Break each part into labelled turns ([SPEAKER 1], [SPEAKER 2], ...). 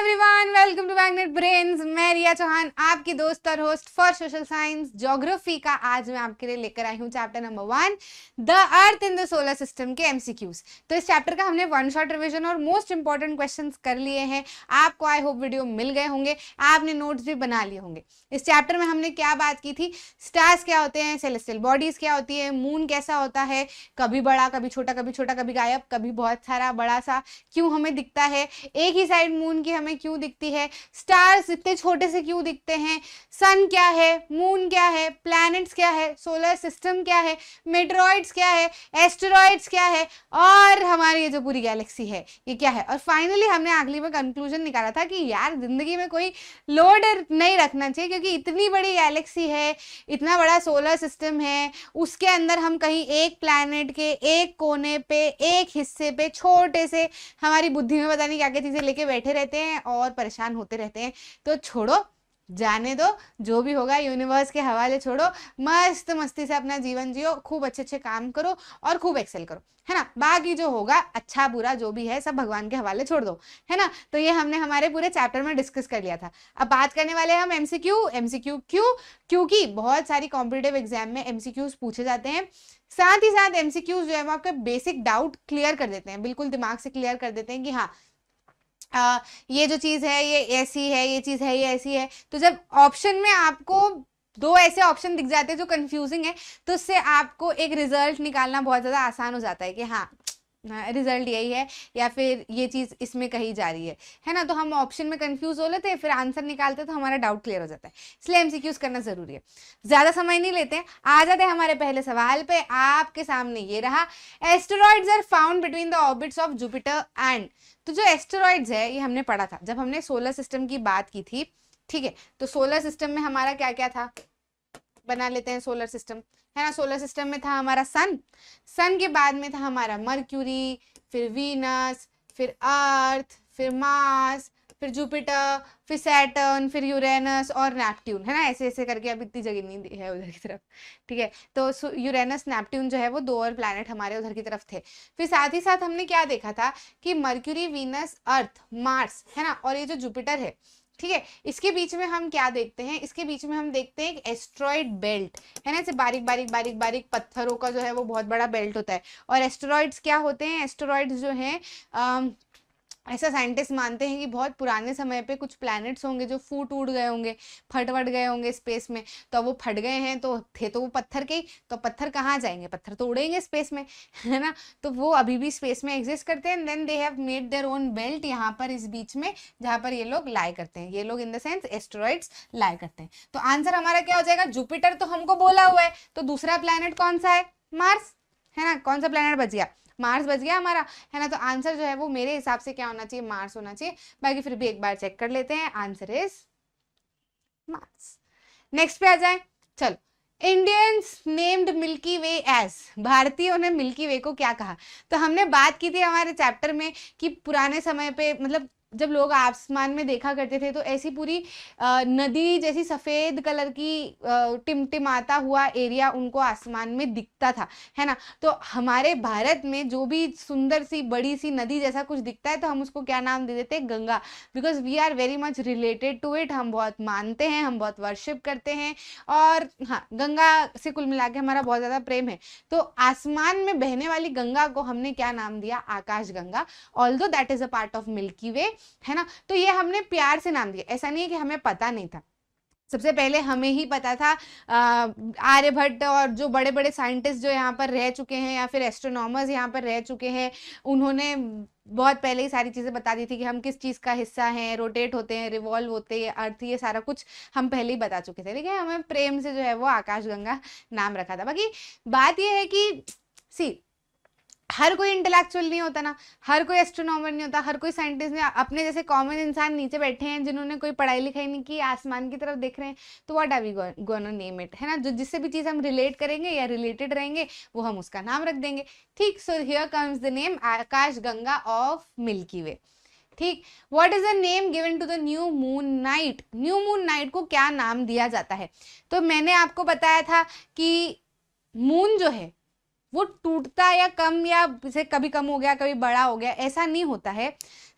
[SPEAKER 1] Everyone, welcome to Magnet Brains. मैं रिया चौहान, आपकी दोस्त और host for social science geography का। आज मैं आपके लिए लेकर आई हूँ chapter number 1, the earth in the solar system के एमसीक्यूज। तो इस चैप्टर का हमने वन शॉट रिवीजन और मोस्ट इंपॉर्टेंट क्वेश्चंस कर लिए हैं। आपको आई होप वीडियो मिल गए होंगे, आपने नोट्स भी बना लिए होंगे। इस चैप्टर में हमने क्या बात की थी, स्टार्स क्या होते हैं, सेलेस्टियल बॉडीज क्या होती है, मून कैसा होता है, कभी बड़ा कभी छोटा, कभी छोटा कभी गायब, कभी बहुत सारा बड़ा सा क्यों हमें दिखता है, एक ही साइड मून की हमें क्यों दिखती है, स्टार्स इतने छोटे से क्यों दिखते हैं, सन क्या है, मून क्या है, प्लैनेट्स क्या है, सोलर सिस्टम क्या है, मेटेरॉइड्स क्या है, एस्टेरॉइड्स क्या है, और हमारी ये जो पूरी गैलेक्सी है ये क्या है। और फाइनली हमने आखिरी में कंक्लूजन निकाला था कि यार जिंदगी में कोई लोड नहीं रखना चाहिए, क्योंकि इतनी बड़ी गैलेक्सी है, इतना बड़ा सोलर सिस्टम है, उसके अंदर हम कहीं एक प्लैनेट के एक कोने पे, एक हिस्से पे, छोटे से हमारी बुद्धि में पता नहीं क्या क्या चीजें लेके बैठे रहते हैं और परेशान होते रहते हैं। तो छोड़ो, जाने दो, जो भी होगा यूनिवर्स के हवाले छोड़ो, मस्त मस्ती से अपना जीवन जियो, खूब अच्छे अच्छे काम करो और खूब एक्सेल करो, है ना। बाकी जो होगा अच्छा बुरा जो भी है सब भगवान के हवाले छोड़ दो, है ना। तो ये हमने हमारे पूरे चैप्टर में डिस्कस कर लिया था। अब बात करने वाले हैं हम एमसीक्यू। एमसीक्यू क्यों? क्योंकि बहुत सारी कॉम्पिटिटिव एग्जाम में एमसीक्यूज पूछे जाते हैं। साथ ही साथ एमसीक्यूज जो है वो आपके बेसिक डाउट क्लियर कर देते हैं, बिल्कुल दिमाग से क्लियर कर देते हैं कि हाँ ये जो चीज है ये ऐसी है, ये चीज है ये ऐसी है। तो जब ऑप्शन में आपको दो ऐसे ऑप्शन दिख जाते हैं जो कंफ्यूजिंग है, तो उससे आपको एक रिजल्ट निकालना बहुत ज्यादा आसान हो जाता है कि हाँ रिजल्ट यही है या फिर ये चीज इसमें कही जा रही है ना। तो हम ऑप्शन में कंफ्यूज हो लेते हैं, फिर आंसर निकालते हैं तो हमारा डाउट क्लियर हो जाता है। इसलिए एमसीक्यूज करना जरूरी है। ज्यादा समय नहीं लेते हैं, आ जाते हैं हमारे पहले सवाल पे। आपके सामने ये रहा, asteroids are found between the orbits of Jupiter and. तो जो एस्टेरॉइड्स है ये हमने पढ़ा था जब हमने सोलर सिस्टम की बात की थी, ठीक है। तो सोलर सिस्टम में हमारा क्या क्या था, बना लेते हैं सोलर सिस्टम, है ना। सोलर सिस्टम में था हमारा सन, सन के बाद में था हमारा मर्क्यूरी, फिर वीनस, फिर अर्थ, फिर मार्स, फिर जुपिटर, फिर सैटर्न, फिर यूरेनस और नेपट्यून, है ना। ऐसे ऐसे करके अब इतनी जगह नहीं है उधर की तरफ, ठीक है। तो यूरेनस नेपट्यून जो है वो दो और प्लैनेट हमारे उधर की तरफ थे। फिर साथ ही साथ हमने क्या देखा था कि मर्क्यूरी, वीनस, अर्थ, मार्स, है ना, और ये जो जुपिटर है, ठीक है, इसके बीच में हम क्या देखते हैं, इसके बीच में हम देखते हैं एक एस्ट्रॉइड बेल्ट, है ना। ऐसे बारीक बारीक बारीक बारीक पत्थरों का जो है वो बहुत बड़ा बेल्ट होता है। और एस्टेरॉइड्स क्या होते हैं, एस्टेरॉइड्स जो हैं ऐसा साइंटिस्ट मानते हैं कि बहुत पुराने समय पे कुछ प्लैनेट्स होंगे जो फूट उड़ गए होंगे, फट वट गए होंगे स्पेस में। तो वो फट गए हैं तो थे तो वो पत्थर के ही, तो पत्थर कहाँ जाएंगे, पत्थर तो उड़ेंगे स्पेस में, है ना। तो वो अभी भी स्पेस में एग्जिस्ट करते हैं। Then they have made their own belt यहाँ पर इस बीच में, जहाँ पर ये लोग लाई करते हैं, ये लोग इन द सेंस एस्टेरॉइड्स लाई करते हैं। तो आंसर हमारा क्या हो जाएगा, जुपिटर तो हमको बोला हुआ है, तो दूसरा प्लैनेट कौन सा है, मार्स, है ना। कौन सा प्लैनेट बच गया, मार्स बच गया हमारा, है ना। तो आंसर जो है वो मेरे हिसाब से क्या होना चाहिए, मार्स होना चाहिए। बाकी फिर भी एक बार चेक कर लेते हैं, आंसर इज मार्स। नेक्स्ट पे आ जाए, चलो। Indians named Milky Way as, भारतीयों ने मिल्की वे को क्या कहा। तो हमने बात की थी हमारे चैप्टर में कि पुराने समय पे, मतलब जब लोग आसमान में देखा करते थे तो ऐसी पूरी नदी जैसी सफेद कलर की टिमटिमाता हुआ एरिया उनको आसमान में दिखता था, है ना। तो हमारे भारत में जो भी सुंदर सी बड़ी सी नदी जैसा कुछ दिखता है तो हम उसको क्या नाम दे देते हैं, Ganga, because we are very much related to it. हम बहुत मानते हैं, हम बहुत वर्शिप करते हैं, और हाँ, गंगा से कुल मिला के हमारा बहुत ज्यादा प्रेम है। तो आसमान में बहने वाली गंगा को हमने क्या नाम दिया, Akash Ganga, although that is a part of Milky Way, है ना। तो ये हमने प्यार से नाम दिया, ऐसा नहीं है कि हमें पता नहीं था। सबसे पहले हमें ही पता था, आर्यभट्ट और जो बड़े बड़े साइंटिस्ट जो यहाँ पर रह चुके हैं या फिर एस्ट्रोनॉमर्स यहाँ पर रह चुके हैं, उन्होंने बहुत पहले ही सारी चीजें बता दी थी कि हम किस चीज का हिस्सा हैं, रोटेट होते हैं, रिवॉल्व होते हैं अर्थ, ये सारा कुछ हम पहले ही बता चुके थे। ठीक है, हमें प्रेम से जो है वो आकाशगंगा नाम रखा था। बाकी बात ये है कि सी हर कोई इंटेलेक्चुअल नहीं होता ना, हर कोई एस्ट्रोनॉमर नहीं होता, हर कोई साइंटिस्ट नहीं। अपने जैसे कॉमन इंसान नीचे बैठे हैं जिन्होंने कोई पढ़ाई लिखाई नहीं की, आसमान की तरफ देख रहे हैं, तो what are we gonna name it, है ना। जो जिससे भी चीज हम रिलेट करेंगे या रिलेटेड रहेंगे वो हम उसका नाम रख देंगे। ठीक, so here comes the name Akash Ganga of Milky Way. ठीक, what is the name given to the new moon night, new moon night को क्या नाम दिया जाता है। तो मैंने आपको बताया था कि मून जो है वो टूटता या कम, या जैसे कभी कम हो गया कभी बड़ा हो गया, ऐसा नहीं होता है।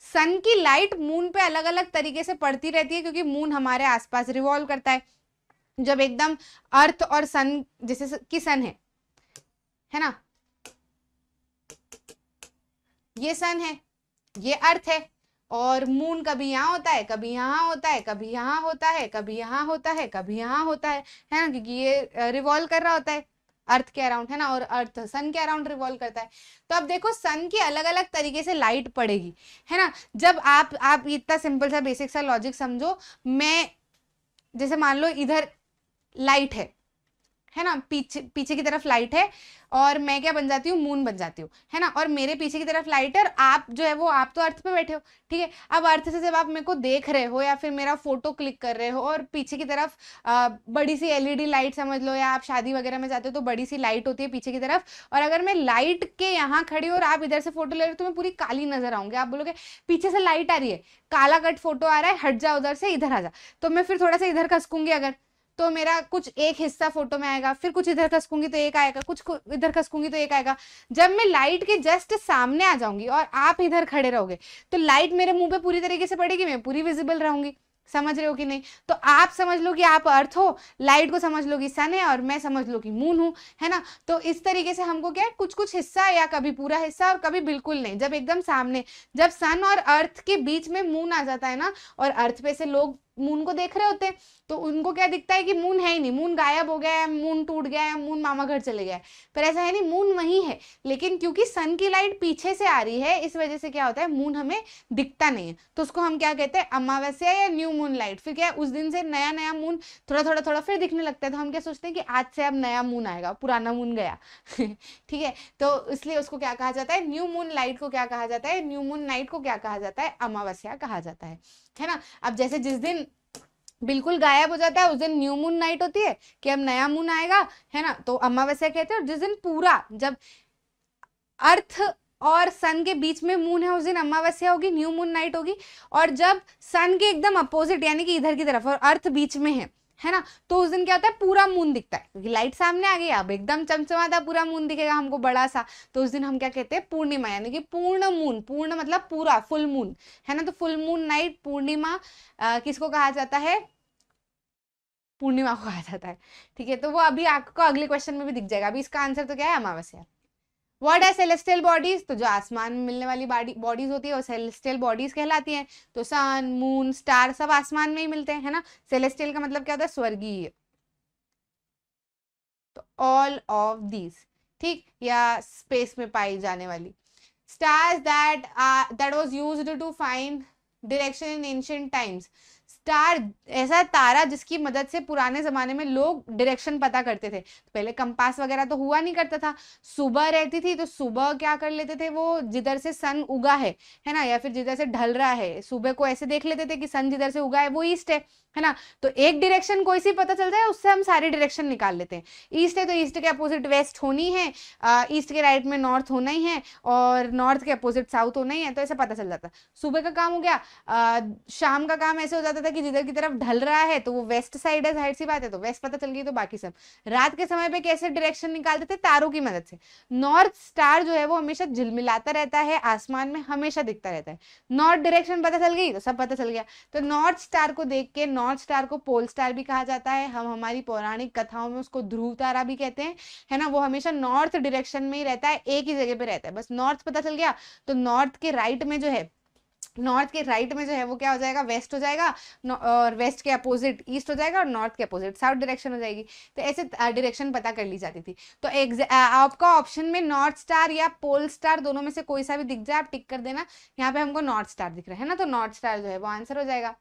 [SPEAKER 1] सन की लाइट मून पे अलग अलग तरीके से पड़ती रहती है क्योंकि मून हमारे आसपास रिवॉल्व करता है। जब एकदम अर्थ और सन, जैसे कि सन है ना, ये सन है, ये अर्थ है, और मून कभी यहाँ होता है, कभी यहाँ होता है, कभी यहाँ होता है, कभी यहाँ होता है, कभी यहाँ होता है ना, क्योंकि ये रिवॉल्व कर रहा होता है अर्थ के अराउंड, है ना, और अर्थ सन के अराउंड रिवॉल्व करता है। तो अब देखो सन की अलग अलग तरीके से लाइट पड़ेगी, है ना। जब आप इतना सिंपल सा बेसिक सा लॉजिक समझो, मैं जैसे मान लो इधर लाइट है ना, पीछे की तरफ लाइट है, और मैं क्या बन जाती हूँ, मून बन जाती हूँ, है ना, और मेरे पीछे की तरफ लाइट है, और आप जो है वो आप तो अर्थ पे बैठे हो, ठीक है। अब अर्थ से जब आप मेरे को देख रहे हो या फिर मेरा फोटो क्लिक कर रहे हो, और पीछे की तरफ बड़ी सी एलईडी लाइट समझ लो, या आप शादी वगैरह में जाते हो तो बड़ी सी लाइट होती है पीछे की तरफ, और अगर मैं लाइट के यहाँ खड़ी हूँ और आप इधर से फोटो ले रहे हो तो मैं पूरी काली नजर आऊंगी। आप बोलोगे पीछे से लाइट आ रही है, काला कट फोटो आ रहा है, हट जा उधर से, इधर आ जा। तो मैं फिर थोड़ा सा इधर खसकूंगी अगर, तो मेरा कुछ एक हिस्सा फोटो में आएगा, फिर कुछ इधर खसकूंगी तो एक आएगा, कुछ इधर खसकूंगी तो एक आएगा। जब मैं लाइट के जस्ट सामने आ जाऊंगी और आप इधर खड़े रहोगे तो लाइट मेरे मुंह पे पूरी तरीके से पड़ेगी, मैं पूरी विजिबल रहूंगी। समझ रहे हो कि नहीं? तो आप समझ लो कि आप अर्थ हो, लाइट को समझ लो कि सन है, और मैं समझ लो कि मून हूं, है ना। तो इस तरीके से हमको क्या है, कुछ कुछ हिस्सा या कभी पूरा हिस्सा और कभी बिल्कुल नहीं। जब एकदम सामने, जब सन और अर्थ के बीच में मून आ जाता है ना, और अर्थ पे से लोग मून को देख रहे होते हैं, तो उनको क्या दिखता है कि मून है ही नहीं, मून गायब हो गया है, मून टूट गया है, मून मामा घर चले गया है। पर ऐसा है नहीं, मून वही है, लेकिन क्योंकि सन की लाइट पीछे से आ रही है, इस वजह से क्या होता है, मून हमें दिखता नहीं है। तो उसको हम क्या कहते हैं, अमावस्या या न्यू मून लाइट। फिर क्या है, उस दिन से नया नया मून थोड़ा थोड़ा थोड़ा फिर दिखने लगता है, तो हम क्या सोचते हैं कि आज से अब नया मून आएगा, पुराना मून गया। ठीक है, तो इसलिए उसको क्या कहा जाता है, न्यू मून लाइट को क्या कहा जाता है, न्यू मून नाइट को क्या कहा जाता है, अमावस्या कहा जाता है ना। अब जैसे जिस दिन बिल्कुल गायब हो जाता है उस दिन न्यू मून नाइट होती है कि अब नया मून आएगा, है ना, तो अमावस्या कहते हैं। और जिस दिन पूरा, जब अर्थ और सन के बीच में मून है, उस दिन अमावस्या होगी, न्यू मून नाइट होगी। और जब सन के एकदम अपोजिट यानी कि इधर की तरफ और अर्थ बीच में है ना, तो उस दिन क्या होता है, पूरा मून दिखता है, क्योंकि लाइट सामने आ गई, अब एकदम चमचमाता पूरा मून दिखेगा हमको बड़ा सा। तो उस दिन हम क्या कहते हैं, पूर्णिमा, यानी कि पूर्ण मून, पूर्ण मतलब पूरा, फुल मून, है ना। तो फुल मून नाइट, पूर्णिमा किसको कहा जाता है, पूर्णिमा को कहा जाता है। ठीक है, तो वो अभी आपको अगले क्वेश्चन में भी दिख जाएगा। अभी इसका आंसर तो क्या है, अमावस्या। व्हाट आर सेलेस्टियल बॉडीज, तो जो आसमान में मिलने वाली बॉडीज होती है वो सेलेस्टियल बॉडीज कहलाती हैं। तो सन, मून, स्टार सब आसमान में ही मिलते हैं, है ना। सेलेस्टियल का मतलब क्या होता है, स्वर्गीय। तो ऑल ऑफ दीज, ठीक, या स्पेस में पाई जाने वाली। Stars that was used to find direction in ancient times. Star ऐसा तारा जिसकी मदद से पुराने जमाने में लोग डायरेक्शन पता करते थे। पहले कंपास वगैरह तो हुआ नहीं करता था, सुबह रहती थी तो सुबह क्या कर लेते थे, वो जिधर से सन उगा है ना, या फिर जिधर से ढल रहा है, सुबह को ऐसे देख लेते थे कि सन जिधर से उगा है वो ईस्ट है ना। तो एक डायरेक्शन कोई सी पता चल जाए उससे हम सारी डायरेक्शन निकाल लेते हैं। ईस्ट है तो ईस्ट के अपोजिट वेस्ट होनी है, ईस्ट के राइट में नॉर्थ होना ही है, और नॉर्थ के अपोजिट साउथ होना ही है, तो ऐसे पता चल जाता। सुबह का काम हो गया। शाम का काम ऐसे हो जाता था कि जिधर की तरफ ढल रहा है तो वो वेस्ट साइड है, जाहिर सी बात है, तो वेस्ट पता चल गई। तो बाकी सब रात के समय पे कैसे डायरेक्शन निकालते थे, तारों की मदद से। नॉर्थ स्टार जो है वो हमेशा झिलमिलाता रहता है, आसमान में हमेशा दिखता रहता है। नॉर्थ डायरेक्शन पता चल गई तो सब पता चल गया। तो नॉर्थ स्टार को देख के, नॉर्थ स्टार को पोल स्टार भी कहा जाता है, हम हमारी पौराणिक कथाओं में उसको ध्रुव तारा भी कहते हैं, है ना। वो हमेशा नॉर्थ डायरेक्शन में ही रहता है, एक ही जगह पे रहता है, बस नॉर्थ पता चल गया तो नॉर्थ के राइट में जो है, नॉर्थ के राइट में जो है वो क्या हो जाएगा, वेस्ट हो जाएगा, और वेस्ट के अपोजिट ईस्ट हो जाएगा, और नॉर्थ के अपोजिट साउथ डायरेक्शन हो जाएगी। तो ऐसे डायरेक्शन पता कर ली जाती थी। तो आपका ऑप्शन में नॉर्थ स्टार या पोल स्टार दोनों में से कोई सा भी दिख जाए आप टिक कर देना। यहाँ पे हमको नॉर्थ स्टार दिख रहा है ना, तो नॉर्थ स्टार जो है वो आंसर हो जाएगा।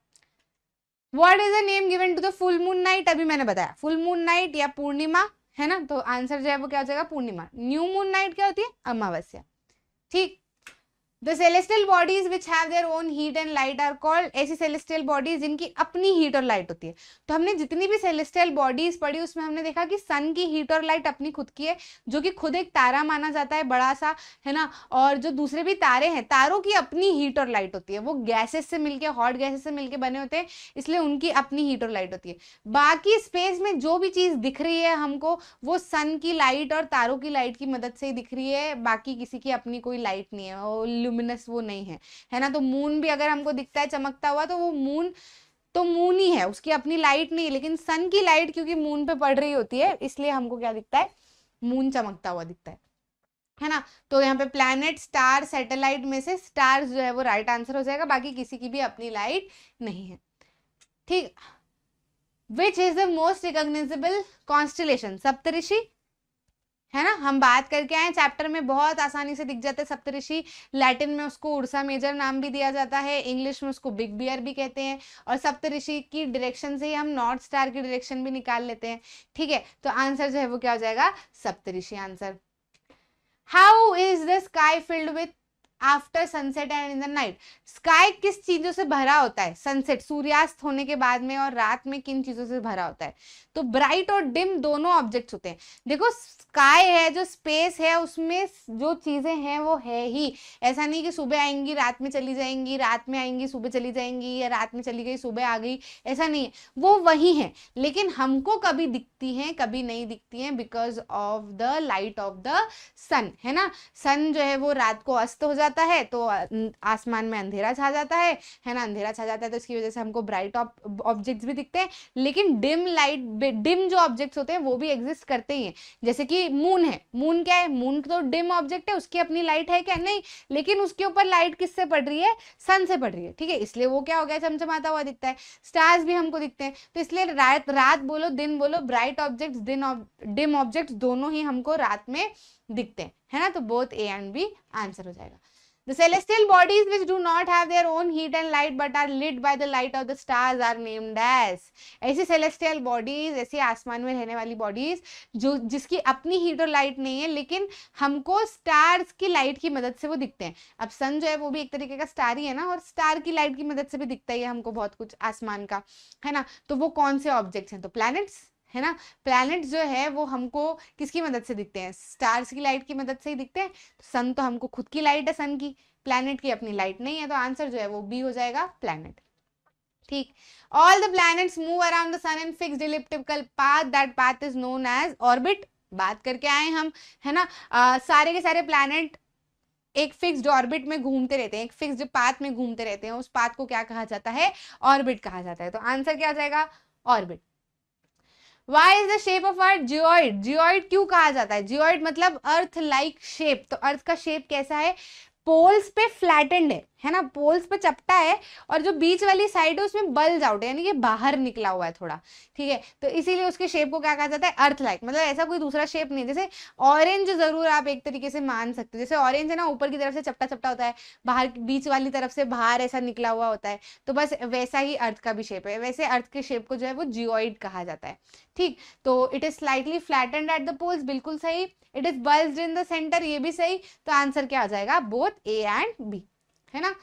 [SPEAKER 1] What is the name given to the full moon night, अभी मैंने बताया, फुल मून नाइट या पूर्णिमा, है ना। तो आंसर जो है वो क्या हो जाएगा, पूर्णिमा। न्यू मून नाइट क्या होती है, अमावस्या। ठीक। The celestial bodies which have their own heat and light are called, ऐसी celestial bodies जिनकी अपनी हीट और लाइट होती है। तो हमने जितनी भी celestial bodies पढ़ी उसमें हमने देखा कि सन की हीट और लाइट अपनी खुद की है, जो कि खुद एक तारा माना जाता है बड़ा सा, है ना। और जो दूसरे भी तारे हैं, तारों की अपनी हीट और लाइट होती है, वो गैसेस से मिलके, हॉट गैसेस से मिलके बने होते हैं, इसलिए उनकी अपनी हीट और लाइट होती है। बाकी स्पेस में जो भी चीज दिख रही है हमको, वो सन की लाइट और तारों की लाइट की मदद से ही दिख रही है, बाकी किसी की अपनी कोई लाइट नहीं है, वो ल्यूमिनस वो नहीं है, है ना। तो मून भी अगर हमको दिखता है चमकता हुआ तो वो मून ही है, उसकी अपनी लाइट नहीं है, लेकिन सन की लाइट क्योंकि मून पे पड़ रही होती है इसलिए हमको क्या दिखता है, मून चमकता हुआ दिखता है ना। तो यहाँ पे प्लैनेट, स्टार, सैटेलाइट में से स्टार्स जो है वो राइट आंसर हो जाएगा, बाकी किसी की भी अपनी लाइट नहीं है, ठीक। Which is the most recognizable constellation, Saptarishi, है ना। हम बात करके आए चैप्टर में, बहुत आसानी से दिख जाते हैं सप्तऋषि। लैटिन में उसको उर्सा मेजर नाम भी दिया जाता है, इंग्लिश में उसको बिग बियर भी कहते हैं, और सप्तऋषि की डायरेक्शन से ही हम नॉर्थ स्टार की डायरेक्शन भी निकाल लेते हैं, ठीक है। तो आंसर जो है वो क्या हो जाएगा, Saptarishi answer. How is the sky filled with after sunset and in the night, sky किस चीजों से भरा होता है सनसेट, सूर्यास्त होने के बाद में, और रात में किन चीजों से भरा होता है। तो ब्राइट और डिम दोनों ऑब्जेक्ट्स होते हैं। देखो स्काई है, जो स्पेस है, उसमें जो चीजें हैं वो है ही, ऐसा नहीं कि सुबह आएंगी रात में चली जाएंगी, रात में आएंगी सुबह चली जाएंगी, या रात में चली गई सुबह आ गई, ऐसा नहीं है, वो वही है, लेकिन हमको कभी दिखती हैं कभी नहीं दिखती हैं, because of the light of the sun, है ना। सन जो है वो रात को अस्त हो जाता है तो आसमान में अंधेरा छा जाता है ना, अंधेरा छा जाता है तो इसकी वजह से हमको ब्राइट ऑब्जेक्ट्स भी दिखते हैं, लेकिन डिम लाइट, डिम जो ऑब्जेक्ट्स होते हैं वो भी एग्जिस्ट करते ही हैं। जैसे कि मून है, मून क्या है, मून तो डिम ऑब्जेक्ट है, उसकी अपनी लाइट है क्या, नहीं, लेकिन उसके ऊपर लाइट किससे पड़ रही है, सन से पड़ रही है, ठीक है, इसलिए वो क्या हो गया, चमचमाता हुआ दिखता है। स्टार्स भी हमको दिखते हैं, तो इसलिए रात बोलो दिन बोलो, ब्राइट ऑब्जेक्ट्स डिम ऑब्जेक्ट्स दोनों ही हमको रात में दिखते हैं, है ना। तो both A and B answer हो जाएगा। The celestial bodies which do not have their own heat and light but are lit by the light of the stars are named as, ऐसी celestial bodies, ऐसी आसमान में रहने वाली bodies जो जिसकी अपनी हीट और लाइट नहीं है, लेकिन हमको स्टार्स की लाइट की मदद से वो दिखते हैं। अब सन जो है वो भी एक तरीके का स्टार ही है ना, और स्टार की लाइट की मदद से भी दिखता ही है हमको बहुत कुछ आसमान का, है ना। तो वो कौन से ऑब्जेक्ट्स हैं, तो प्लैनेट्स, है ना। प्लैनेट जो है वो हमको किसकी मदद से दिखते हैं, स्टार्स की लाइट की मदद से ही दिखते हैं। तो सन तो हमको खुद की लाइट है सन की, प्लैनेट की अपनी लाइट नहीं है, तो आंसर जो है वो बी हो जाएगा, प्लैनेट, ठीक। All the planets move around the sun in fixed elliptical path, that path is known as orbit. बात करके आए हम, है ना। सारे के सारे प्लैनेट एक फिक्स्ड ऑर्बिट में घूमते रहते हैं, एक फिक्स्ड पाथ में घूमते रहते हैं, उस पाथ को क्या कहा जाता है, ऑर्बिट कहा जाता है। तो आंसर क्या आ जाएगा, orbit. Why is the shape of Earth geoid? Geoid क्यों कहा जाता है, geoid मतलब अर्थ लाइक शेप। तो अर्थ का शेप कैसा है, पोल्स पे फ्लैटेंड है ना, पोल्स पे चपटा है, और जो बीच वाली साइड है उसमें बल्ज आउट है, यानी कि बाहर निकला हुआ है थोड़ा, ठीक है। तो इसीलिए उसके शेप को क्या कहा जाता है, अर्थ लाइक, मतलब ऐसा कोई दूसरा शेप नहीं। जैसे ऑरेंज जरूर आप एक तरीके से मान सकते हो, जैसे ऑरेंज है ना, ऊपर की तरफ से चपटा चपटा होता है, बाहर बीच वाली तरफ से बाहर ऐसा निकला हुआ होता है, तो बस वैसा ही अर्थ का भी शेप है, वैसे अर्थ के शेप को जो है वो जियोइड कहा जाता है, ठीक। तो it is slightly flattened at the poles, बिल्कुल सही। It is bulged in the centre, ये भी सही। तो आंसर क्या आ जाएगा, बोथ ए एंड बी, है ना।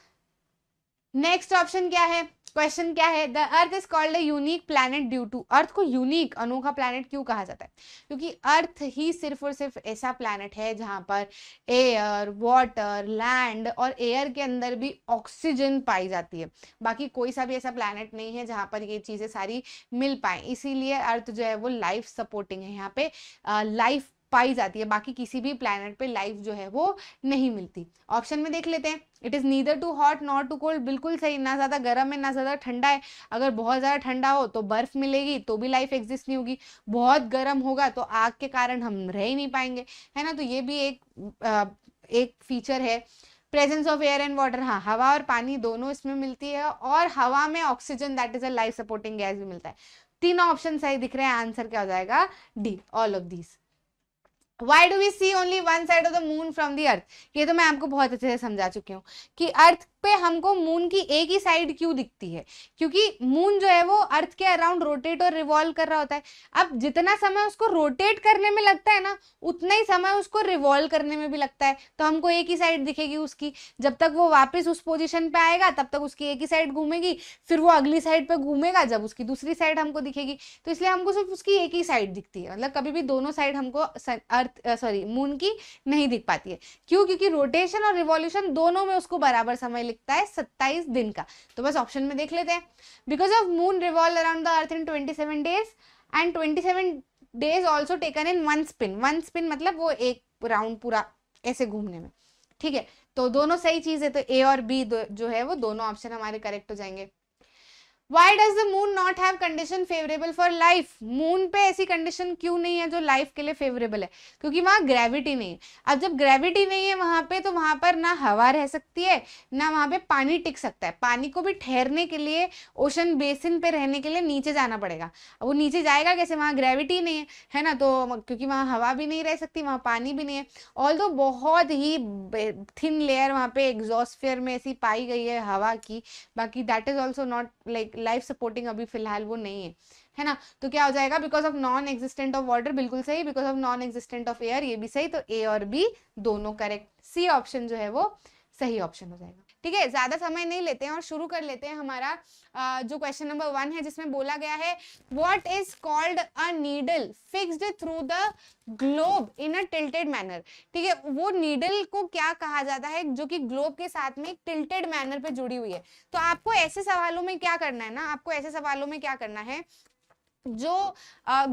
[SPEAKER 1] नेक्स्ट ऑप्शन क्या है, क्वेश्चन क्या है, the earth is called a unique planet due to, earth को यूनिक अनोखा प्लैनेट क्यों कहा जाता है, क्योंकि अर्थ ही सिर्फ और सिर्फ ऐसा प्लैनेट है जहां पर एयर, वाटर, लैंड, और एयर के अंदर भी ऑक्सीजन पाई जाती है। बाकी कोई सा भी ऐसा प्लैनेट नहीं है जहां पर ये चीजें सारी मिल पाए, इसीलिए अर्थ जो है वो लाइफ सपोर्टिंग है, यहाँ पे लाइफ पाई जाती है, बाकी किसी भी प्लैनेट पे लाइफ जो है वो नहीं मिलती। ऑप्शन में देख लेते हैं, it is neither too hot nor too cold, बिल्कुल सही, ना ज्यादा गर्म है ना ज्यादा ठंडा है। अगर बहुत ज्यादा ठंडा हो तो बर्फ मिलेगी तो भी लाइफ एग्जिस्ट नहीं होगी, बहुत गर्म होगा तो आग के कारण हम रह ही नहीं पाएंगे, है ना। तो ये भी एक फीचर है। Presence of air and water, हाँ, हवा और पानी दोनों इसमें मिलती है, और हवा में oxygen that is a life supporting gas भी मिलता है। तीनों ऑप्शन सही दिख रहे हैं, आंसर क्या हो जाएगा, D, all of these. Why do we see only one side of the moon from the earth? ये तो मैं आपको बहुत अच्छे से समझा चुकी हूँ कि अर्थ पे हमको मून की एक ही साइड क्यों दिखती है, क्योंकि मून जो है वो अर्थ के अराउंड रोटेट और रिवॉल्व कर रहा होता है। अब जितना समय उसको रोटेट करने में लगता है ना, उतना ही समय उसको रिवॉल्व करने में भी लगता है, तो हमको एक ही साइड दिखेगी उसकी। जब तक वो वापस उस पोजीशन पे आएगा तब तक उसकी एक ही साइड घूमेगी, फिर वो अगली साइड पे घूमेगा जब उसकी दूसरी साइड हमको दिखेगी। तो इसलिए हमको सिर्फ उसकी एक ही साइड दिखती है, मतलब कभी भी दोनों साइड हमको मून की नहीं दिख पाती है। क्यों, क्योंकि रोटेशन और रिवॉल्यूशन दोनों में उसको बराबर समय लिखता है, 27 दिन का। तो बस ऑप्शन में देख लेते हैं, because of moon revolve around the earth in 27 days and 27 days also taken in one spin. One spin मतलब वो एक राउंड पूरा ऐसे घूमने में, ठीक है। तो दोनों सही चीज है, तो ए और बी जो है वो दोनों ऑप्शन हमारे करेक्ट हो जाएंगे। Why does the moon not have condition favorable for life? Moon पे ऐसी कंडीशन क्यों नहीं है जो लाइफ के लिए फेवरेबल है? क्योंकि वहां ग्रेविटी नहीं है। अब जब ग्रेविटी नहीं है वहां पे, तो वहां पर ना हवा रह सकती है, ना वहां पे पानी टिक सकता है। पानी को भी ठहरने के लिए, ओशन बेसिन पे रहने के लिए नीचे जाना पड़ेगा। अब वो नीचे जाएगा कैसे? वहां ग्रेविटी नहीं है ना, तो क्योंकि वहां हवा भी नहीं रह सकती, वहां पानी भी नहीं है। ऑल्दो बहुत ही थिन लेयर वहां पे एग्जॉस्फेयर में ऐसी पाई गई है हवा की, बाकी that is also not like life supporting, अभी फिलहाल वो नहीं है ना। तो क्या हो जाएगा? Because of non existent of water, बिल्कुल सही। Because of non existent of air, ये भी सही। तो ए और बी दोनों करेक्ट, सी ऑप्शन जो है वो सही ऑप्शन हो जाएगा। ठीक है, ज्यादा समय नहीं लेते हैं और शुरू कर लेते हैं हमारा जो क्वेश्चन नंबर 1 है, जिसमें बोला गया है what is called a needle fixed through the globe in a tilted manner. ठीक है, वो नीडल को क्या कहा जाता है जो कि ग्लोब के साथ में एक टिल्टेड मैनर पे जुड़ी हुई है। तो आपको ऐसे सवालों में क्या करना है ना, आपको ऐसे सवालों में क्या करना है, जो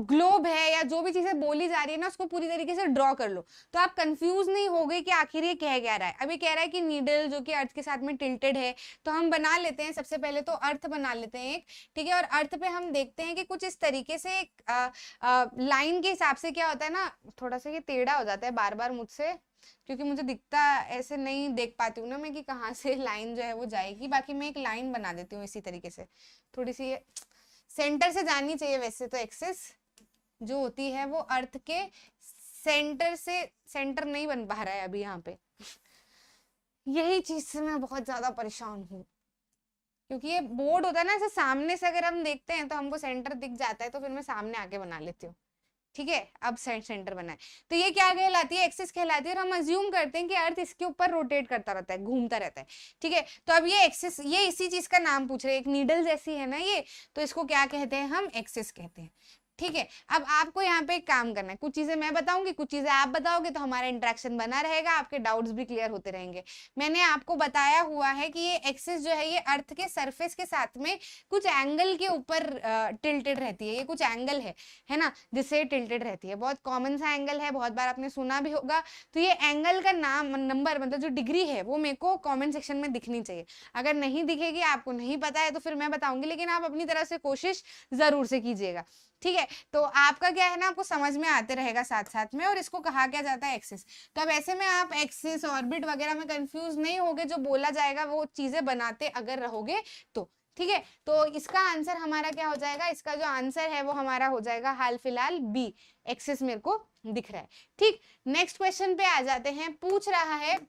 [SPEAKER 1] ग्लोब है या जो भी चीजें बोली जा रही है ना, उसको पूरी तरीके से ड्रॉ कर लो, तो आप कंफ्यूज नहीं हो गए कि आखिर ये कह क्या रहा है। अभी कह रहा है कि नीडल जो कि अर्थ के साथ में टिल्टेड है, तो हम बना लेते हैं सबसे पहले तो अर्थ बना लेते हैं एक। ठीक है, और अर्थ पे हम देखते हैं कि कुछ इस तरीके से लाइन के हिसाब से क्या होता है ना, थोड़ा सा ये टेढ़ा हो जाता है बार बार मुझसे, क्योंकि मुझे दिखता ऐसे नहीं देख पाती हूँ ना मैं कि कहाँ से लाइन जो है वो जाएगी। बाकी मैं एक लाइन बना देती हूँ इसी तरीके से, थोड़ी सी ये सेंटर से जानी चाहिए वैसे तो। एक्सिस जो होती है वो अर्थ के सेंटर से, सेंटर नहीं बन पा रहा है अभी यहाँ पे यही चीज से मैं बहुत ज्यादा परेशान हूँ, क्योंकि ये बोर्ड होता है ना, ऐसे सामने से अगर हम देखते हैं तो हमको सेंटर दिख जाता है, तो फिर मैं सामने आके बना लेती हूँ। ठीक है, अब सेंटर बना है, तो ये क्या कहलाती है? एक्सिस कहलाती है। और हम अज्यूम करते हैं कि अर्थ इसके ऊपर रोटेट करता रहता है, घूमता रहता है। ठीक है, तो अब ये एक्सिस, ये इसी चीज का नाम पूछ रहे हैं, एक नीडल जैसी है ना ये, तो इसको क्या कहते हैं? हम एक्सिस कहते हैं। ठीक है, अब आपको यहाँ पे एक काम करना है, कुछ चीजें मैं बताऊंगी, कुछ चीजें आप बताओगे, तो हमारा इंटरेक्शन बना रहेगा, आपके डाउट्स भी क्लियर होते रहेंगे। मैंने आपको बताया हुआ है कि ये एक्सिस जो है ये अर्थ के सरफेस के साथ में कुछ एंगल के ऊपर टिल्टेड रहती है। ये कुछ एंगल है ना, जिससे टिल्टेड रहती है। बहुत कॉमन सा एंगल है, बहुत बार आपने सुना भी होगा। तो ये एंगल का नाम, नंबर, मतलब जो डिग्री है वो मेरे को कॉमेंट सेक्शन में दिखनी चाहिए। अगर नहीं दिखेगी, आपको नहीं पता है, तो फिर मैं बताऊंगी, लेकिन आप अपनी तरफ से कोशिश जरूर से कीजिएगा। ठीक है, तो आपका क्या है ना, आपको समझ में आते रहेगा साथ साथ में। और इसको कहा क्या जाता है? एक्सिस। तो अब ऐसे में आप एक्सिस, ऑर्बिट वगैरह में कंफ्यूज नहीं होगे, जो बोला जाएगा वो चीजें बनाते अगर रहोगे तो। ठीक है, तो इसका आंसर हमारा क्या हो जाएगा? इसका जो आंसर है वो हमारा हो जाएगा हाल फिलहाल बी, एक्सिस मेरे को दिख रहा है। ठीक, नेक्स्ट क्वेश्चन पे आ जाते हैं। पूछ रहा है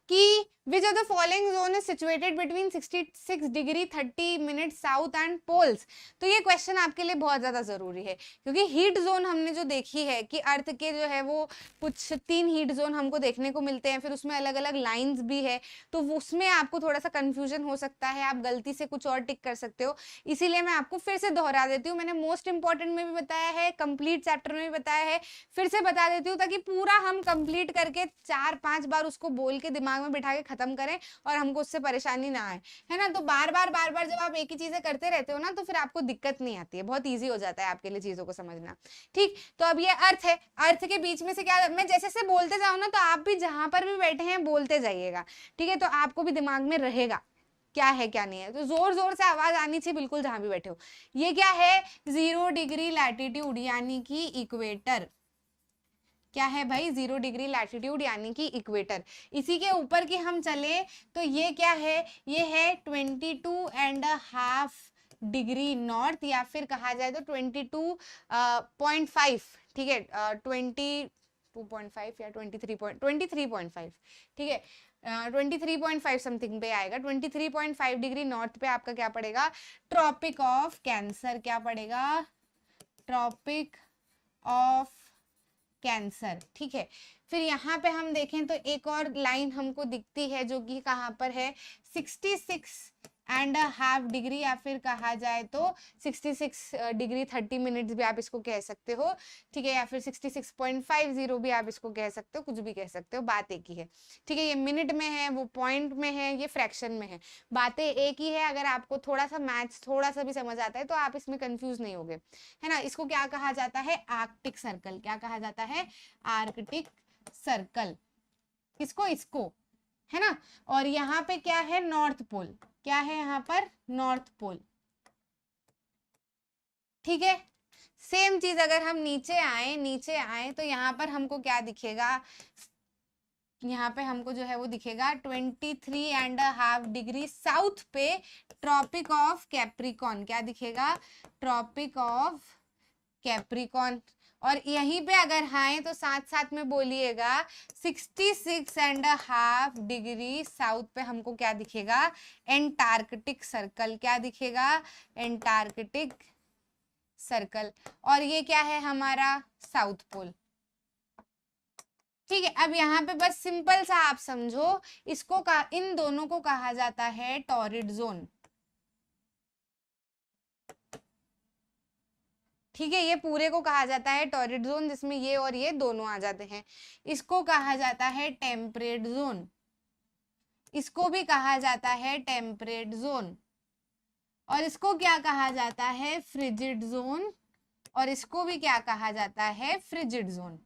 [SPEAKER 1] कि which of the following zone is situated between 66 degree 30 minute south and poles. तो ये क्वेश्चन आपके लिए बहुत ज्यादा जरूरी है, क्योंकि हीट जोन हमने जो देखी है कि अर्थ के जो है वो कुछ 3 हीट जोन हमको देखने को मिलते हैं, फिर उसमें अलग अलग लाइंस भी है, तो उसमें आपको थोड़ा सा कंफ्यूजन हो सकता है, आप गलती से कुछ और टिक कर सकते हो। इसीलिए मैं आपको फिर से दोहरा देती हूँ, मैंने मोस्ट इंपॉर्टेंट में भी बताया है, कंप्लीट चैप्टर में भी बताया है, फिर से बता देती हूँ, ताकि पूरा हम कंप्लीट करके 4-5 बार उसको बोल के दिमाग में बिठा के खत्म करें और हमको उससे परेशानी ना आए, है ना। तो बार बार जब आप एक ही चीजें करते रहते हो ना, तो फिर आपको दिक्कत नहीं आती है, बहुत इजी हो जाता है आपके लिए चीजों को समझना। ठीक, तो अब ये अर्थ है, अर्थ के बीच में से क्या, मैं जैसे से बोलते जाऊं ना, तो आप भी जहां पर भी बैठे हैं बोलते जाइएगा। ठीक है, तो आपको भी दिमाग में रहेगा क्या है क्या नहीं है, तो जोर जोर से आवाज आनी चाहिए बिल्कुल जहां भी बैठे हो। ये क्या है? 0 डिग्री लैटिट्यूड यानी कि इक्वेटर। क्या है भाई? 0 डिग्री लैटिट्यूड यानी कि इक्वेटर। इसी के ऊपर की हम चले तो ये क्या है? ये है 22.5 डिग्री नॉर्थ, या फिर कहा जाए तो 22.5। ठीक है, 22.5 या 23.5। ठीक है, 23.5 समथिंग पे आएगा। 23.5 डिग्री नॉर्थ पे आपका क्या पड़ेगा? Tropic of Cancer. क्या पड़ेगा? Tropic of Cancer. ठीक है, फिर यहाँ पे हम देखें तो एक और लाइन हमको दिखती है, जो कि कहाँ पर है? 66.5 डिग्री, या फिर कहा जाए तो 66 डिग्री 30 मिनट्स भी आप इसको कह सकते हो। ठीक है, या फिर 66.50 भी आप इसको कह सकते हो, कुछ भी कह सकते हो, बात एक ही है। ठीक है, ये मिनट में है, वो पॉइंट में है, ये फ्रैक्शन में है, बातें एक ही है। अगर आपको थोड़ा सा मैथ्स थोड़ा सा भी समझ आता है तो आप इसमें कंफ्यूज नहीं होगे, है ना। इसको क्या कहा जाता है? Arctic circle. क्या कहा जाता है? Arctic circle. किसको? इसको। है ना, और यहाँ पे क्या है, नॉर्थ पोल, क्या है यहाँ पर, नॉर्थ पोल। ठीक है, सेम चीज अगर हम नीचे आए तो यहाँ पर हमको क्या दिखेगा, यहाँ पे हमको जो है वो दिखेगा 23.5 डिग्री साउथ पे ट्रॉपिक ऑफ कैप्रिकॉन, क्या दिखेगा, ट्रॉपिक ऑफ कैप्रिकॉन। और यहीं पे अगर आए तो साथ साथ में बोलिएगा 66.5 डिग्री साउथ पे हमको क्या दिखेगा, एंटार्कटिक सर्कल, क्या दिखेगा, एंटार्कटिक सर्कल। और ये क्या है हमारा, साउथ पोल। ठीक है, अब यहाँ पे बस सिंपल सा आप समझो, इसको इन दोनों को कहा जाता है टॉरिड जोन। ठीक है, ये पूरे को कहा जाता है टॉरिड जोन, जिसमें ये और ये दोनों आ जाते हैं। इसको कहा जाता है टेम्परेट जोन, इसको भी कहा जाता है टेम्परेट जोन, और इसको क्या कहा जाता है, फ्रिजिड जोन, और इसको भी क्या कहा जाता है, फ्रिजिड जोन।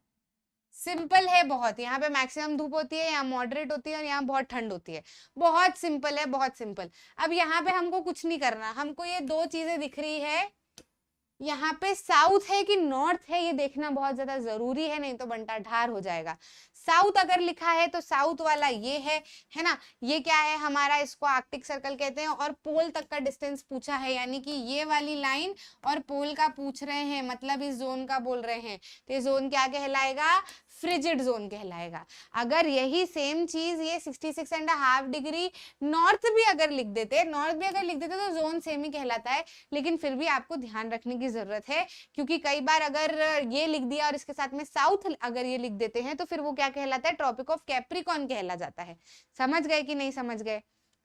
[SPEAKER 1] सिंपल है बहुत, यहाँ पे मैक्सिमम धूप होती है, यहाँ मॉडरेट होती है, और यहाँ बहुत ठंड होती है। बहुत सिंपल है, बहुत सिंपल। अब यहाँ पे हमको कुछ नहीं करना, हमको ये दो चीजें दिख रही है, यहाँ पे साउथ है कि नॉर्थ है ये देखना बहुत ज्यादा जरूरी है, नहीं तो बंटा ढार हो जाएगा। साउथ अगर लिखा है तो साउथ वाला ये है ना, ये क्या है हमारा, इसको आर्कटिक सर्कल कहते हैं, और पोल तक का डिस्टेंस पूछा है, यानी कि ये वाली लाइन और पोल का पूछ रहे हैं, मतलब इस जोन का बोल रहे हैं, तो ये जोन क्या कहलाएगा, फ्रिजिड जोन कहलाएगा। अगर यही सेम चीज ये 66.5 डिग्री नॉर्थ भी अगर लिख देते, तो जोन सेम ही कहलाता है, लेकिन फिर भी आपको ध्यान रखने की जरूरत है, क्योंकि कई बार अगर ये लिख दिया और इसके साथ में साउथ अगर ये लिख देते हैं तो फिर वो क्या कहलाता है, ट्रॉपिक ऑफ कैप्रिकॉन कहला जाता है। समझ गए कि नहीं समझ गए,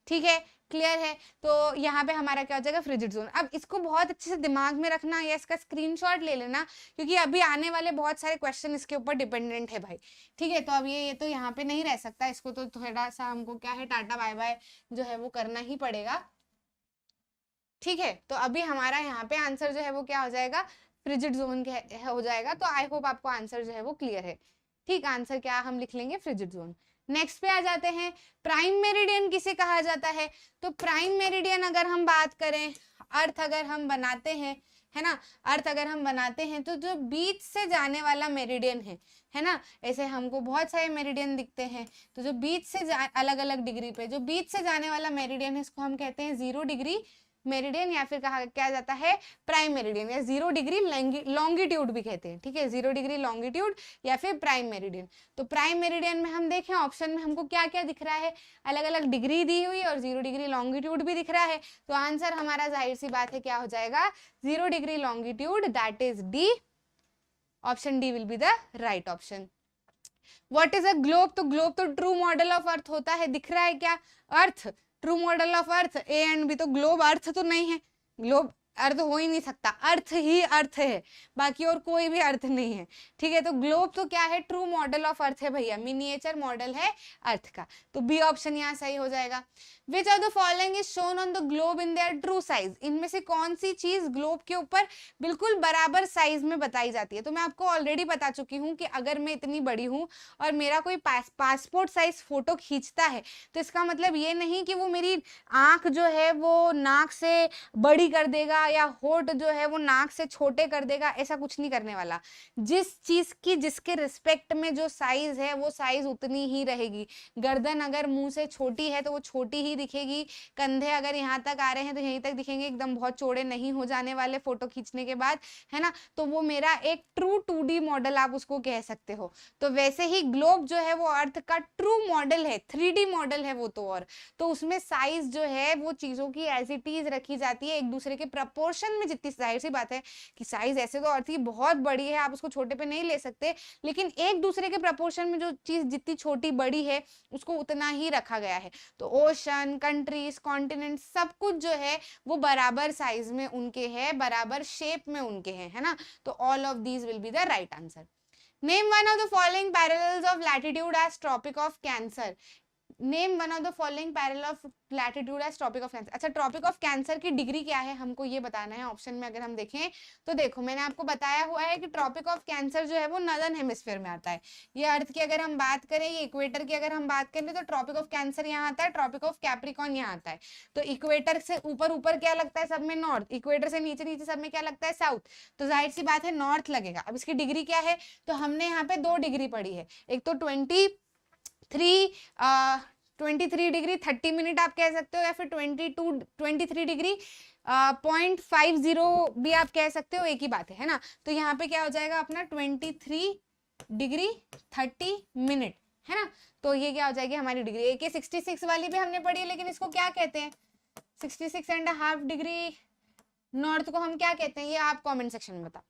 [SPEAKER 1] ठीक है, क्लियर है। तो यहाँ पे हमारा क्या हो जाएगा, फ्रिजिड जोन। अब इसको बहुत अच्छे से दिमाग में रखना, या इसका स्क्रीनशॉट ले लेना, क्योंकि अभी आने वाले बहुत सारे क्वेश्चन इसके ऊपर डिपेंडेंट है भाई। ठीक है, तो अब ये तो यहाँ पे नहीं रह सकता, इसको तो थोड़ा सा हमको क्या है, टाटा बाय बाय जो है वो करना ही पड़ेगा। ठीक है, तो अभी हमारा यहाँ पे आंसर जो है वो क्या हो जाएगा, फ्रिजिड जोन हो जाएगा। तो आई होप आपको आंसर जो है वो क्लियर है। ठीक, आंसर क्या हम लिख लेंगे, फ्रिजिड जोन। नेक्स्ट पे आ जाते हैं, प्राइम मेरिडियन किसे कहा जाता है। तो प्राइम मेरिडियन अगर हम बात करें, अर्थ अगर हम बनाते हैं, है ना, अर्थ अगर हम बनाते हैं तो जो बीच से जाने वाला मेरिडियन है ना, ऐसे हमको बहुत सारे मेरिडियन दिखते हैं, तो जो बीच से अलग अलग डिग्री पे जो बीच से जाने वाला मेरिडियन है, इसको हम कहते हैं 0 डिग्री मेरिडियन, या फिर कहा क्या जाता है, प्राइम मेरिडियन, या 0 डिग्री लॉन्गिट्यूड भी कहते हैं। ठीक है, 0 डिग्री लॉन्गिट्यूड या फिर प्राइम मेरिडियन। तो प्राइम मेरिडियन में हम देखें ऑप्शन में हमको क्या क्या दिख रहा है, अलग अलग डिग्री दी हुई और 0 डिग्री लॉन्गिट्यूड भी दिख रहा है। तो आंसर हमारा जाहिर सी बात है क्या हो जाएगा, 0 degree longitude, that is D, option D will be the right option. What is a globe, तो ग्लोब तो ट्रू मॉडल ऑफ अर्थ होता है, दिख रहा है क्या, earth, true model of earth, A and B, तो ग्लोब अर्थ तो नहीं है, ग्लोब अर्थ हो ही नहीं सकता, अर्थ ही अर्थ है, बाकी और कोई भी अर्थ नहीं है। ठीक है, तो ग्लोब तो क्या है, ट्रू मॉडल ऑफ अर्थ है भैया, मिनिएचर मॉडल है अर्थ का, तो बी ऑप्शन यहाँ सही हो जाएगा। Which are the following is shown on the globe in their true size, इनमें से कौन सी चीज ग्लोब के ऊपर बिल्कुल बराबर साइज में बताई जाती है। तो मैं आपको ऑलरेडी बता चुकी हूँ कि अगर मैं इतनी बड़ी हूँ और मेरा कोई पासपोर्ट साइज फोटो खींचता है, तो इसका मतलब ये नहीं कि वो मेरी आंख जो है वो नाक से बड़ी कर देगा या होठ जो है वो नाक से छोटे कर देगा, ऐसा कुछ नहीं करने वाला। जिस चीज की जिसके रिस्पेक्ट में जो साइज है वो साइज उतनी ही रहेगी। गर्दन अगर मुंह से छोटी है तो वो छोटी ही दिखेगी, कंधे अगर यहाँ तक आ रहे हैं तो यहीं तक दिखेंगे, एकदम बहुत चौड़े नहीं हो जाने वाले फोटो खींचने के बाद, है ना। तो वो मेरा एक ट्रू 2D मॉडल आप उसको कह सकते हो। तो वैसे ही ग्लोब जो है वो अर्थ का ट्रू मॉडल है, 3D मॉडल है वो तो, और तो उसमें साइज जो है वो चीजों की एज इट इज रखी जाती है, एक दूसरे के प्रपोर्शन में। जितनी जाहिर सी बात है कि साइज ऐसे तो अर्थ की बहुत बड़ी है, आप उसको छोटे पे नहीं ले सकते, लेकिन एक दूसरे के प्रपोर्शन में जो चीज जितनी छोटी बड़ी है उसको उतना ही रखा गया है। तो ओशन, कंट्रीज, कॉन्टिनेंट, सब कुछ जो है वो बराबर साइज में उनके है, बराबर शेप में उनके है ना। तो all of these will be the right answer. Name one of the following parallels of latitude as Tropic of Cancer. Name one of the following parallel of latitude as Tropic of Cancer. अच्छा, Tropic of Cancer की degree क्या है हमको ये बताना है। Option में अगर हम देखें तो देखो मैंने आपको बताया हुआ है कि ट्रॉपिक ऑफ कैंसर जो है वो नॉर्दर्न हेमिस्फीयर में आता है। ये अर्थ की अगर हम बात करें, ये इक्वेटर की अगर हम बात करें तो ट्रॉपिक ऑफ कैंसर यहाँ आता है, ट्रॉपिक ऑफ कैप्रिकॉर्न यहाँ आता है। तो इक्वेटर से ऊपर ऊपर क्या लगता है सब में नॉर्थ, इक्वेटर से नीचे नीचे सब में क्या लगता है साउथ, तो जाहिर सी बात है नॉर्थ लगेगा। अब इसकी डिग्री क्या है, तो हमने यहाँ पे 2 डिग्री पढ़ी है, एक तो 23 डिग्री 30 मिनट आप कह सकते हो, या फिर 23 डिग्री 0.50 भी आप कह सकते हो, एक ही बात है ना। तो यहाँ पे क्या हो जाएगा अपना 23 डिग्री 30 मिनट, है ना। तो ये क्या हो जाएगी हमारी डिग्री। एक 66 वाली भी हमने पढ़ी है, लेकिन इसको क्या कहते हैं, 66.5 डिग्री नॉर्थ को हम क्या कहते हैं, ये आप कमेंट सेक्शन में बताओ,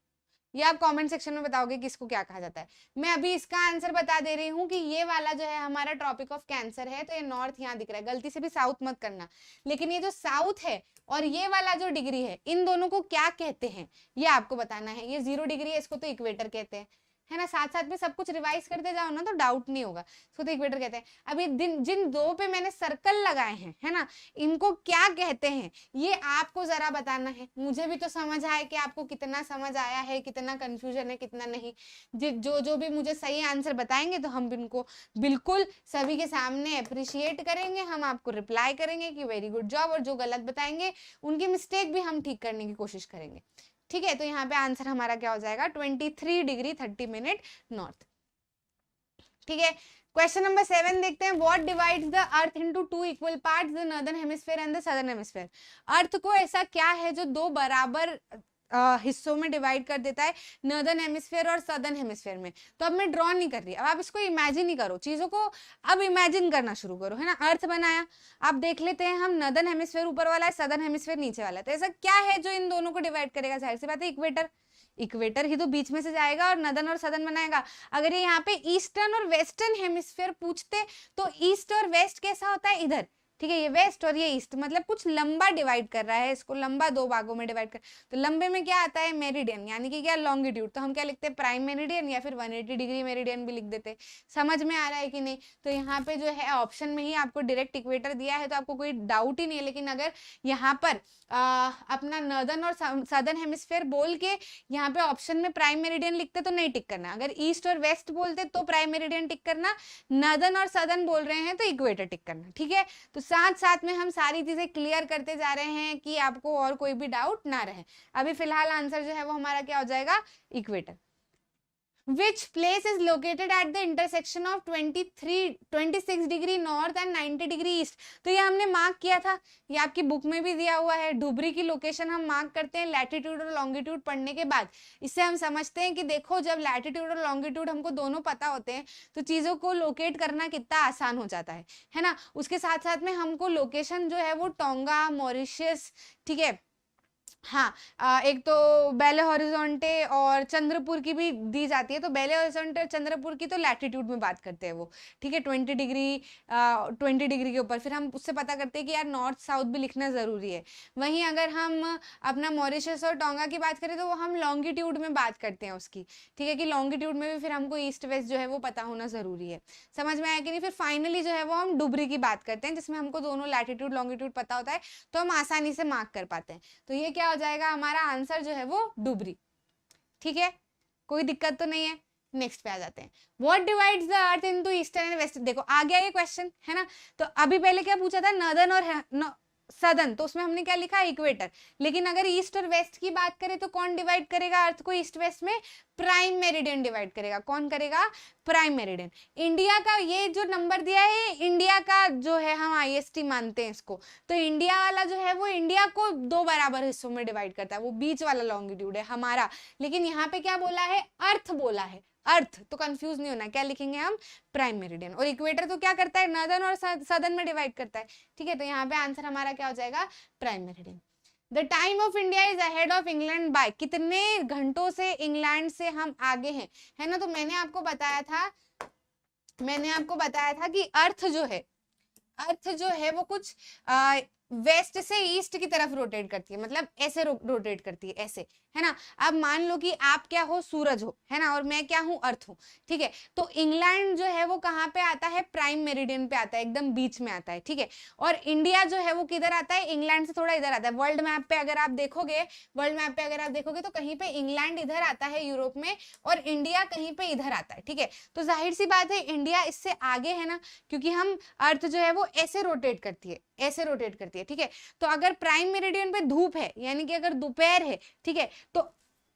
[SPEAKER 1] ये आप कमेंट सेक्शन में बताओगे कि इसको क्या कहा जाता है। मैं अभी इसका आंसर बता दे रही हूँ कि ये वाला जो है हमारा ट्रॉपिक ऑफ कैंसर है, तो ये नॉर्थ यहाँ दिख रहा है, गलती से भी साउथ मत करना। लेकिन ये जो साउथ है और ये वाला जो डिग्री है, इन दोनों को क्या कहते हैं ये आपको बताना है। ये 0 डिग्री है, इसको तो इक्वेटर कहते हैं, है ना। साथ साथ में सब कुछ रिवाइज करते जाओ ना तो डाउट नहीं होगा। इसको तो इक्वेटर कहते हैं। अभी जिन 2 पे मैंने सर्कल लगाए हैं, है ना, इनको क्या कहते हैं ये आपको जरा बताना है। मुझे भी तो समझ आए कि आपको कितना समझ आया है, कितना कंफ्यूजन है, कितना नहीं। जो भी मुझे सही आंसर बताएंगे तो हम इनको बिल्कुल सभी के सामने अप्रिशिएट करेंगे, हम आपको रिप्लाई करेंगे कि वेरी गुड जॉब, और जो गलत बताएंगे उनकी मिस्टेक भी हम ठीक करने की कोशिश करेंगे। ठीक है, तो यहाँ पे आंसर हमारा क्या हो जाएगा 23 डिग्री 30 मिनट नॉर्थ। ठीक है, क्वेश्चन नंबर 7 देखते हैं। What divides the earth into 2 equal parts, the northern hemisphere and the southern hemisphere. Earth को ऐसा क्या है जो 2 बराबर हिस्सों में डिवाइड कर देता है, नॉर्दर्न हेमिस्फीयर और सदर्न हेमिस्फीयर में। तो अब मैं ड्रॉ नहीं कर रही, अब आप इसको इमेजिन ही करो, चीजों को अब इमेजिन करना शुरू करो, है ना। अर्थ बनाया, आप देख लेते हैं हम, नॉर्दर्न हेमिस्फीयर ऊपर वाला है, सदर्न हेमिस्फीयर नीचे वाला है। तो ऐसा क्या है जो इन दोनों को डिवाइड करेगा, जाहिर सी बात है इक्वेटर। इक्वेटर ही तो बीच में से जाएगा और नॉर्दर्न और सदर्न बनाएगा। अगर ये यहाँ पे ईस्टर्न और वेस्टर्न हेमिस्फीयर पूछते तो ईस्ट और वेस्ट कैसा होता है इधर, ठीक है, ये वेस्ट और ये ईस्ट, मतलब कुछ लंबा डिवाइड कर रहा है, इसको लंबा 2 भागों में डिवाइड कर। तो लंबे में क्या आता है मेरिडियन, यानी कि क्या लॉन्गिट्यूड। तो हम क्या लिखते हैं प्राइम मेरिडियन, या फिर 180 डिग्री मेरिडियन भी लिख देते। समझ में आ रहा है कि नहीं। तो यहाँ पे जो है ऑप्शन में ही आपको डायरेक्ट इक्वेटर दिया है, तो आपको कोई डाउट ही नहीं है। लेकिन अगर यहाँ पर अपना नॉर्दर्न और सदर्न हेमिस्फीयर बोल के यहाँ पे ऑप्शन में प्राइम मेरिडियन लिखते तो नहीं टिक करना। अगर ईस्ट और वेस्ट बोलते तो प्राइम मेरिडियन टिक करना, नॉर्दर्न और सदर्न बोल रहे हैं तो इक्वेटर टिक करना। ठीक है, तो साथ साथ में हम सारी चीजें क्लियर करते जा रहे हैं कि आपको और कोई भी डाउट ना रहे। अभी फिलहाल आंसर जो है वो हमारा क्या हो जाएगा equator. Which place is located at the intersection of 26 degree north and 90 degree east. तो ये हमने मार्क किया था, ये आपकी बुक में भी दिया हुआ है। डुबरी की लोकेशन हम मार्क करते हैं लैटिट्यूड और लॉन्गिट्यूड पढ़ने के बाद। इससे हम समझते हैं कि देखो जब लैटिट्यूड और लॉन्गिट्यूड हमको दोनों पता होते हैं तो चीजों को लोकेट करना कितना आसान हो जाता है ना। उसके साथ साथ में हमको लोकेशन जो है वो टोंगा, मॉरिशस, ठीक है, हाँ, एक तो बेले हॉरिजॉन्टे और चंद्रपुर की भी दी जाती है। तो बेले हॉरिजॉन्टे और चंद्रपुर की तो लैटिट्यूड में बात करते हैं वो, ठीक है, 20 डिग्री के ऊपर। फिर हम उससे पता करते हैं कि यार नॉर्थ साउथ भी लिखना जरूरी है। वहीं अगर हम अपना मॉरिशस और टोंगा की बात करें तो वो हम लॉन्गिट्यूड में बात करते हैं उसकी, ठीक है, कि लॉन्गिट्यूड में भी फिर हमको ईस्ट वेस्ट जो है वो पता होना जरूरी है। समझ में आया कि नहीं। फिर फाइनली जो है वो हम डुबरी की बात करते हैं जिसमें हमको दोनों लैटिट्यूड लॉन्गिट्यूड पता होता है, तो हम आसानी से मार्क कर पाते हैं। तो ये क्या हो जाएगा हमारा आंसर जो है वो डुबरी। ठीक है, कोई दिक्कत तो नहीं है। नेक्स्ट पे आ जाते हैं। What divides the earth into eastern and western. देखो आ गया ये क्वेश्चन, है ना। तो अभी पहले क्या पूछा था, नॉर्दर्न और सदर्न, तो उसमें हमने क्या लिखा इक्वेटर। लेकिन अगर ईस्ट और वेस्ट की बात करें तो कौन डिवाइड करेगा अर्थ को ईस्ट वेस्ट में, प्राइम मेरिडियन डिवाइड करेगा। कौन करेगा, प्राइम मेरिडियन। इंडिया का ये जो नंबर दिया है इंडिया का जो है, हम IST मानते हैं इसको, तो इंडिया वाला जो है वो इंडिया को 2 बराबर हिस्सों में डिवाइड करता है, वो बीच वाला लॉन्गिट्यूड है हमारा। लेकिन यहाँ पे क्या बोला है, अर्थ बोला है, अर्थ। तो कंफ्यूज नहीं होना, क्या लिखेंगे हम, प्राइम मेरिडियन। और इक्वेटर तो क्या करता है, नॉर्दर्न और सदर्न में डिवाइड करता है। ठीक है, तो यहाँ पे आंसर हमारा क्या हो जाएगा, prime meridian. The time of India is ahead of England by, कितने घंटों से इंग्लैंड से हम आगे हैं, है ना। तो मैंने आपको बताया था कि अर्थ जो है वो कुछ वेस्ट से ईस्ट की तरफ रोटेट करती है, मतलब ऐसे रोटेट करती है, ऐसे, है ना। अब मान लो कि आप क्या हो, सूरज हो, है ना, और मैं क्या हूं, अर्थ हूं, ठीक है। तो इंग्लैंड जो है वो कहाँ पे आता है, प्राइम मेरिडियन पे आता है, एकदम बीच में आता है, ठीक है। और इंडिया जो है वो किधर आता है, इंग्लैंड से थोड़ा इधर आता है। वर्ल्ड मैप पे अगर आप देखोगे तो कहीं पे इंग्लैंड इधर आता है यूरोप में, और इंडिया कहीं पे इधर आता है, ठीक है। तो जाहिर सी बात है इंडिया इससे आगे है ना, क्योंकि हम अर्थ जो है वो ऐसे रोटेट करती है, ऐसे रोटेट करती है, ठीक है। तो अगर प्राइम मेरिडियन पे धूप है, यानी कि अगर दोपहर है, ठीक है, तो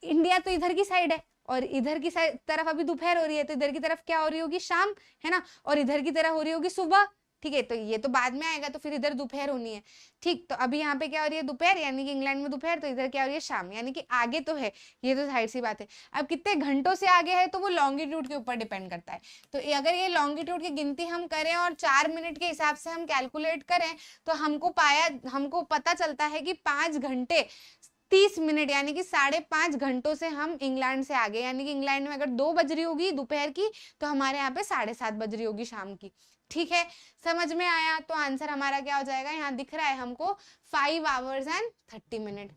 [SPEAKER 1] इंडिया तो इधर की साइड है, और इधर की तरफ अभी दोपहर हो रही है, तो इधर की तरफ क्या हो रही होगी, शाम, है ना, और इधर की तरफ हो रही होगी सुबह, ठीक है। तो ये तो बाद में आएगा, तो फिर इधर दोपहर होनी है, ठीक। तो अभी यहाँ पे क्या हो रही है, दोपहर, यानी कि इंग्लैंड में दोपहर, तो इधर क्या हो रही है, शाम, यानी कि आगे तो है, ये तो जाहिर सी बात है। अब कितने घंटों से आगे है, तो वो लॉन्गिट्यूड के ऊपर डिपेंड करता है। तो अगर ये लॉन्गिट्यूड की गिनती हम करें और 4 मिनट के हिसाब से हम कैलकुलेट करें, तो हमको पता चलता है कि 5 घंटे 30 मिनट, यानी कि 5.5 घंटों से हम इंग्लैंड से आगे, यानी कि इंग्लैंड में अगर 2 बज रही होगी दोपहर की, तो हमारे यहाँ पे 7:30 बज रही होगी शाम की, ठीक है। समझ में आया? तो आंसर हमारा क्या हो जाएगा, यहाँ दिख रहा है हमको 5 आवर्स एंड 30 मिनट,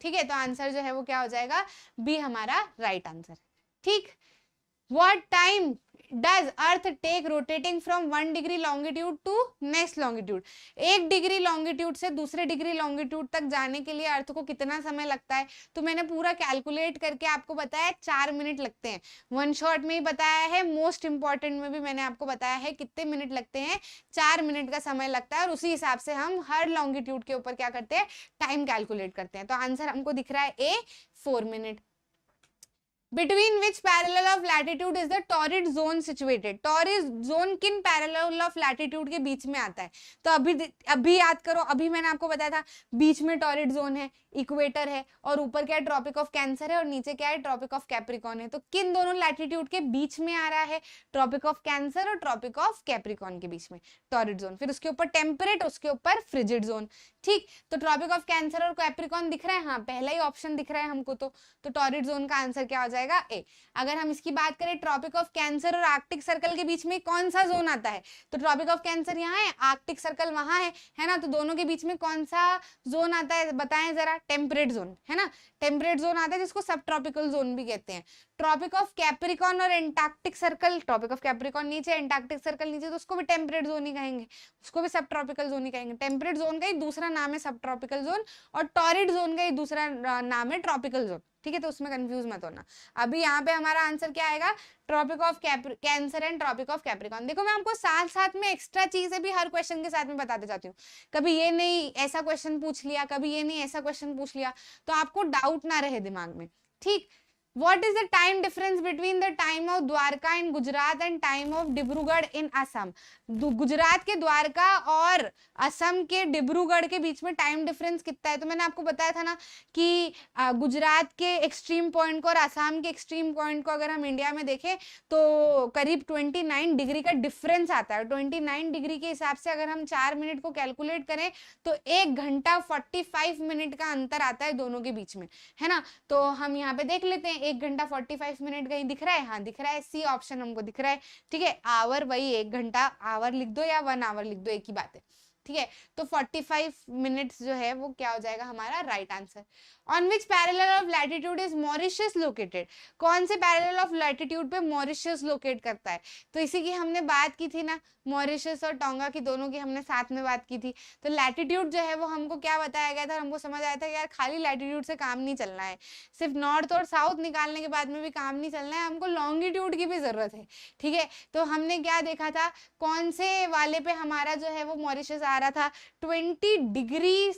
[SPEAKER 1] ठीक है। तो आंसर जो है वो क्या हो जाएगा, बी हमारा राइट आंसर, ठीक। What time does Earth take rotating from 1 degree longitude to next longitude? 1 degree longitude से दूसरे डिग्री लॉन्गिट्यूड तक जाने के लिए अर्थ को कितना समय लगता है? तो मैंने पूरा कैलकुलेट करके आपको बताया 4 मिनट लगते हैं। वन शॉट में ही बताया है, मोस्ट इंपॉर्टेंट में भी मैंने आपको बताया है कितने मिनट लगते हैं, 4 मिनट का समय लगता है, और उसी हिसाब से हम हर लॉन्गिट्यूड के ऊपर क्या करते हैं, टाइम कैलकुलेट करते हैं। तो आंसर हमको दिख रहा है ए, 4 minute. Between which parallel of latitude is the torrid zone situated? Torrid zone किन parallel of latitude के बीच में आता है? तो अभी याद करो, अभी मैंने आपको बताया था बीच में टॉरिड जोन है, इक्वेटर है, और ऊपर क्या है, ट्रॉपिक ऑफ कैंसर है, और नीचे क्या है, ट्रॉपिक ऑफ कैप्रिकॉन है। तो किन दोनों लैटिट्यूड के बीच में आ रहा है, ट्रॉपिक ऑफ कैंसर और ट्रॉपिक ऑफ कैप्रिकॉन के बीच में टॉरिड जोन। फिर उसके ऊपर टेम्परेट, उसके ऊपर फ्रिजिड जोन, ठीक। तो ट्रॉपिक ऑफ कैंसर और कैप्रिकॉन दिख रहा है, हाँ पहला ही ऑप्शन दिख रहा है हमको, तो टॉरिड जोन का आंसर क्या हो जाएगा, ए। अगर हम इसकी बात करें ट्रॉपिक ऑफ कैंसर और आर्कटिक सर्कल के बीच में कौन सा जोन आता है, तो ट्रॉपिक ऑफ कैंसर यहाँ है, आर्कटिक सर्कल वहां है ना, तो दोनों के बीच में कौन सा जोन आता है बताएं जरा, टेम्परेट जोन, है ना, टेम्परेट जोन आता है, जिसको सब ट्रॉपिकल जोन भी कहते हैं। ट्रॉपिक ऑफ कैप्रिकॉन और Antarctic Circle, Tropic of Capricorn नीचे, एंटार्क्टिक सर्कल नीचे, तो उसको भी टेम्परेट जोन ही कहेंगे, उसको भी सब ट्रॉपिकल जोन ही कहेंगे। टेम्परेट जोन का ही दूसरा नाम है सब ट्रॉपिकल जोन, और टॉरिड जोन का ही दूसरा नाम है ट्रॉपिकल जोन, ठीक है। तो उसमें कंफ्यूज मत होना। अभी यहाँ पे हमारा आंसर क्या आएगा, Tropic of Cancer and Tropic of Capricorn. देखो मैं आपको साथ साथ में एक्स्ट्रा चीजें भी हर क्वेश्चन के साथ में बताते जाती हूँ, कभी ये नहीं ऐसा क्वेश्चन पूछ लिया, कभी ये नहीं ऐसा क्वेश्चन पूछ लिया, तो आपको डाउट ना रहे दिमाग में, ठीक। What is the time difference between the time of Dwarka in Gujarat and time of Dibrugarh in Assam? Gujarat के द्वारका और असम के डिब्रूगढ़ के बीच में टाइम डिफरेंस कितना है? तो मैंने आपको बताया था ना कि गुजरात के एक्सट्रीम पॉइंट को और असम के एक्सट्रीम पॉइंट को अगर हम इंडिया में देखें तो करीब 29 डिग्री का डिफरेंस आता है। 29 डिग्री के हिसाब से अगर हम 4 मिनट को कैलकुलेट करें तो 1 घंटा 45 मिनट का अंतर आता है दोनों के बीच में, है ना। तो हम यहाँ पे देख लेते हैं, 1 घंटा 45 मिनट कहीं दिख रहा है, हाँ दिख रहा है, सी ऑप्शन हमको दिख रहा है, ठीक है। आवर वही 1 घंटा, आवर लिख दो या 1 आवर लिख दो, एक ही बात है, ठीक है। तो 45 मिनट्स जो है वो क्या हो जाएगा हमारा right answer. On which parallel of latitude is Mauritius located? कौन से पैरेलल ऑफ लैटिट्यूड पे मॉरिशस लोकेट करता है? तो इसी की हमने बात की थी ना, मॉरिशस और टोंगा की, दोनों की हमने साथ में बात की थी। तो लैटिट्यूड जो है वो हमको क्या बताया गया था, हमको समझ आया था कि यार खाली लैटिट्यूड से काम नहीं चलना है, सिर्फ नॉर्थ और साउथ निकालने के बाद में भी काम नहीं चलना है, हमको लॉन्गिट्यूड की भी जरूरत है, ठीक है। तो हमने क्या देखा था, कौन से वाले पे हमारा जो है वो मॉरिशस आ रहा था, 20 डिग्री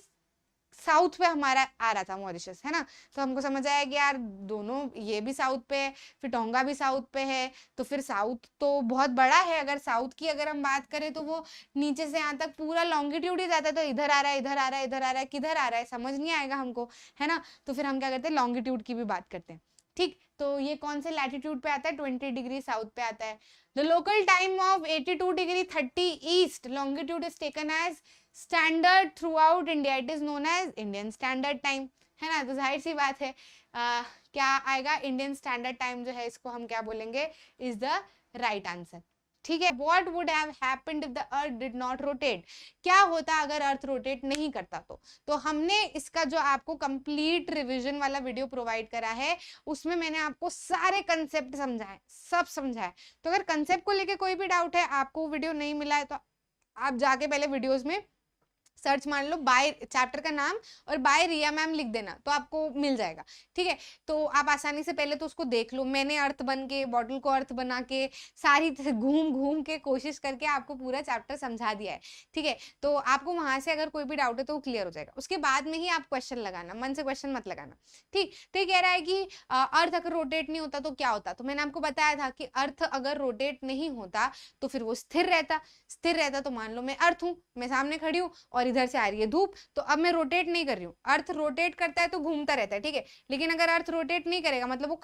[SPEAKER 1] साउथ पे हमारा आ रहा था मॉरिशस, है ना। तो हमको समझ आया कि यार दोनों, ये भी साउथ पे है, फिर टोंगा भी साउथ पे है, तो फिर साउथ तो बहुत बड़ा है। अगर साउथ की अगर हम बात करें तो वो नीचे से यहाँ तक पूरा लॉन्गिट्यूड ही जाता है, तो इधर आ रहा है, इधर आ रहा है, इधर आ रहा है, किधर आ रहा है समझ नहीं आएगा हमको, है ना। तो फिर हम क्या करते हैं, लॉन्गिट्यूड की भी बात करते हैं, ठीक। तो ये कौन से लैटिट्यूड पे आता है, 20 डिग्री साउथ पे आता है। The local time of 82 degree 30 east longitude is taken as standard throughout India, it is known as Indian Standard Time, है ना। तो जाहिर सी बात है क्या आएगा, इंडियन स्टैंडर्ड टाइम जो है इसको हम क्या बोलेंगे, इज द राइट आंसर, ठीक है, what would have happened if the earth did not rotate, क्या होता अगर अर्थ रोटेट नहीं करता तो हमने इसका जो आपको कंप्लीट रिवीजन वाला वीडियो प्रोवाइड करा है उसमें मैंने आपको सारे कंसेप्ट समझाए, सब समझाए। तो अगर कंसेप्ट को लेके कोई भी डाउट है, आपको वीडियो नहीं मिला है, तो आप जाके पहले वीडियोस में सर्च मान लो, बाय चैप्टर का नाम और बाय रिया मैम लिख देना तो आपको मिल जाएगा। ठीक है, तो आप आसानी से पहले तो उसको देख लो। मैंने अर्थ बन के, बॉटल को अर्थ बना के, सारी घूम घूम के कोशिश करके आपको पूरा चैप्टर समझा दिया है। ठीक है, तो आपको वहां से अगर कोई भी डाउट है तो वो क्लियर हो जाएगा। उसके बाद में ही आप क्वेश्चन लगाना, मन से क्वेश्चन मत लगाना। ठीक, तो ये कह रहा है कि अर्थ अगर रोटेट नहीं होता तो क्या होता, तो मैंने आपको बताया था कि अर्थ अगर रोटेट नहीं होता तो फिर वो स्थिर रहता। स्थिर रहता तो मान लो मैं अर्थ हूं, मैं सामने खड़ी हूं और इधर से आ रही है धूप, तो अब मैं रोटेट नहीं कर रही हूँ। अर्थ रोटेट करता है तो घूमता रहता है, ठीक है, लेकिन अगर अर्थ रोटेट नहीं करेगा मतलब वो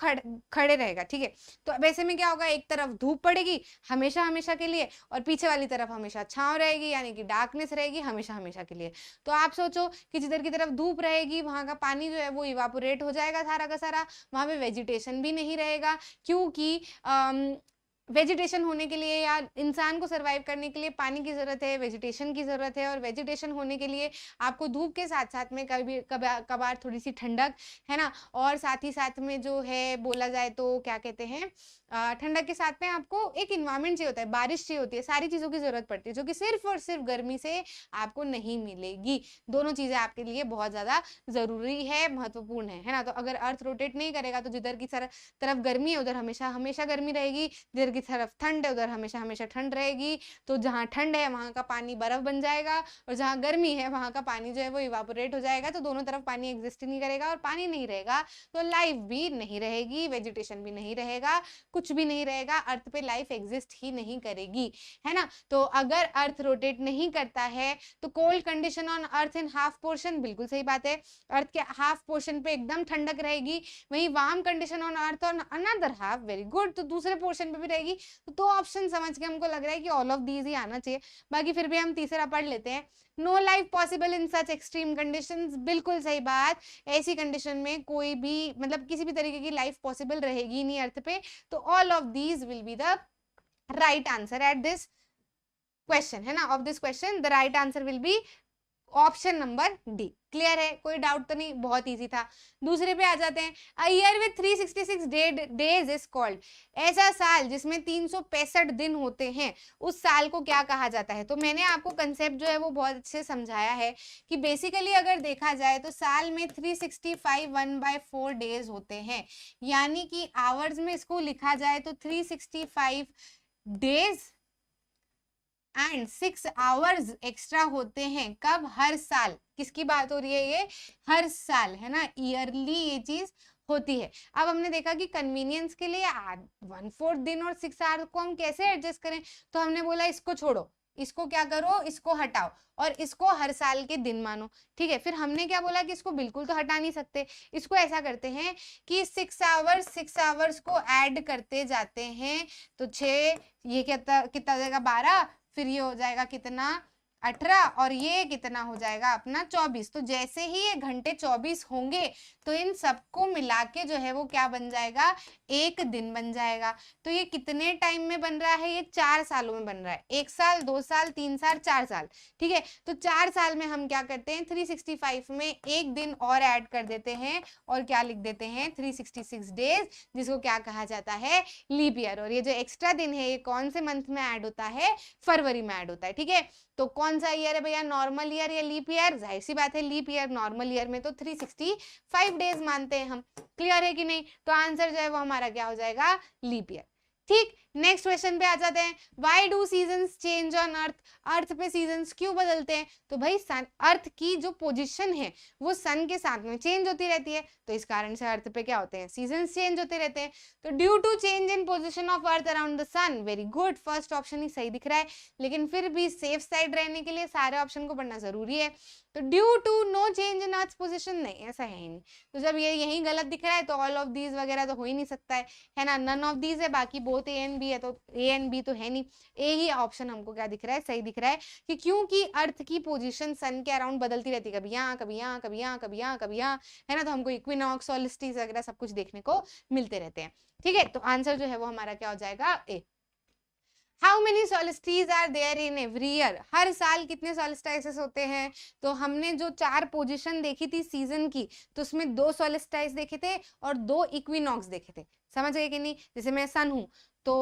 [SPEAKER 1] खड़े रहेगा। ठीक है, तो वैसे में क्या होगा, एक तरफ धूप पड़ेगी हमेशा हमेशा के लिए और पीछे वाली तरफ हमेशा छांव रहेगी, यानी कि डार्कनेस रहेगी हमेशा हमेशा के लिए। तो आप सोचो कि जिधर की तरफ धूप रहेगी वहां का पानी जो है वो इवापोरेट हो जाएगा सारा का सारा, वहां पे वेजिटेशन भी नहीं रहेगा, क्योंकि वेजिटेशन होने के लिए या इंसान को सरवाइव करने के लिए पानी की जरूरत है, वेजिटेशन की जरूरत है, और वेजिटेशन होने के लिए आपको धूप के साथ साथ में कभी कभार थोड़ी सी ठंडक, है ना, और साथ ही साथ में जो है बोला जाए तो क्या कहते हैं, ठंडक के साथ में आपको एक इन्वायरमेंट चाहिए होता है, बारिश चाहिए होती है, सारी चीजों की जरूरत पड़ती है जो कि सिर्फ और सिर्फ गर्मी से आपको नहीं मिलेगी। दोनों चीजें आपके लिए बहुत ज्यादा जरूरी है, महत्वपूर्ण है ना। तो अगर अर्थ रोटेट नहीं करेगा तो जिधर की तरफ गर्मी है उधर हमेशा हमेशा गर्मी रहेगी, जिधर की तरफ ठंड है उधर हमेशा हमेशा ठंड रहेगी। तो जहाँ ठंड है वहां का पानी बर्फ बन जाएगा और जहाँ गर्मी है वहां का पानी जो है वो इवापोरेट हो जाएगा। तो दोनों तरफ पानी एग्जिस्ट नहीं करेगा, और पानी नहीं रहेगा तो लाइफ भी नहीं रहेगी, वेजिटेशन भी नहीं रहेगा, कुछ भी नहीं रहेगा, अर्थ पे लाइफ एग्जिस्ट ही नहीं करेगी, है ना। तो अगर अर्थ रोटेट नहीं करता है तो cold condition on earth in half portion, बिल्कुल सही बात है, अर्थ के हाफ पोर्शन पे एकदम ठंडक रहेगी। वही warm condition on earth on another half, very good, तो दूसरे पोर्शन पे भी रहेगी। तो दो ऑप्शन समझ के हमको लग रहा है कि ऑल ऑफ दीज ही आना चाहिए, बाकी फिर भी हम तीसरा पढ़ लेते हैं। No life possible in such extreme conditions, बिल्कुल सही बात, ऐसी कंडीशन में कोई भी मतलब किसी भी तरीके की लाइफ पॉसिबल रहेगी नहीं अर्थ पे। तो all of these will be the right answer at this question, है ना, of this question the right answer will be option number D. Clear है, कोई डाउट तो नहीं, बहुत इजी था। दूसरे पे आ जाते हैं। A year with 366 days is called, ऐसा साल जिसमें 365 दिन होते हैं उस साल को क्या कहा जाता है। तो मैंने आपको कंसेप्ट जो है वो बहुत अच्छे से समझाया है कि बेसिकली अगर देखा जाए तो साल में 365 1/4 डेज होते हैं, यानी कि आवर्स में इसको लिखा जाए तो 365 डेज एंड 6 आवर्स एक्स्ट्रा होते हैं। कब? हर साल। किसकी बात हो रही है ये? हर साल, है ना, ईयरली ये चीज होती है। अब हमने देखा कि कन्वीनियंस के लिए 1/4 दिन और 6 आवर्स को हम कैसे एडजस्ट करें, तो हमने बोला इसको छोड़ो, इसको क्या करो, इसको हटाओ और इसको हर साल के दिन मानो। ठीक है, फिर हमने क्या बोला कि इसको बिल्कुल तो हटा नहीं सकते, इसको ऐसा करते हैं कि 6 आवर्स को ऐड करते जाते हैं। तो 6, ये कितना हो जाएगा 12, फिर ये हो जाएगा कितना 18, और ये कितना हो जाएगा अपना 24। तो जैसे ही ये घंटे 24 होंगे तो इन सबको मिला के जो है वो क्या बन जाएगा, एक दिन बन जाएगा। तो ये कितने टाइम में बन रहा है, ये 4 सालों में बन रहा है, 1 साल 2 साल 3 साल 4 साल। ठीक है, तो 4 साल में हम क्या करते हैं, 365 में एक दिन और ऐड कर देते हैं और क्या लिख देते हैं 366 डेज, जिसको क्या कहा जाता है, लीप ईयर। और ये जो एक्स्ट्रा दिन है ये कौन से मंथ में ऐड होता है, फरवरी में ऐड होता है। ठीक है, तो कौन सा ईयर है भैया, नॉर्मल ईयर या लीप ईयर? जाहिर सी बात है लीप ईयर। नॉर्मल ईयर में तो 365 डेज मानते हैं हम। क्लियर है कि नहीं? तो आंसर जो है वो हमारा क्या हो जाएगा, लीप ईयर। ठीक, नेक्स्ट क्वेश्चन पे आ जाते हैं। Why do seasons change on earth, earth पे सीजन्स क्यों बदलते हैं? तो भाई अर्थ की जो पोजीशन है वो सन के साथ में चेंज होती रहती है, तो इस कारण से अर्थ पे क्या होते हैं, सीजन्स चेंज होते रहते हैं। तो due to change in position of earth around the sun, very good, first option ही सही दिख रहा है, लेकिन फिर भी सेफ साइड रहने के लिए सारे ऑप्शन को पढ़ना जरूरी है। तो due to no change in earth position, नहीं, ऐसा है ही नहीं। तो जब ये यही गलत दिख रहा है तो ऑल ऑफ दीज वगैरह तो हो ही नहीं सकता है ना, नन ऑफ दीज है, बाकी बोथ ए एंड बी है, तो ए एंड बी तो है नहीं। ए ही ऑप्शन हमको क्या दिख रहा है, सही दिख रहा है, कि क्योंकि अर्थ की पोजीशन सन के अराउंड बदलती रहती है, कभी यहाँ कभी यहाँ कभी यहाँ कभी यहाँ कभी यहाँ, है ना, तो हमको इक्विनॉक्स सॉल्स्टिस वगैरह सब कुछ देखने को मिलते रहते हैं। ठीक है, तो आंसर जो है वो हमारा क्या हो जाएगा, A. How many solstice are there in every year, हर साल कितने सॉलिस्टाइसेस होते हैं? तो हमने जो 4 पोजीशन देखी थी सीजन की, तो उसमें 2 सॉलिस्टाइस देखे थे और 2 इक्विनॉक्स देखे थे। समझ गए कि नहीं? जैसे मैं सन हूं तो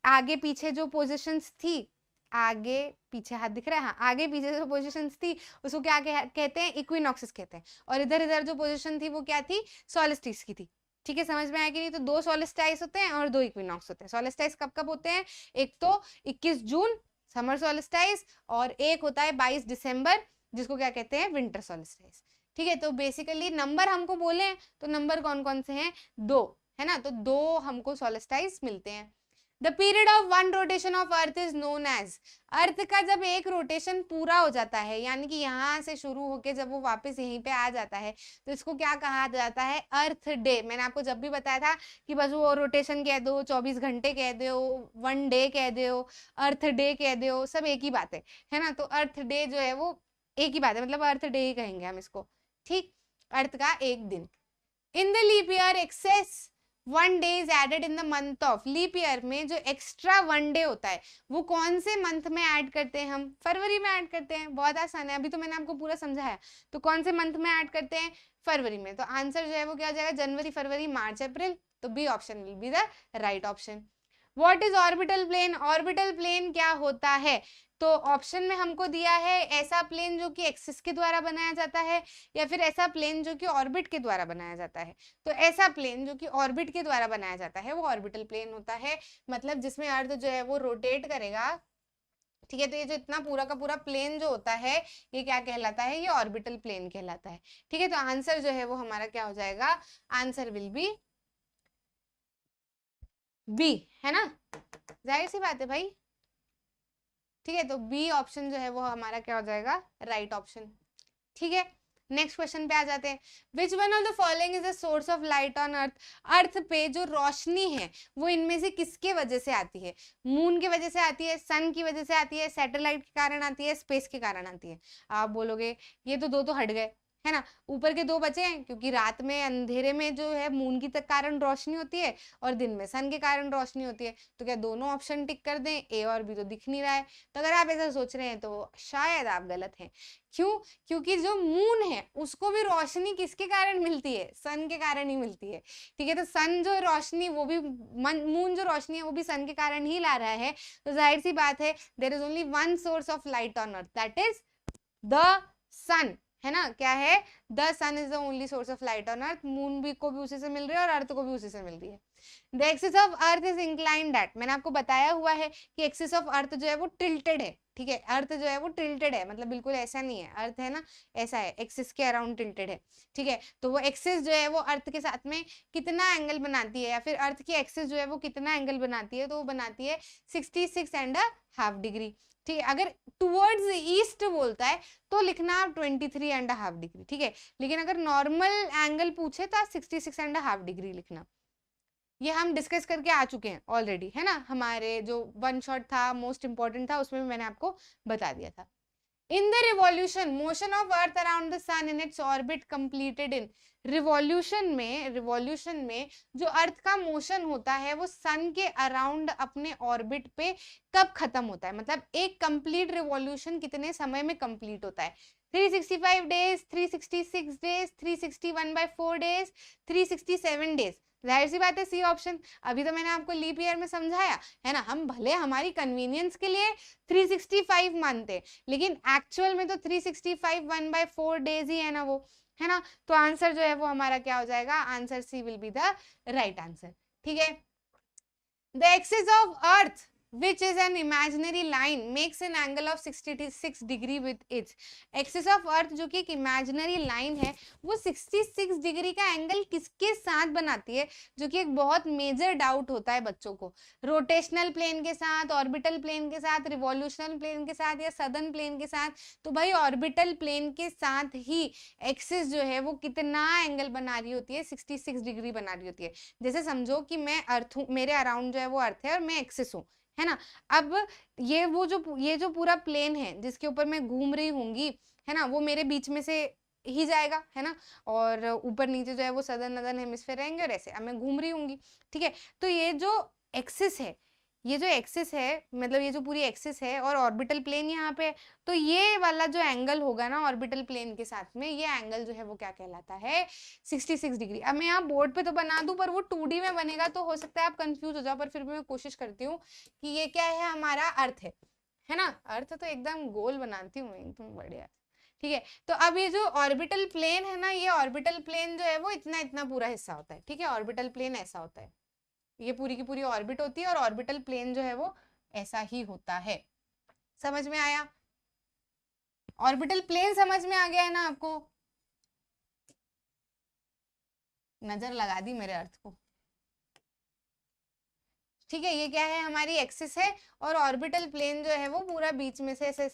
[SPEAKER 1] आगे पीछे जो पोजीशंस थी, आगे पीछे हाथ दिख रहा है, हाँ, आगे पीछे जो पोजीशंस थी उसको क्या कहते हैं? इक्विनॉक्सेस कहते हैं। और इधर इधर जो पोजीशन थी वो क्या थी? सॉलिस्टिस की थी। ठीक है, समझ में आया कि नहीं? तो 2 सॉलिस्टाइस होते हैं और 2 इक्विनॉक्स होते हैं। सॉलिस्टाइस कब कब होते हैं? एक तो 21 जून समर सॉलिस्टाइस, और एक होता है 22 दिसंबर जिसको क्या कहते हैं? विंटर सॉलिस्टाइस। ठीक है, तो बेसिकली नंबर हमको बोले हैं, तो नंबर कौन कौन से हैं? 2 है ना, तो 2 हमको सॉलिस्टाइस मिलते हैं। The period of one rotation of earth is known as, earth का जब एक रोटेशन पूरा हो जाता है, यानी कि यहाँ से शुरू होके जब वो वापस यहीं पे आ जाता है, तो इसको क्या कहा जाता है? अर्थ डे। मैंने आपको जब भी बताया था कि बस वो रोटेशन कह दो, 24 घंटे कह दो, 1 डे कह दो, अर्थ डे कह दो, सब एक ही बात है ना। तो अर्थ डे जो है वो एक ही बात है, मतलब अर्थ डे ही कहेंगे हम इसको। ठीक, अर्थ का एक दिन। In the leap year excess 1 day is added in the month of, leap year में जो एक्स्ट्रा 1 डे होता है वो कौन से मंथ में ऐड करते हैं? हम फरवरी में ऐड करते हैं। बहुत आसान है, अभी तो मैंने आपको पूरा समझाया। तो कौन से मंथ में ऐड करते हैं? फरवरी में। तो आंसर जो है वो क्या हो जाएगा? जनवरी, फरवरी, मार्च, अप्रैल। तो B option will be the right option. What is orbital plane? Orbital plane क्या होता है? तो ऑप्शन में हमको दिया है ऐसा प्लेन जो कि एक्सिस के द्वारा बनाया जाता है, या फिर ऐसा प्लेन जो कि ऑर्बिट के द्वारा बनाया जाता है। तो ऐसा प्लेन जो कि ऑर्बिट के द्वारा बनाया जाता है वो ऑर्बिटल प्लेन होता है, मतलब जिसमें अर्थ जो है वो रोटेट करेगा। ठीक है, तो ये जो इतना पूरा का पूरा प्लेन जो होता है ये क्या कहलाता है? ये ऑर्बिटल प्लेन कहलाता है। ठीक है, तो आंसर जो है वो हमारा क्या हो जाएगा? आंसर विल बी बी, है ना, जाहिर सी बात है भाई। ठीक है, तो बी ऑप्शन जो है वो हमारा क्या हो जाएगा? Right option. ठीक है, नेक्स्ट क्वेश्चन पे आ जाते हैं। Which one of the following is the source of light on earth? Earth पे जो रोशनी है वो इनमें से किसके वजह से आती है? मून की वजह से आती है, सन की वजह से आती है, सैटेलाइट के कारण आती है, स्पेस के कारण आती है? आप बोलोगे ये तो 2 तो हट गए, है ना, ऊपर के 2 बचे हैं, क्योंकि रात में अंधेरे में जो है मून की कारण रोशनी होती है और दिन में सन के कारण रोशनी होती है। तो क्या दोनों ऑप्शन टिक कर दें? ए और बी तो दिख नहीं रहा है। तो अगर आप ऐसा सोच रहे हैं तो शायद आप गलत हैं। क्यों? क्योंकि जो मून है उसको भी रोशनी किसके कारण मिलती है? सन के कारण ही मिलती है। ठीक है, तो सन जो रोशनी वो भी मून जो रोशनी है वो भी सन के कारण ही ला रहा है। तो जाहिर सी बात है there is only one source of light on earth, that is the sun, है ना। क्या है? The sun is the only source of light on earth. Moon भी को भी उसी से मिल रही है और अर्थ को भी उसी से मिल रही है। The axis of earth is inclined at, मैंने आपको बताया हुआ है कि एक्सिस ऑफ अर्थ जो है वो टिल्टेड है। ठीक है, अर्थ जो है वो टिल्टेड है, मतलब बिल्कुल ऐसा नहीं है, अर्थ है ना ऐसा है, एक्सिस के अराउंड टिल्टेड है। ठीक है, तो वो एक्सिस जो है वो अर्थ के साथ में कितना एंगल बनाती है, या फिर अर्थ की एक्सिस जो है वो कितना एंगल बनाती है? तो वो बनाती है 66.5 डिग्री। ठीक है, अगर टुवर्ड्स ईस्ट बोलता है तो लिखना आप 23.5 डिग्री। ठीक है, लेकिन अगर नॉर्मल एंगल पूछे तो 66.5 डिग्री लिखना। ये हम डिस्कस करके आ चुके हैं ऑलरेडी, है ना, हमारे जो वन शॉट था मोस्ट इंपॉर्टेंट था उसमें भी मैंने आपको बता दिया था। In the revolution motion of earth around the sun in its orbit completed in, revolution में जो अर्थ का मोशन होता है वो सन के अराउंड अपने ऑर्बिट पे कब खत्म होता है? मतलब एक कंप्लीट रिवॉल्यूशन कितने समय में कंप्लीट होता है? 365 डेज, 366 डेज, 361/4 डेज, 367 डेज। जाहिर सी बात है सी ऑप्शन। अभी तो मैंने आपको लीप ईयर में समझाया, है ना, हम भले हमारी कन्वीनियंस के लिए 365 मानते, लेकिन एक्चुअल में तो 365 1/4 डेज ही है ना वो, है ना। तो आंसर जो है वो हमारा क्या हो जाएगा? Answer C will be the right answer. ठीक है, the axis of earth which is an imaginary line makes an angle of 66 degree with its, axis of अर्थ जो कि एक इमेजिनरी लाइन है वो 66 डिग्री का एंगल किसके साथ बनाती है? जो कि एक बहुत मेजर डाउट होता है बच्चों को, रोटेशनल प्लेन के साथ, ऑर्बिटल प्लेन के साथ, रिवॉल्यूशनल प्लेन के साथ, या सदर्न प्लेन के साथ? तो भाई ऑर्बिटल प्लेन के साथ ही एक्सिस जो है वो कितना एंगल बना रही होती है? 66 डिग्री बना रही होती है। जैसे समझो कि मैं अर्थ हूँ, मेरे अराउंड जो है वो अर्थ है और मैं एक्सिस हूँ, है ना। अब ये जो पूरा प्लेन है जिसके ऊपर मैं घूम रही होंगी, है ना, वो मेरे बीच में से ही जाएगा, है ना, और ऊपर नीचे जो है वो सदर्न नदर्न हेमिस्फीयर रहेंगे और ऐसे अब मैं घूम रही होंगी। ठीक है, तो ये जो एक्सिस है ये जो एक्सिस है, मतलब ये जो पूरी एक्सिस है और ऑर्बिटल प्लेन यहाँ पे, तो ये वाला जो एंगल होगा ना ऑर्बिटल प्लेन के साथ में, ये एंगल जो है वो क्या कहलाता है, 66 डिग्री। अब मैं यहाँ बोर्ड पे तो बना दूं, पर वो 2D में बनेगा तो हो सकता है आप कंफ्यूज हो जाओ, पर फिर भी मैं कोशिश करती हूँ कि ये क्या है, हमारा अर्थ है ना। अर्थ तो एकदम गोल बनाती हूँ एकदम बढ़िया, ठीक है। तो अब ये जो ऑर्बिटल प्लेन है ना, ये ऑर्बिटल प्लेन जो है वो इतना इतना पूरा हिस्सा होता है, ठीक है। ऑर्बिटल प्लेन ऐसा होता है, ये पूरी की पूरी ऑर्बिट होती है और ऑर्बिटल प्लेन जो है वो ऐसा ही होता है। समझ में आया? ऑर्बिटल प्लेन समझ में आ गया है ना आपको? नजर लगा दी मेरे अर्थ को, ठीक है। ये क्या है, हमारी एक्सिस है और ऑर्बिटल प्लेन जो है वो पूरा बीच में से ऐसे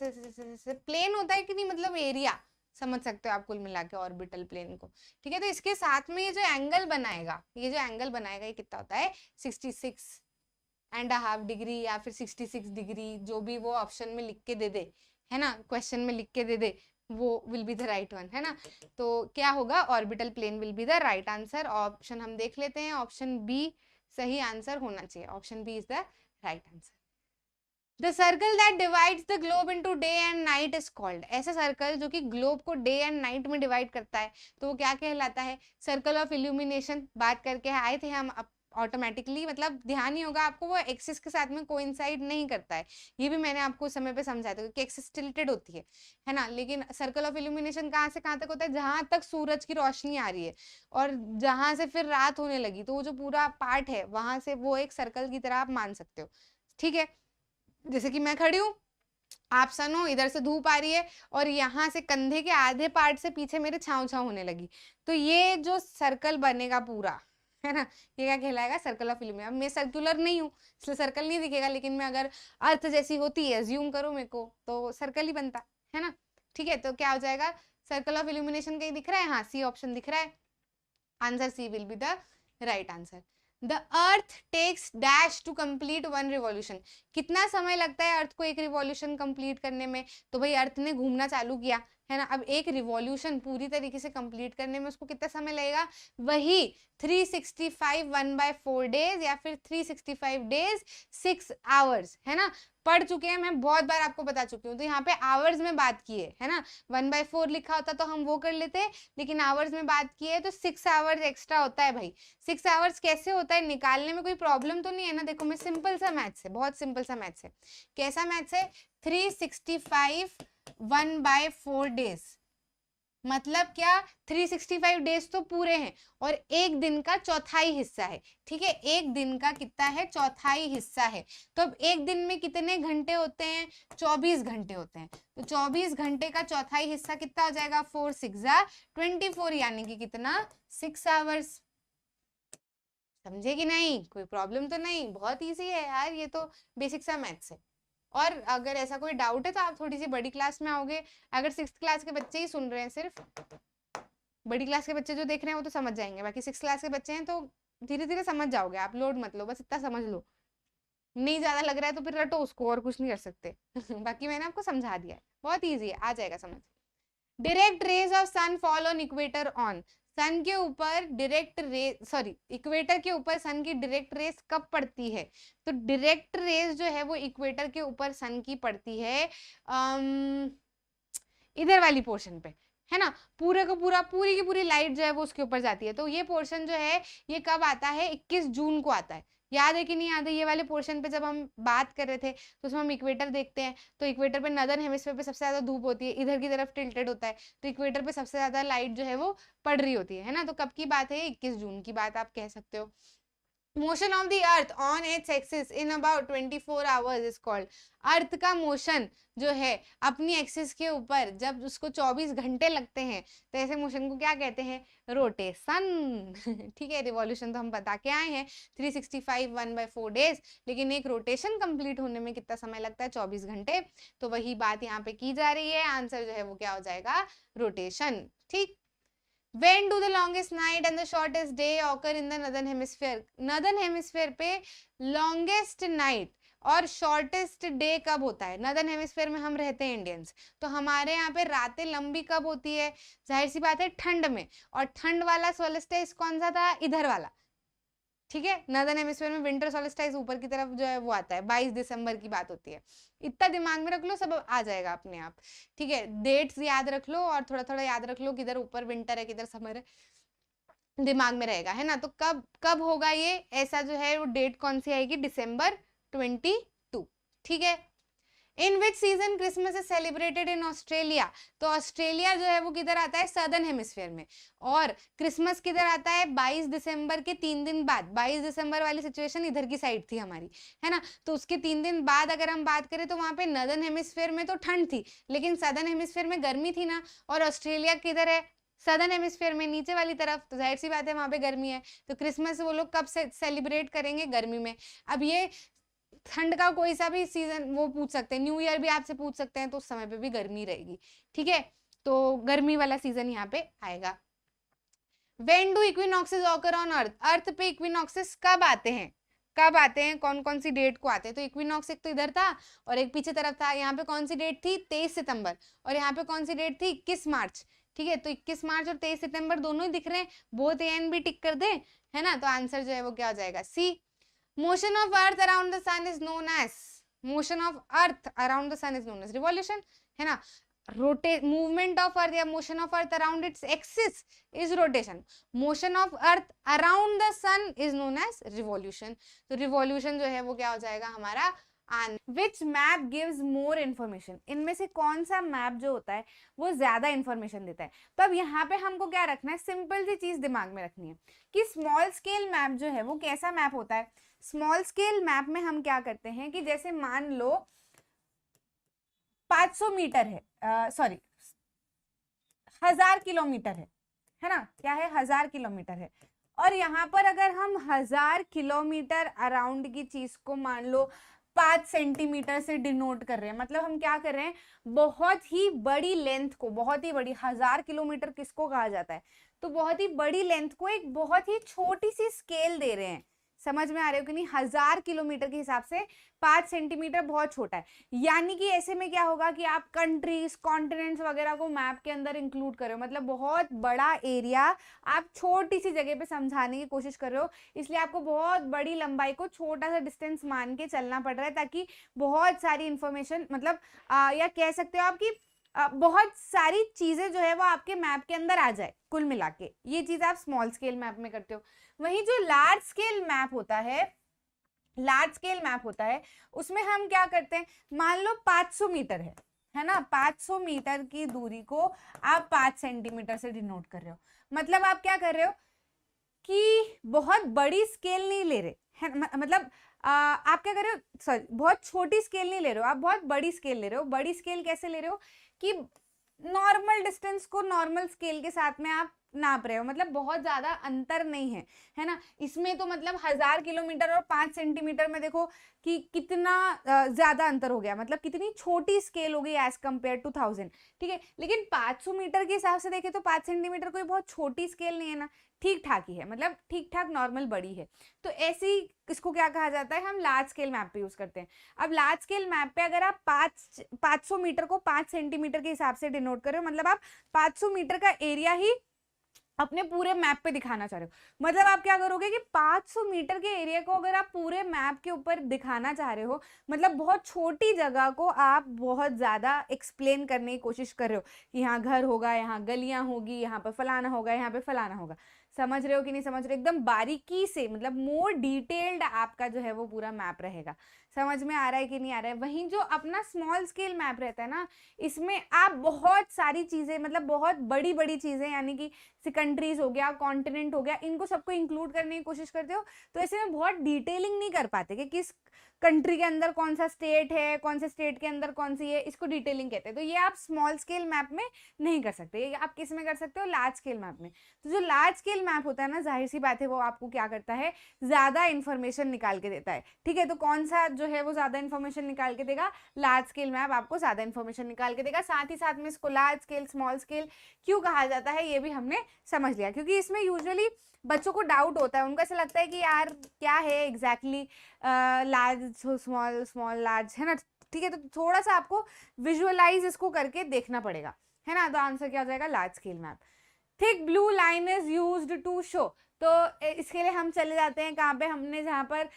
[SPEAKER 1] प्लेन होता है कि नहीं, मतलब एरिया समझ सकते हो आप कुल मिला के ऑर्बिटल प्लेन को, ठीक है। तो इसके साथ में ये जो एंगल बनाएगा, ये जो एंगल बनाएगा, ये कितना होता है, 66.5 डिग्री या फिर 66 डिग्री, जो भी वो ऑप्शन में लिख के दे दे, है ना, क्वेश्चन में लिख के दे दे, वो will be the right one, है ना। तो क्या होगा, orbital plane will be the right answer. Option हम देख लेते हैं, ऑप्शन बी सही आंसर होना चाहिए, option B is the right answer. The circle that divides the globe into day and night is called, ऐसा सर्कल जो कि ग्लोब को डे एंड नाइट में डिवाइड करता है, तो वो क्या कहलाता है, सर्कल ऑफ इल्यूमिनेशन। बात करके आए थे हम ऑटोमेटिकली, मतलब ध्यान ही होगा आपको, वो एक्सिस के साथ में कोइंसाइड नहीं करता है, ये भी मैंने आपको समय पे समझाया था, क्योंकि एक्सिस टिल्टेड होती है ना। लेकिन सर्कल ऑफ इल्यूमिनेशन कहाँ से कहाँ तक होता है, जहां तक सूरज की रोशनी आ रही है और जहां से फिर रात होने लगी, तो वो जो पूरा पार्ट है वहां से वो एक सर्कल की तरह आप मान सकते हो, ठीक है। जैसे कि मैं खड़ी हूँ, आप सन हो, इधर से धूप आ रही है और यहाँ से कंधे के आधे पार्ट से पीछे मेरे छाँव छाँव होने लगी, तो ये जो सर्कल बनेगा पूरा, है ना, ये क्या कहलाएगा, सर्कल ऑफ इल्यूमिनेशन। अब मैं सर्कुलर नहीं हूँ इसलिए सर्कल नहीं दिखेगा, लेकिन मैं अगर अर्थ जैसी होती है एज्यूम करूँ मेरे को, तो सर्कल ही बनता है ना, ठीक है। तो क्या हो जाएगा, सर्कल ऑफ इल्यूमिनेशन कहीं दिख रहा है, हाँ सी ऑप्शन दिख रहा है, answer C will be the right answer. The earth takes dash to complete one revolution, कितना समय लगता है अर्थ को एक रिवॉल्यूशन कंप्लीट करने में, तो भाई अर्थ ने घूमना चालू किया, है ना। अब एक रिवॉल्यूशन पूरी तरीके से कंप्लीट करने में उसको कितना समय लगेगा, वही 365 1/4 डेज या फिर 365 डेज 6 आवर्स, है ना। पढ़ चुके हैं, मैं बहुत बार आपको बता चुकी हूँ, तो यहाँ पे आवर्स में बात की है ना। 1/4 लिखा होता तो हम वो कर लेते, लेकिन आवर्स में बात की है तो 6 आवर्स एक्स्ट्रा होता है भाई। 6 आवर्स कैसे होता है, निकालने में कोई प्रॉब्लम तो नहीं है ना। देखो मैं सिंपल सा मैथ्स है, बहुत सिंपल सा मैथ्स है। कैसा मैथ्स है, 365 1/4 डेज, मतलब क्या, 365 डेज तो पूरे हैं और एक दिन का चौथाई हिस्सा है, ठीक है। एक दिन का कितना है, चौथाई हिस्सा है। तो अब एक दिन में कितने घंटे होते हैं, 24 घंटे होते हैं, तो 24 घंटे का चौथाई हिस्सा कितना हो जाएगा, 4 6 24, यानी कि कितना, 6 आवर्स। समझे कि नहीं, कोई प्रॉब्लम तो नहीं, बहुत इजी है यार, ये तो बेसिक सा मैथ्स है। और अगर ऐसा कोई डाउट है तो आप थोड़ी सी बड़ी क्लास में आओगे, अगर 6th क्लास के बच्चे ही सुन रहे हैं, सिर्फ बड़ी क्लास के बच्चे जो देख रहे हैं वो तो समझ जाएंगे, बाकी 6th क्लास के बच्चे हैं तो धीरे धीरे समझ जाओगे आप, लोड मत लो, बस इतना समझ लो, नहीं ज्यादा लग रहा है तो फिर रटो उसको, और कुछ नहीं कर सकते बाकी मैंने आपको समझा दिया है, बहुत ईजी है, आ जाएगा समझ। Direct rays of sun fall on equator on, sun के ऊपर डायरेक्ट रे, सॉरी इक्वेटर के ऊपर सन की डायरेक्ट रेस कब पड़ती है, तो डायरेक्ट रेस जो है वो इक्वेटर के ऊपर सन की पड़ती है इधर वाली पोर्शन पे, है ना। पूरे का पूरा, पूरी की पूरी लाइट जो है वो उसके ऊपर जाती है, तो ये पोर्शन जो है ये कब आता है, 21 जून को आता है। याद है कि नहीं याद है, ये वाले पोर्शन पे जब हम बात कर रहे थे तो उसमें हम इक्वेटर देखते हैं, तो इक्वेटर पे नदर्न हेमिस्फीयर पे सबसे ज्यादा धूप होती है, इधर की तरफ टिल्टेड होता है, तो इक्वेटर पे सबसे ज्यादा लाइट जो है वो पड़ रही होती है ना। तो कब की बात है, 21 जून की बात आप कह सकते हो। Motion of the earth on its axis in about 24 hours is called, earth का मोशन जो है अपनी एक्सिस के ऊपर जब उसको 24 घंटे लगते हैं, तो ऐसे मोशन को क्या कहते हैं, रोटेशन ठीक है। रिवॉल्यूशन तो हम बता के आए हैं 365 1/4 डेज, लेकिन एक रोटेशन कंप्लीट होने में कितना समय लगता है, 24 घंटे, तो वही बात यहाँ पे की जा रही है, आंसर जो है वो क्या हो जाएगा, रोटेशन, ठीक। When do the longest night and the shortest day occur in the northern hemisphere? northern hemisphere पे longest night और shortest day कब होता है, northern hemisphere में हम रहते हैं इंडियंस, तो हमारे यहाँ पे रातें लंबी कब होती है, जाहिर सी बात है ठंड में, और ठंड वाला सोल्स्टिस कौन सा था, इधर वाला, ठीक है। नॉर्दर्न हेमिस्फीयर में विंटर सॉल्स्टिस ऊपर की तरफ जो है वो आता है, 22 दिसंबर की बात होती है। इतना दिमाग में रख लो, सब आ जाएगा अपने आप। ठीक है, डेट्स याद रख लो और थोड़ा थोड़ा याद रख लो, किधर ऊपर विंटर है किधर समर है, दिमाग में रहेगा, है ना। तो कब कब होगा ये, ऐसा जो है वो डेट कौन सी आएगी, December 22। ठीक है। In which season Christmas is celebrated in Australia. तो ऑस्ट्रेलिया जो है वो किधर आता है, सदर्न हेमिस्फीयर में। और क्रिसमस किधर आता है, 22 दिसंबर के 3 दिन बाद। 22 दिसंबर वाली सिचुएशन इधर की साइड थी हमारी, है ना। तो उसके 3 दिन बाद अगर हम बात करें तो वहां पे नॉर्दर्न हेमिस्फीयर में तो ठंड थी, लेकिन सदर्न हेमिस्फीयर में गर्मी थी ना। और ऑस्ट्रेलिया किधर है, सदर्न हेमिस्फीयर में, नीचे वाली तरफ, तो जाहिर सी बात है वहां पे गर्मी है। तो क्रिसमस वो लोग कब से सेलिब्रेट करेंगे, गर्मी में। अब ये ठंड का कोई सा भी सीजन वो पूछ सकते हैं, न्यू ईयर भी आपसे पूछ सकते हैं, तो उस समय पे भी गर्मी रहेगी। ठीक है, तो गर्मी वाला सीजन यहाँ पे आएगा। When do equinoxes occur on earth, earth पे इक्विनॉक्सेस कब आते हैं, कब आते हैं, कौन कौन सी डेट को आते हैं। तो इक्विनॉक्स एक तो इधर था और एक पीछे तरफ था। यहाँ पे कौन सी डेट थी, 23 सितंबर, और यहाँ पे कौन सी डेट थी, 21 मार्च। ठीक है, तो 21 मार्च और 23 सितंबर दोनों ही दिख रहे हैं, both A and B tick कर दे, है ना। तो आंसर जो है वो क्या हो जाएगा, C. Motion of earth around the sun is known as, motion of earth around the sun is known as revolution, है ना। रोटेट, मूवमेंट ऑफ अर्थ या motion of earth around its axis is rotation, motion of earth around the sun is known as revolution. तो revolution जो है वो क्या हो जाएगा हमारा। Which map gives more information, इनमें से कौन सा मैप जो होता है वो ज्यादा इन्फॉर्मेशन देता है। तो अब यहाँ पे हमको क्या रखना है, सिंपल सी चीज दिमाग में रखनी है कि स्मॉल स्केल मैप जो है वो कैसा मैप होता है। स्मॉल स्केल मैप में हम क्या करते हैं कि जैसे मान लो 500 मीटर है, सॉरी 1000 किलोमीटर है ना, क्या है 1000 किलोमीटर है। और यहाँ पर अगर हम 1000 किलोमीटर अराउंड की चीज को मान लो 5 सेंटीमीटर से डिनोट कर रहे हैं, मतलब हम क्या कर रहे हैं, बहुत ही बड़ी लेंथ को, बहुत ही बड़ी, 1000 किलोमीटर किसको कहा जाता है, तो बहुत ही बड़ी लेंथ को एक बहुत ही छोटी सी स्केल दे रहे हैं। समझ में आ रहे हो कि नहीं, 1000 किलोमीटर के हिसाब से 5 सेंटीमीटर बहुत छोटा है। यानी कि ऐसे में क्या होगा कि आप कंट्रीज, कॉन्टिनेंट्स वगैरह को मैप के अंदर इंक्लूड कर रहे हो, मतलब बहुत बड़ा एरिया आप छोटी सी जगह पे समझाने की कोशिश कर रहे हो, इसलिए आपको बहुत बड़ी लंबाई को छोटा सा डिस्टेंस मान के चलना पड़ रहा है, ताकि बहुत सारी इंफॉर्मेशन, मतलब या कह सकते हो आप कि बहुत सारी चीजें जो है वो आपके मैप के अंदर आ जाए। कुल मिला के ये चीज आप स्मॉल स्केल मैप में करते हो। वहीं जो लार्ज स्केल मैप होता है, लार्ज स्केल मैप होता है, उसमें हम क्या करते हैं, मान लो 500 मीटर है ना, 500 मीटर की दूरी को आप 5 सेंटीमीटर से डिनोट कर रहे हो। मतलब आप क्या कर रहे हो कि बहुत बड़ी स्केल नहीं ले रहे है, मतलब आप क्या कर रहे हो, सॉरी बहुत छोटी स्केल नहीं ले रहे हो, आप बहुत बड़ी स्केल ले रहे हो। बड़ी स्केल कैसे ले रहे हो कि नॉर्मल डिस्टेंस को नॉर्मल स्केल के साथ में आप नाप रहे हो, मतलब बहुत ज्यादा अंतर नहीं है ना। इसमें तो मतलब 1000 किलोमीटर और 5 सेंटीमीटर में देखो कि कितना ज्यादा अंतर हो गया, मतलब कितनी छोटी स्केल हो गई एज कंपेयर टू 1000। ठीक है, लेकिन 500 मीटर के हिसाब से देखें तो 5 सेंटीमीटर कोई बहुत छोटी स्केल नहीं है ना, ठीक ठाक ही है, मतलब ठीक ठाक नॉर्मल बड़ी है। तो ऐसी इसको क्या कहा जाता है, हम लार्ज स्केल मैप पे यूज करते हैं। अब लार्ज स्केल मैप पे अगर आप 500 मीटर को 5 सेंटीमीटर के हिसाब से डिनोट कर रहे हो, मतलब आप 500 मीटर का एरिया ही अपने पूरे मैप पे दिखाना चाह रहे हो। मतलब आप क्या करोगे कि 500 मीटर के एरिया को अगर आप पूरे मैप के ऊपर दिखाना चाह रहे हो, मतलब बहुत छोटी जगह को आप बहुत ज्यादा एक्सप्लेन करने की कोशिश कर रहे हो कि यहाँ घर होगा, यहाँ गलियां होगी, यहाँ पे फलाना होगा, यहाँ पे फलाना होगा। समझ रहे हो कि नहीं समझ रहे हो, एकदम बारीकी से, मतलब मोर डिटेल्ड आपका जो है वो पूरा मैप रहेगा। समझ में आ रहा है कि नहीं आ रहा है। वहीं जो अपना स्मॉल स्केल मैप रहता है ना, इसमें आप बहुत सारी चीजें, मतलब बहुत बड़ी बड़ी चीजें, यानी कि कंट्रीज हो गया, कॉन्टिनेंट हो गया, इनको सबको इंक्लूड करने की कोशिश करते हो। तो ऐसे में बहुत डिटेलिंग नहीं कर पाते कि किस कंट्री के अंदर कौन सा स्टेट है, कौन से स्टेट के अंदर कौन सी है, इसको डिटेलिंग कहते हैं। तो ये आप स्मॉल स्केल मैप में नहीं कर सकते, ये आप किस में कर सकते हो, लार्ज स्केल मैप में। तो जो लार्ज स्केल मैप होता है ना, जाहिर सी बात है वो आपको क्या करता है, ज्यादा इंफॉर्मेशन निकाल के देता है। ठीक है, तो कौन सा जो है वो ज्यादा इंफॉर्मेशन निकाल के देगा, लार्ज स्केल मैप आपको ज्यादा इंफॉर्मेशन निकाल के देगा। साथ ही साथ में इसको लार्ज स्केल, स्मॉल स्केल क्यों कहा जाता है ये भी हमने समझ लिया, क्योंकि इसमें यूजुअली बच्चों को डाउट होता है, उनको ऐसा लगता है कि यार क्या है exactly, large small, small large, है ना। ठीक है, तो थोड़ा सा आपको विजुअलाइज इसको करके देखना पड़ेगा, है ना। तो आंसर क्या हो जाएगा, large scale map. Thick blue line is used to show, तो इसके लिए हम चले जाते हैं कहाँ पे, हमने जहाँ पर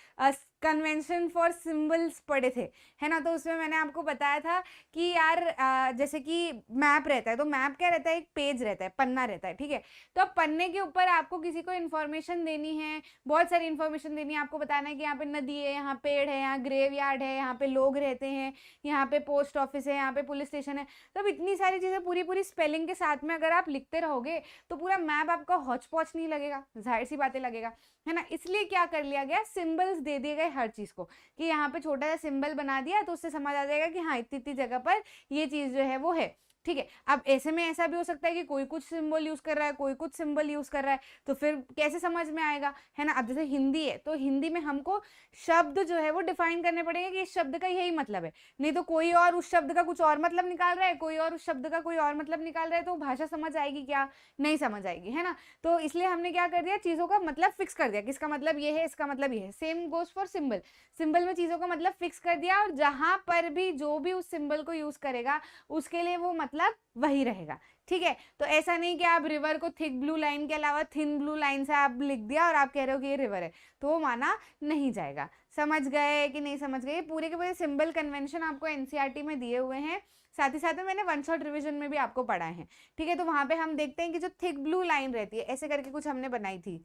[SPEAKER 1] कन्वेंशन फॉर सिंबल्स पढ़े थे, है ना। तो उसमें मैंने आपको बताया था कि यार जैसे कि मैप रहता है, तो मैप क्या रहता है, एक पेज रहता है, पन्ना रहता है, ठीक है। तो अब पन्ने के ऊपर आपको किसी को इन्फॉर्मेशन देनी है, बहुत सारी इन्फॉर्मेशन देनी है, आपको बताना है कि यहाँ पे नदी है, यहाँ पेड़ है, यहाँ ग्रेव यार्ड है, यहाँ पे लोग रहते हैं, यहाँ पे पोस्ट ऑफिस है, यहाँ पे पुलिस स्टेशन है। तो अब इतनी सारी चीज़ें पूरी पूरी स्पेलिंग के साथ में अगर आप लिखते रहोगे तो पूरा मैप आपका हौच पौच नहीं लगेगा, जाहिर सी बातें लगेगा, है ना। इसलिए क्या कर लिया गया, सिंबल्स दे दिए गए हर चीज को, कि यहाँ पे छोटा सा सिंबल बना दिया तो उससे समझ आ जाएगा कि हाँ इतनी इतनी जगह पर ये चीज जो है वो है, ठीक है। अब ऐसे में ऐसा भी हो सकता है कि कोई कुछ सिंबल यूज कर रहा है, कोई कुछ सिंबल यूज कर रहा है, तो फिर कैसे समझ में आएगा, है ना। अब जैसे हिंदी है तो हिंदी में हमको शब्द जो है वो डिफाइन करने पड़ेंगे कि इस शब्द का यही मतलब है, नहीं तो कोई और उस शब्द का कुछ और मतलब निकाल रहा है, कोई और उस शब्द का कोई और मतलब निकाल रहा है, तो भाषा समझ आएगी क्या, नहीं समझ आएगी, है ना। तो इसलिए हमने क्या कर दिया, चीजों का मतलब फिक्स कर दिया, किसका मतलब ये है, इसका मतलब ये है। Same goes for symbol, symbol में चीजों का मतलब फिक्स कर दिया, और जहां पर भी जो भी उस सिंबल को यूज करेगा उसके लिए वो मतलब वही रहेगा, ठीक है। तो ऐसा नहीं कि आप रिवर को थिक ब्लू लाइन के अलावा थिन ब्लू लाइन से आप लिख दिया और आप कह रहे हो कि ये रिवर है, तो वो माना नहीं जाएगा। समझ गए कि नहीं समझ गए, पूरे के पूरे सिंबल कन्वेंशन आपको एनसीईआरटी में दिए हुए हैं, साथ ही साथ में मैंने वन शॉट रिवीजन में भी आपको पढ़ाए हैं, ठीक है। तो वहां पे हम देखते हैं कि जो थिक ब्लू लाइन रहती है, ऐसे करके कुछ हमने बनाई थी,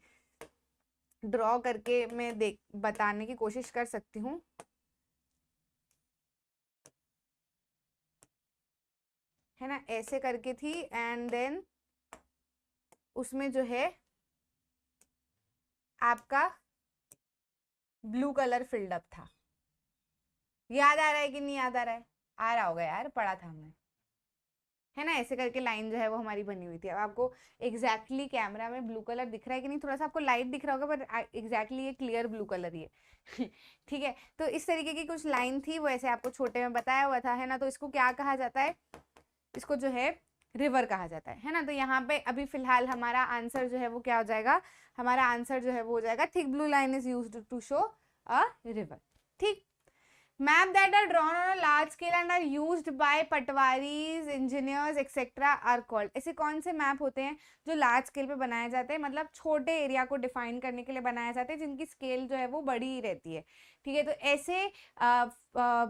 [SPEAKER 1] ड्रॉ करके मैं बताने की कोशिश कर सकती हूँ, है ना, ऐसे करके थी, एंड देन उसमें जो है आपका ब्लू कलर फिल्ड अप था। याद आ रहा है कि नहीं याद आ रहा है, आ रहा होगा यार, पढ़ा था हमने, है ना। ऐसे करके लाइन जो है वो हमारी बनी हुई थी। अब आपको एग्जैक्टली कैमरा में ब्लू कलर दिख रहा है कि नहीं, थोड़ा सा आपको लाइट दिख रहा होगा, पर एग्जैक्टली ये क्लियर ब्लू कलर ही है ठीक है। तो इस तरीके की कुछ लाइन थी, वो ऐसे आपको छोटे में बताया हुआ था, है ना। तो इसको क्या कहा जाता है, इसको जो है रिवर कहा जाता है ना। तो यहाँ पे अभी फिलहाल हमारा आंसर जो है वो क्या हो जाएगा, हमारा आंसर जो है वो हो जाएगा thick blue line is used to show a river, ठीक। Map that are drawn on a large scale and are used by patwaris, engineers etcetera are called. ऐसे कौन से मैप होते हैं जो लार्ज स्केल पे बनाए जाते हैं, मतलब छोटे एरिया को डिफाइन करने के लिए बनाए जाते हैं, जिनकी स्केल जो है वो बड़ी ही रहती है, ठीक है। तो ऐसे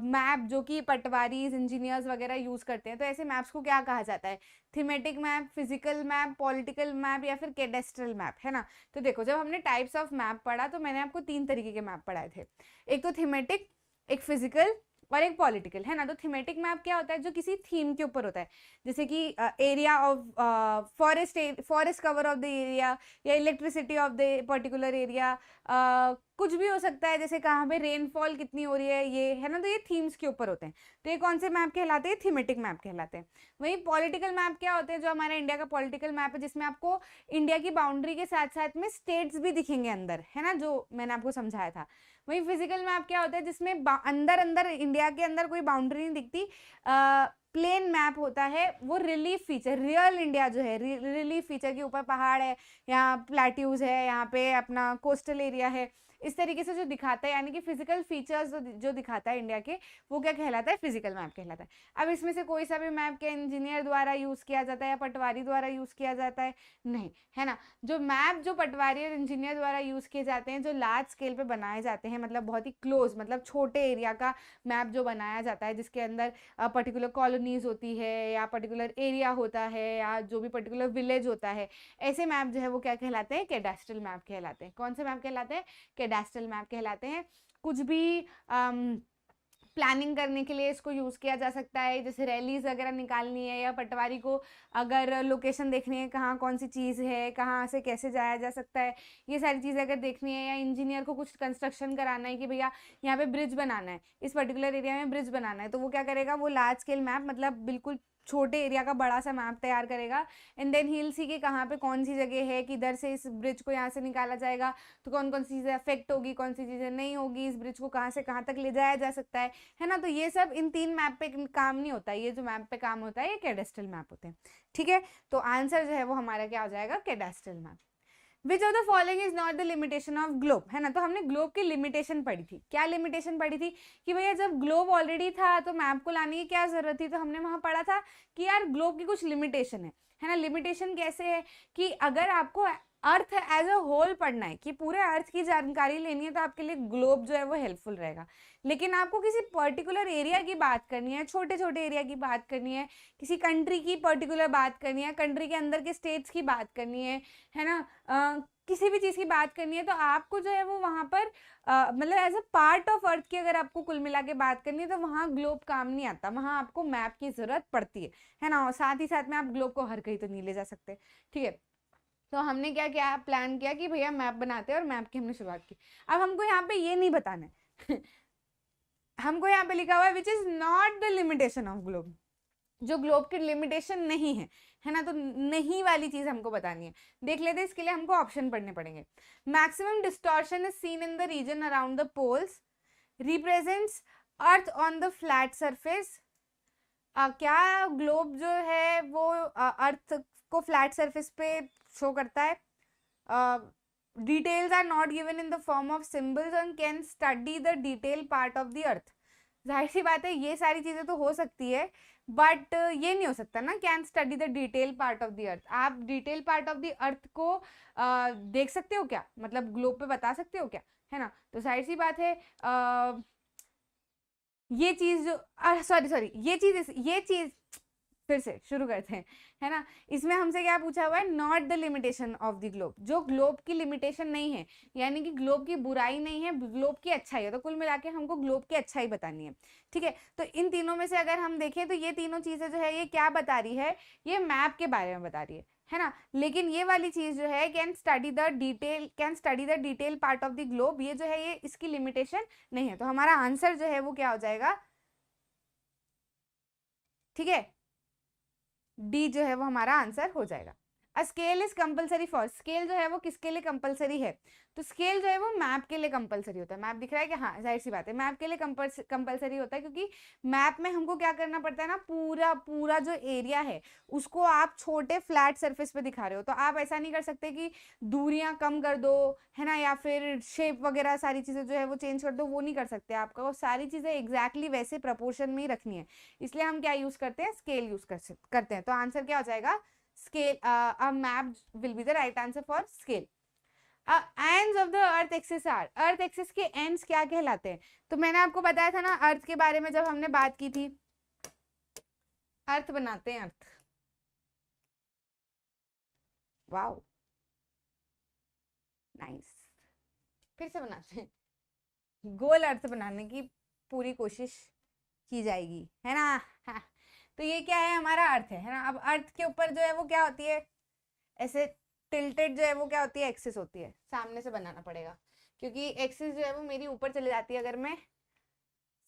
[SPEAKER 1] मैप जो कि पटवारीज, इंजीनियर्स वगैरह यूज करते हैं, तो ऐसे मैप्स को क्या कहा जाता है, thematic map, physical map, political map या फिर कैडेस्ट्रल मैप, है ना। तो देखो, जब हमने टाइप्स ऑफ मैप पढ़ा तो मैंने आपको 3 तरीके के मैप पढ़ाए थे, एक तो थीमेटिक, एक फिजिकल और एक पॉलिटिकल, है ना। तो थीमेटिक मैप क्या होता है, जो किसी थीम के ऊपर होता है, जैसे कि area of forest cover of the area, या electricity of the particular area, कुछ भी हो सकता है, जैसे कहाँ पे रेनफॉल कितनी हो रही है, ये है ना। तो ये थीम्स के ऊपर होते हैं, तो ये कौन से मैप कहलाते हैं, थीमेटिक मैप कहलाते हैं। वही पॉलिटिकल मैप क्या होते हैं, जो हमारा इंडिया का पॉलिटिकल मैप है, जिसमें आपको इंडिया की बाउंड्री के साथ साथ में स्टेट्स भी दिखेंगे अंदर, है ना, जो मैंने आपको समझाया था। वही फिजिकल मैप क्या होता है, जिसमें अंदर अंदर इंडिया के अंदर कोई बाउंड्री नहीं दिखती, प्लेन मैप होता है, वो रिलीफ फीचर, रियल इंडिया जो है, रिलीफ फीचर के ऊपर पहाड़ है, यहाँ प्लेट्यूज है, यहाँ पे अपना कोस्टल एरिया है, इस तरीके से जो दिखाता है, यानी कि फिजिकल फीचर्स जो दिखाता है इंडिया के, वो क्या कहलाता है, फिजिकल मैप कहलाता है। अब इसमें से कोई सा भी मैप के इंजीनियर द्वारा यूज किया जाता है या पटवारी द्वारा यूज किया जाता है, नहीं, है ना। जो मैप जो पटवारी और इंजीनियर द्वारा यूज किए जाते हैं, जो लार्ज स्केल पे बनाए जाते हैं, मतलब बहुत ही क्लोज, मतलब छोटे एरिया का मैप जो बनाया जाता है, जिसके अंदर पर्टिकुलर कॉलोनीज होती है या पर्टिकुलर एरिया होता है या जो भी पर्टिकुलर विलेज होता है, ऐसे मैप जो है वो क्या कहलाते हैं, कैडेस्ट्रल मैप कहलाते हैं। कौन से मैप कहलाते हैं, कैडेस्ट्रल मैप कहलाते हैं। कुछ भी प्लानिंग करने के लिए इसको यूज़ किया जा सकता है, जैसे रैलीज वगैरह निकालनी है, या पटवारी को अगर लोकेशन देखनी है, कहाँ कौन सी चीज़ है, कहाँ से कैसे जाया जा सकता है, ये सारी चीज़ें अगर देखनी है, या इंजीनियर को कुछ कंस्ट्रक्शन कराना है कि भैया यहाँ पे ब्रिज बनाना है, इस पर्टिकुलर एरिया में ब्रिज बनाना है, तो वो क्या करेगा, वो लार्ज स्केल मैप, मतलब बिल्कुल छोटे एरिया का बड़ा सा मैप तैयार करेगा, and then he will see कि कहाँ पे कौन सी जगह है, किधर से इस ब्रिज को यहाँ से निकाला जाएगा, तो कौन कौन सी चीज़ें अफेक्ट होगी, कौन सी चीज़ें नहीं होगी, इस ब्रिज को कहाँ से कहाँ तक ले जाया जा सकता है ना। तो ये सब इन 3 मैप पे काम नहीं होता है, ये जो मैप पे काम होता है ये कैडेस्ट्रल मैप होते हैं, ठीक है। तो आंसर जो है वो हमारा क्या हो जाएगा, cadastral map. Which of the following is not the limitation of globe, है ना। तो हमने ग्लोब की लिमिटेशन पढ़ी थी, क्या लिमिटेशन पढ़ी थी, कि भैया जब ग्लोब ऑलरेडी था तो मैप को लाने की क्या जरूरत थी, तो हमने वहां पढ़ा था कि यार ग्लोब की कुछ लिमिटेशन है ना। लिमिटेशन कैसे है कि अगर आपको अर्थ एज अ होल पढ़ना है कि पूरे अर्थ की जानकारी लेनी है तो आपके लिए ग्लोब जो है वो हेल्पफुल रहेगा। लेकिन आपको किसी पर्टिकुलर एरिया की बात करनी है, छोटे छोटे एरिया की बात करनी है, किसी कंट्री की पर्टिकुलर बात करनी है, कंट्री के अंदर के स्टेट्स की बात करनी है ना, किसी भी चीज़ की बात करनी है, तो आपको जो है वो वहाँ पर मतलब as a part of earth की अगर आपको कुल मिला के बात करनी है तो वहाँ ग्लोब काम नहीं आता, वहाँ आपको मैप की ज़रूरत पड़ती है ना। और साथ ही साथ में आप ग्लोब को हर कहीं तो नहीं ले जा सकते, ठीक है। तो हमने क्या किया, प्लान किया कि भैया मैप बनाते हैं और मैप की हमने शुरुआत की। अब हमको यहाँ पे ये नहीं बताना है हमको यहाँ पे लिखा हुआ है which is not the limitation of globe, जो ग्लोब की लिमिटेशन नहीं है ना, तो नहीं वाली चीज हमको बतानी है। देख लेते हैं, इसके लिए हमको ऑप्शन पढ़ने पड़ेंगे। Maximum distortion is seen in the region around the poles, represents earth on the flat surface. क्या ग्लोब जो है वो अर्थ को फ्लैट सरफेस पे शो करता है। Details are not given in the form of symbols and can study the detail part of the earth. जाहिर सी बात है ये सारी चीजें तो हो सकती है, बट ये नहीं हो सकता ना can study the detail part of the earth. आप detail part of the earth को देख सकते हो क्या, मतलब ग्लोब पे बता सकते हो क्या, है ना। तो जाहिर सी बात है ये चीज जो सॉरी ये चीज फिर से शुरू करते हैं, है ना। इसमें हमसे क्या पूछा हुआ है, not the limitation of the globe, जो ग्लोब की लिमिटेशन नहीं है, यानी कि ग्लोब की बुराई नहीं है, ग्लोब की अच्छाई है। तो कुल मिला के हमको ग्लोब की अच्छाई बतानी है, ठीक है। तो इन तीनों में से अगर हम देखें तो ये तीनों चीजें जो है ये क्या बता रही है, ये मैप के बारे में बता रही है ना। लेकिन ये वाली चीज जो है can study the detail part of the globe, ये जो है ये इसकी लिमिटेशन नहीं है। तो हमारा आंसर जो है वो क्या हो जाएगा, ठीक है, डी जो है वो हमारा आंसर हो जाएगा। A scale is compulsory for, scale जो है वो किसके लिए कंपलसरी है, तो स्केल जो है वो मैप के लिए कंपलसरी होता है। मैप दिख रहा है कि हाँ, जाहिर सी बात है मैप के लिए कंपलसरी होता है, क्योंकि मैप में हमको क्या करना पड़ता है ना, पूरा जो एरिया है उसको आप छोटे फ्लैट सरफेस पे दिखा रहे हो। तो आप ऐसा नहीं कर सकते कि दूरियां कम कर दो, है ना, या फिर शेप वगैरह सारी चीजें जो है वो चेंज कर दो, वो नहीं कर सकते। आपको वो सारी चीजें एग्जैक्टली वैसे प्रपोर्शन में ही रखनी है, इसलिए हम क्या यूज करते हैं, स्केल यूज करते हैं। तो आंसर क्या हो जाएगा, scale. A map will be the right answer for scale. Ends of the earth axis are, earth axis के एंड्स क्या कहलाते हैं। तो मैंने आपको बताया था ना अर्थ के बारे में जब हमने बात की थी, अर्थ बनाते हैं, अर्थ, वाओ नाइस, फिर से बनाते हैं, गोल अर्थ बनाने की पूरी कोशिश की जाएगी, है ना। हाँ। तो ये क्या है, हमारा अर्थ है ना। अब अर्थ के ऊपर जो है वो क्या होती है, ऐसे टिल्टेड जो है वो क्या होती है, एक्सिस होती है। सामने से बनाना पड़ेगा क्योंकि एक्सिस जो है वो मेरी ऊपर चली जाती है अगर मैं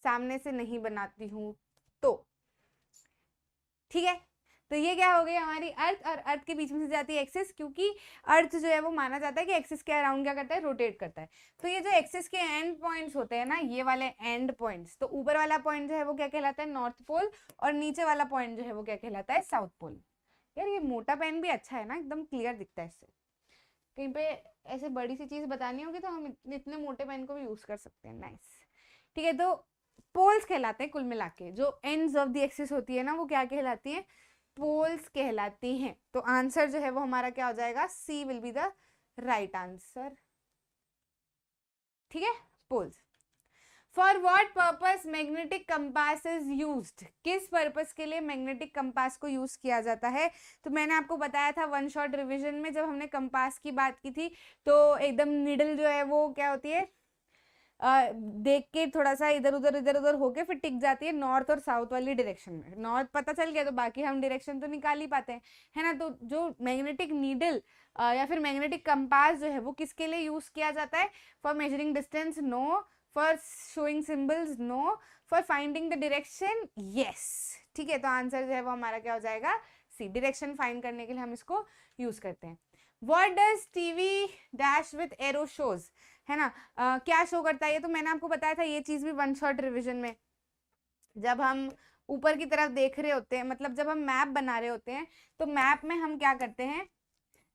[SPEAKER 1] सामने से नहीं बनाती हूँ तो, ठीक है। तो ये क्या हो गई हमारी अर्थ, और अर्थ के बीच में से जाती है एक्सिस, क्योंकि अर्थ जो है वो माना जाता है कि एक्सिस के अराउंड क्या करता है, रोटेट करता है। तो ये जो एक्सिस के एंड पॉइंट्स होते हैं ना, ये वाले एंड पॉइंट्स, तो ऊपर वाला पॉइंट जो है वो क्या कहलाता है, नॉर्थ पोल, और नीचे वाला पॉइंट जो है वो क्या कहलाता है, साउथ पोल। यार ये मोटा पेन भी अच्छा है ना, एकदम क्लियर दिखता है इससे। कहीं पे ऐसे बड़ी सी चीज बतानी होगी तो हम इतने मोटे पेन को भी यूज कर सकते हैं, नाइस, ठीक है। तो पोल्स कहलाते हैं कुल मिला के, जो एंड्स ऑफ द एक्सिस होती है ना वो क्या कहलाती है, पोल्स कहलाती हैं। तो आंसर जो है वो हमारा क्या हो जाएगा, C will be the right answer, ठीक है, poles. For what purpose magnetic compass is used, किस पर्पस के लिए मैग्नेटिक कंपास को यूज किया जाता है। तो मैंने आपको बताया था वन शॉट रिवीजन में जब हमने कंपास की बात की थी, तो एकदम निडल जो है वो क्या होती है, देख के थोड़ा सा इधर उधर होके फिर टिक जाती है नॉर्थ और साउथ वाली डायरेक्शन में। नॉर्थ पता चल गया तो बाकी हम डायरेक्शन तो निकाल ही पाते हैं, है ना। तो जो मैग्नेटिक नीडल या फिर मैग्नेटिक कंपास जो है वो किसके लिए यूज किया जाता है, for measuring distance no, for showing symbols no, for finding the direction yes, ठीक है। तो आंसर जो है वो हमारा क्या हो जाएगा, सी, डायरेक्शन फाइंड करने के लिए हम इसको यूज करते हैं। What does TV dash with arrow shows, है ना, क्या शो करता है ये, तो मैंने आपको बताया था ये चीज भी वन शॉट रिवीजन में। जब हम ऊपर की तरफ देख रहे होते हैं, मतलब जब हम मैप बना रहे होते हैं, तो मैप में हम क्या करते हैं,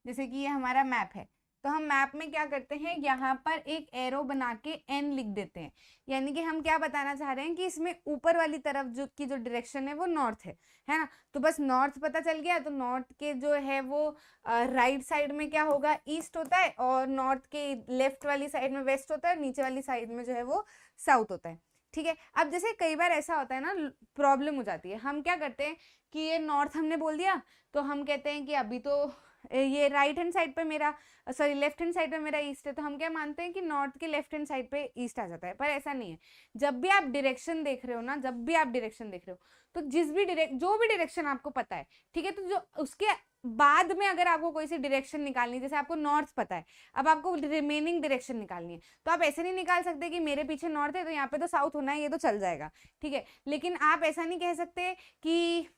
[SPEAKER 1] जैसे कि ये हमारा मैप है, तो हम मैप में क्या करते हैं, यहाँ पर एक एरो बना के n लिख देते हैं, यानी कि हम क्या बताना चाह रहे हैं कि इसमें ऊपर वाली तरफ जो डायरेक्शन है वो नॉर्थ है ना। तो बस नॉर्थ पता चल गया, तो नॉर्थ के जो है वो राइट साइड में क्या होगा, ईस्ट होता है, और नॉर्थ के लेफ्ट वाली साइड में वेस्ट होता है, नीचे वाली साइड में जो है वो साउथ होता है। ठीक है, अब जैसे कई बार ऐसा होता है ना, प्रॉब्लम हो जाती है, हम क्या करते हैं कि ये नॉर्थ हमने बोल दिया, तो हम कहते हैं कि अभी तो ये राइट हैंड साइड पे मेरा, सॉरी लेफ्ट हैंड साइड पे मेरा ईस्ट है, तो हम क्या मानते हैं कि नॉर्थ के लेफ्ट हैंड साइड पे ईस्ट आ जाता है, पर ऐसा नहीं है। जब भी आप डायरेक्शन देख रहे हो ना, जब भी आप डायरेक्शन देख रहे हो, तो जो भी डायरेक्शन आपको पता है, ठीक है, तो जो उसके बाद में अगर आपको कोई सी डायरेक्शन निकालनी है, जैसे आपको नॉर्थ पता है, अब आपको रिमेनिंग डायरेक्शन निकालनी है, तो आप ऐसे नहीं निकाल सकते कि मेरे पीछे नॉर्थ है तो यहाँ पे तो साउथ होना है, ये तो चल जाएगा, ठीक है। लेकिन आप ऐसा नहीं कह सकते कि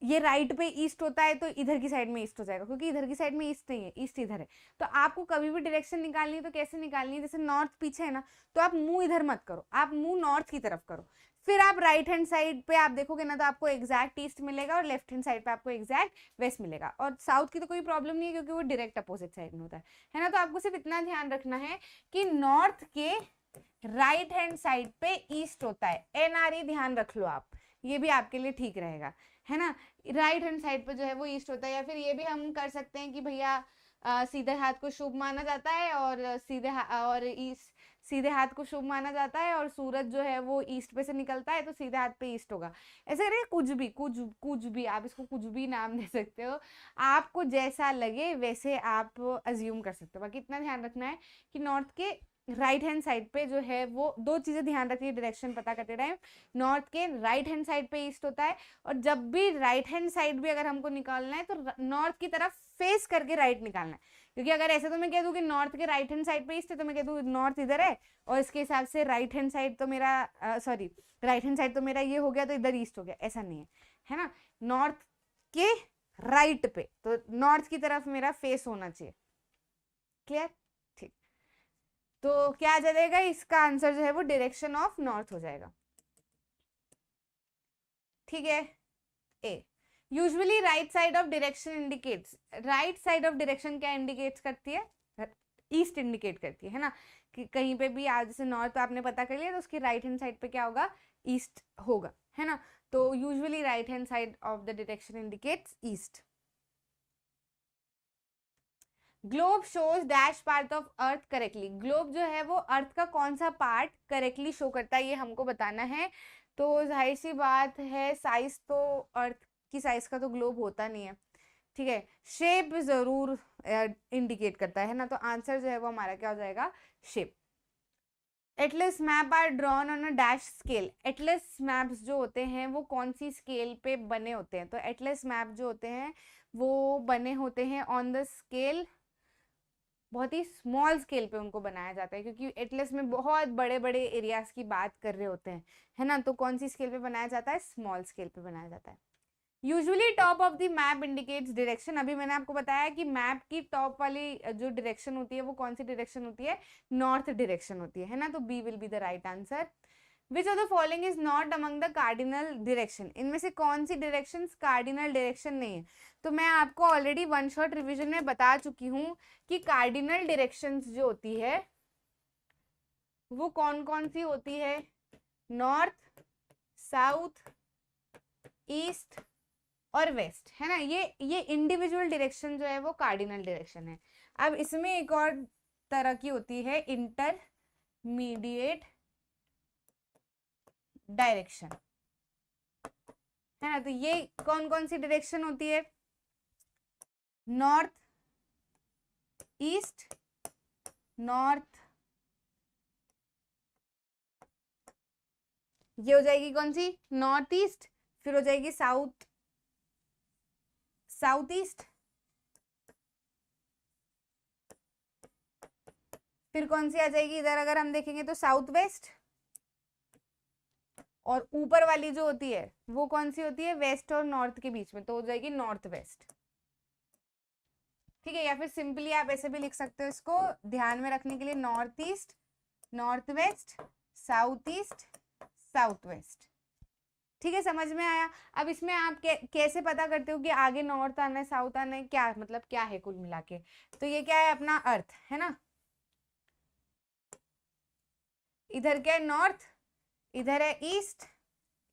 [SPEAKER 1] ये राइट पे ईस्ट होता है तो इधर की साइड में ईस्ट हो जाएगा, क्योंकि इधर की साइड में ईस्ट नहीं है, ईस्ट इधर है। तो आपको कभी भी डायरेक्शन निकालनी है तो कैसे निकालनी है, जैसे नॉर्थ पीछे है ना, तो आप मुंह इधर मत करो, आप मुंह नॉर्थ की तरफ करो, फिर आप राइट हैंड साइड पे आप देखोगे ना, तो आपको एग्जैक्ट ईस्ट मिलेगा, और लेफ्ट हैंड साइड पे आपको एग्जैक्ट वेस्ट मिलेगा। और साउथ की तो कोई प्रॉब्लम नहीं है, क्योंकि वो डायरेक्ट अपोजिट साइड में होता है ना। तो आपको सिर्फ इतना ध्यान रखना है कि नॉर्थ के राइट हैंड साइड पे ईस्ट होता है, एनआरई ध्यान रख लो आप, ये भी आपके लिए ठीक रहेगा, है ना। राइट हैंड साइड पे जो है वो ईस्ट होता है। या फिर ये भी हम कर सकते हैं कि भैया सीधे हाथ को शुभ माना जाता है, और सीधे हाथ को शुभ माना जाता है, और सूरज जो है वो ईस्ट पे से निकलता है, तो सीधे हाथ पे ईस्ट होगा। ऐसे करिए, कुछ भी आप इसको कुछ भी नाम दे सकते हो, आपको जैसा लगे वैसे आप अज्यूम कर सकते हो। बाकी इतना ध्यान रखना है कि नॉर्थ के राइट हैंड साइड पे जो है वो दो चीजें ध्यान रखिए डायरेक्शन पता करते टाइम, नॉर्थ के राइट हैंड साइड पे ईस्ट होता है, और जब भी राइट हैंड साइड भी अगर हमको निकालना है तो नॉर्थ की तरफ फेस करके राइट निकालना है। क्योंकि अगर ऐसे तो मैं कह दूं कि नॉर्थ के राइट हैंड साइड पे ईस्ट है, तो मैं कह दूं नॉर्थ इधर है, और इसके हिसाब से राइट हैंड साइड तो मेरा राइट हैंड साइड तो मेरा ये हो गया, तो इधर ईस्ट हो गया, ऐसा नहीं है ना। नॉर्थ के राइट पे, तो नॉर्थ की तरफ मेरा फेस होना चाहिए। क्लियर? ठीक, तो क्या आ जाएगा, इसका आंसर जो है वो डायरेक्शन ऑफ नॉर्थ हो जाएगा। ठीक है। A, usually right side of direction indicates, right side of direction क्या इंडिकेट्स करती है, ईस्ट इंडिकेट करती है ना। कि कहीं पे भी आज जैसे नॉर्थ आपने पता कर लिया, तो उसकी राइट हैंड साइड पे क्या होगा, ईस्ट होगा, है ना। तो usually right hand side of the direction indicates east. Globe shows dash part of earth correctly, globe जो है वो अर्थ का कौन सा पार्ट करेक्टली शो करता है, ये हमको बताना है। तो जाहिर सी बात है, साइज तो अर्थ की साइज का तो ग्लोब होता नहीं है, ठीक है, शेप जरूर इंडिकेट करता है ना। तो आंसर जो है वो हमारा क्या हो जाएगा, shape. Atlas map are drawn on a dash scale, atlas maps जो होते हैं वो कौन सी स्केल पे बने होते हैं, तो एटलस मैप जो होते हैं वो बने होते हैं ऑन द स्केल, बहुत ही स्मॉल स्केल पे उनको बनाया जाता है, क्योंकि एटलस में बहुत बड़े बड़े एरियाज की बात कर रहे होते हैं, है ना। तो कौन सी स्केल पे बनाया जाता है, स्मॉल स्केल पे बनाया जाता है। Usually top of the map indicates direction, अभी मैंने आपको बताया कि मैप की टॉप वाली जो डायरेक्शन होती है वो कौन सी डायरेक्शन होती है, नॉर्थ डायरेक्शन होती है ना। तो B will be the right answer. Which of the following is not among the cardinal direction, इनमें से कौन सी डायरेक्शन कार्डिनल डायरेक्शन नहीं है। तो मैं आपको ऑलरेडी वन शॉट रिविजन में बता चुकी हूँ कि कार्डिनल डायरेक्शंस जो होती है वो कौन कौन सी होती है, नॉर्थ, साउथ, ईस्ट और वेस्ट, है ना। ये इंडिविजुअल डायरेक्शन जो है वो कार्डिनल डायरेक्शन है। अब इसमें एक और तरह की होती है इंटरमीडिएट डायरेक्शन, है ना। तो ये कौन कौन सी डायरेक्शन होती है, नॉर्थ ईस्ट, नॉर्थ, ये हो जाएगी कौन सी, नॉर्थ ईस्ट, फिर हो जाएगी साउथ, साउथ ईस्ट, फिर कौन सी आ जाएगी इधर अगर हम देखेंगे तो साउथ वेस्ट, और ऊपर वाली जो होती है वो कौन सी होती है, वेस्ट और नॉर्थ के बीच में, तो हो जाएगी नॉर्थ वेस्ट। ठीक है, या फिर सिंपली आप ऐसे भी लिख सकते हो इसको ध्यान में रखने के लिए, north east, north west, south east, south west. ठीक है, समझ में आया। अब इसमें आप कैसे पता करते हो कि आगे नॉर्थ आना है साउथ आना है, क्या मतलब क्या है कुल मिला के? तो ये क्या है, अपना अर्थ है ना, इधर क्या है नॉर्थ, इधर है ईस्ट,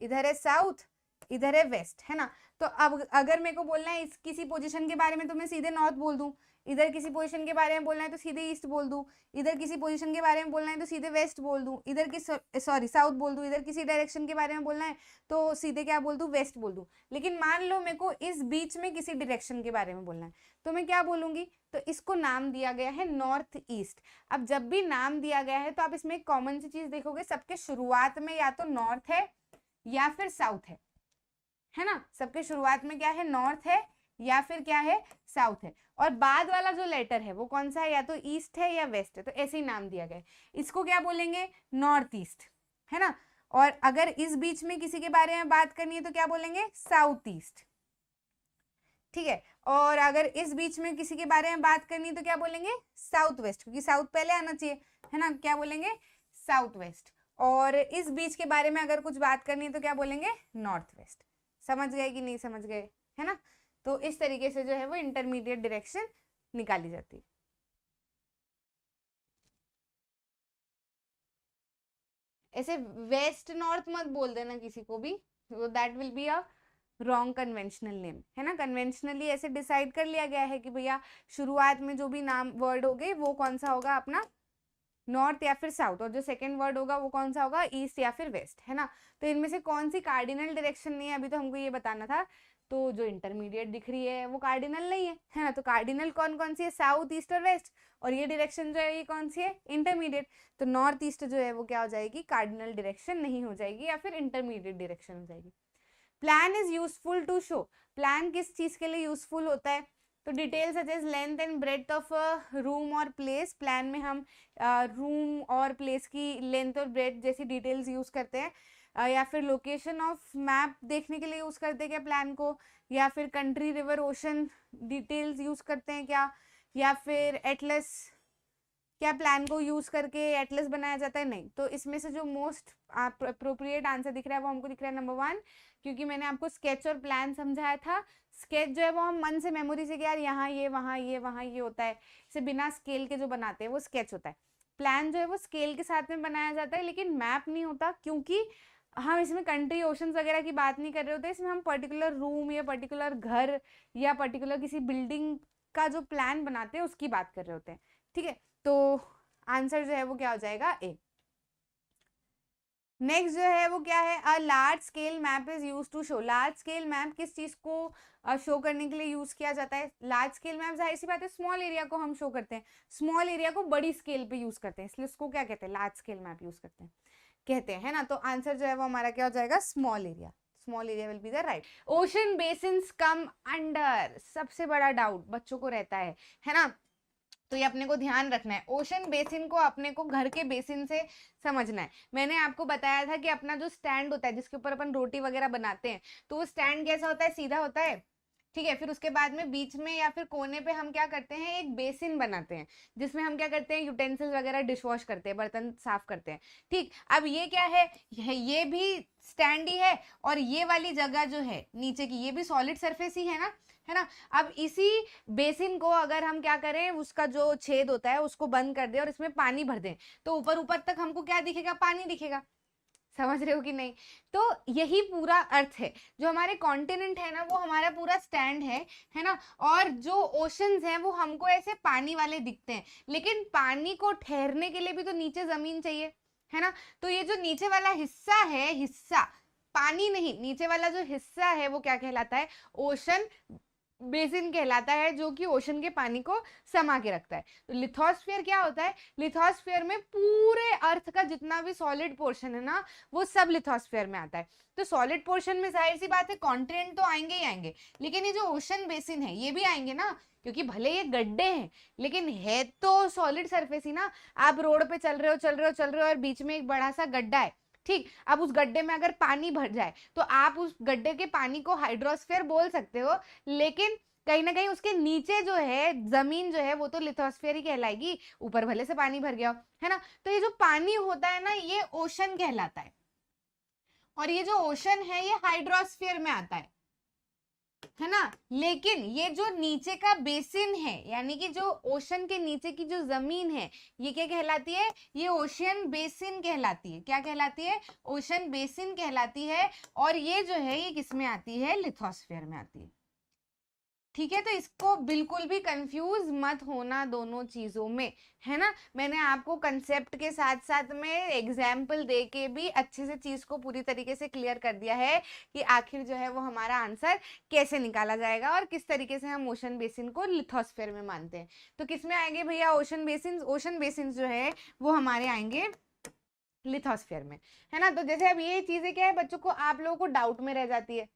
[SPEAKER 1] इधर है साउथ, इधर है वेस्ट, है ना। तो अब अगर मेरे को बोलना है इस किसी पोजीशन के बारे में तो मैं सीधे नॉर्थ बोल दूं, इधर किसी पोजीशन के बारे में बोलना है तो सीधे ईस्ट बोल दूं, इधर किसी पोजीशन के बारे में बोलना है तो सीधे वेस्ट बोल दूं, इधर किस सॉरी साउथ बोल दूं, इधर किसी डायरेक्शन के बारे में बोलना है तो सीधे क्या बोल दूं, वेस्ट बोल दूं। लेकिन मान लो मेरे को इस बीच में किसी डायरेक्शन के बारे में बोलना है तो मैं क्या बोलूंगी, तो इसको नाम दिया गया है नॉर्थ ईस्ट। अब जब भी नाम दिया गया है तो आप इसमें एक कॉमन सी चीज देखोगे, सबके शुरुआत में या तो नॉर्थ है या फिर साउथ है ना। सबके शुरुआत में क्या है, नॉर्थ है या फिर क्या है, साउथ है। और बाद वाला जो लेटर है वो कौन सा है, या तो ईस्ट है या वेस्ट है, तो ऐसे ही नाम दिया गया है। इसको क्या बोलेंगे, नॉर्थ ईस्ट, है ना। और अगर इस बीच में किसी के बारे में बात करनी है तो क्या बोलेंगे, साउथ ईस्ट, ठीक है। और अगर इस बीच में किसी के बारे में बात करनी है तो क्या बोलेंगे, साउथ वेस्ट, क्योंकि साउथ पहले आना चाहिए, है ना। क्या बोलेंगे, साउथ वेस्ट। और इस बीच के बारे में अगर कुछ बात करनी है तो क्या बोलेंगे, नॉर्थ वेस्ट। समझ गए कि नहीं समझ गए, है ना। तो इस तरीके से जो है वो इंटरमीडिएट डायरेक्शन निकाली जाती है। ऐसे वेस्ट नॉर्थ मत बोल देना किसी को भी, that will be a wrong conventional name, है ना। कन्वेंशनली ऐसे डिसाइड कर लिया गया है कि भैया शुरुआत में जो भी नाम वर्ड हो गए वो कौन सा होगा, अपना नॉर्थ या फिर साउथ, और जो सेकंड वर्ड होगा वो कौन सा होगा, ईस्ट या फिर वेस्ट, है ना। तो इनमें से कौन सी कार्डिनल डायरेक्शन नहीं है, अभी तो हमको ये बताना था। तो जो इंटरमीडिएट दिख रही है वो कार्डिनल नहीं है ना। तो कार्डिनल कौन कौन सी है, साउथ ईस्ट और वेस्ट, और ये डायरेक्शन जो है ये कौन सी है, इंटरमीडिएट। तो नॉर्थ ईस्ट जो है वो क्या हो जाएगी, कार्डिनल डायरेक्शन नहीं हो जाएगी, या फिर इंटरमीडिएट डायरेक्शन हो जाएगी। Plan is useful to show, plan किस चीज के लिए यूजफुल होता है, तो detail such as length and breadth of room और प्लेस। प्लान में हम रूम और प्लेस की लेंथ और ब्रेड्थ जैसी डिटेल्स यूज करते हैं, या फिर लोकेशन ऑफ मैप देखने के लिए यूज करते हैं क्या प्लान को, या फिर country river ocean details use करते हैं क्या, या फिर एटलस, क्या प्लान को यूज करके एटलस बनाया जाता है, नहीं। तो इसमें से जो मोस्ट अप्रोप्रिएट आंसर दिख रहा है वो हमको दिख रहा है नंबर 1, क्योंकि मैंने आपको स्केच और प्लान समझाया था। स्केच जो है वो हम मन से मेमोरी से, यार यहाँ ये वहाँ ये वहाँ ये होता है, इसे बिना स्केल के जो बनाते हैं वो स्केच होता है। प्लान जो है वो स्केल के साथ में बनाया जाता है, लेकिन मैप नहीं होता, क्योंकि हम इसमें कंट्री ओशंस वगैरह की बात नहीं कर रहे होते। इसमें हम पर्टिकुलर रूम या पर्टिकुलर घर या पर्टिकुलर किसी बिल्डिंग का जो प्लान बनाते हैं उसकी बात कर रहे होते हैं, ठीक है। तो आंसर जो है वो क्या हो जाएगा, ए। नेक्स्ट जो है वो क्या है, a large scale map is use to show. Large scale map किस चीज को शो करने के लिए यूज किया जाता है, लार्ज स्केल मैप जाहिर सी बात है स्मॉल एरिया को हम शो करते हैं, स्मॉल एरिया को बड़ी स्केल पे यूज करते हैं, इसलिए उसको क्या कहते हैं, लार्ज स्केल मैप यूज करते हैं, कहते हैं, है ना। तो आंसर जो है वो हमारा क्या हो जाएगा, small area. Small area will be the right. Ocean basins come under, सबसे बड़ा डाउट बच्चों को रहता है ना। तो ये अपने को ध्यान रखना है, ओशन बेसिन को अपने को घर के बेसिन से समझना है। मैंने आपको बताया था कि अपना जो स्टैंड होता है जिसके ऊपर अपन रोटी वगैरह बनाते हैं, तो वो स्टैंड कैसा होता है, सीधा होता है, ठीक है। फिर उसके बाद में बीच में या फिर कोने पे हम क्या करते हैं, एक बेसिन बनाते हैं, जिसमें हम क्या करते हैं, यूटेंसिल्स वगैरह डिश वॉश करते हैं, बर्तन साफ करते हैं, ठीक। अब ये क्या है, ये भी स्टैंड ही है, और ये वाली जगह जो है नीचे की ये भी सॉलिड सरफेस ही है ना। अब इसी बेसिन को अगर हम क्या करें, उसका जो छेद होता है उसको बंद कर दें और इसमें पानी भर दें, तो ऊपर ऊपर तक हमको क्या दिखेगा, पानी दिखेगा। समझ रहे हो कि नहीं। तो यही पूरा अर्थ है, जो हमारे कॉन्टिनेंट है ना वो हमारा पूरा स्टैंड है ना। और जो ओशंस हैं वो हमको ऐसे पानी वाले दिखते हैं, लेकिन पानी को ठहरने के लिए भी तो नीचे जमीन चाहिए, है ना। तो ये जो नीचे वाला हिस्सा है, हिस्सा पानी नहीं, नीचे वाला जो हिस्सा है वो क्या कहलाता है, ओशन बेसिन कहलाता है, जो कि ओशन के पानी को समा के रखता है। तो लिथोस्फीयर क्या होता है, लिथोस्फीयर में पूरे अर्थ का जितना भी सॉलिड पोर्शन है ना वो सब लिथोस्फीयर में आता है। तो सॉलिड पोर्शन में जाहिर सी बात है कॉन्टिनेंट तो आएंगे ही आएंगे, लेकिन ये जो ओशन बेसिन है ये भी आएंगे ना, क्योंकि भले ये गड्ढे हैं लेकिन है तो सॉलिड सरफेस ही ना। आप रोड पे चल रहे हो और बीच में एक बड़ा सा गड्ढा है, ठीक। अब उस गड्ढे में अगर पानी भर जाए तो आप उस गड्ढे के पानी को हाइड्रोस्फीयर बोल सकते हो, लेकिन कहीं ना कहीं उसके नीचे जो है जमीन जो है वो तो लिथोस्फीयर ही कहलाएगी, ऊपर भले से पानी भर गया, है ना। तो ये जो पानी होता है ना ये ओशन कहलाता है। और ये जो ओशन है ये हाइड्रोस्फीयर में आता है ना। लेकिन ये जो नीचे का बेसिन है, यानी कि जो ओशन के नीचे की जो जमीन है, ये क्या कहलाती है? ये ओशियन बेसिन कहलाती है। क्या कहलाती है? ओशन बेसिन कहलाती है। और ये जो है ये किस में आती है? लिथोस्फीयर में आती है। ठीक है, तो इसको बिल्कुल भी कंफ्यूज मत होना दोनों चीजों में, है ना। मैंने आपको कंसेप्ट के साथ साथ में एग्जाम्पल दे के भी अच्छे से चीज को पूरी तरीके से क्लियर कर दिया है कि आखिर जो है वो हमारा आंसर कैसे निकाला जाएगा और किस तरीके से हम ओशन बेसिन को लिथोस्फीयर में मानते हैं। तो किस में आएंगे भैया? Ocean basin. ओशन बेसिन जो है वो हमारे आएंगे लिथोस्फीयर में, है ना। तो जैसे अब ये चीजें क्या है बच्चों को, आप लोगों को डाउट में रह जाती है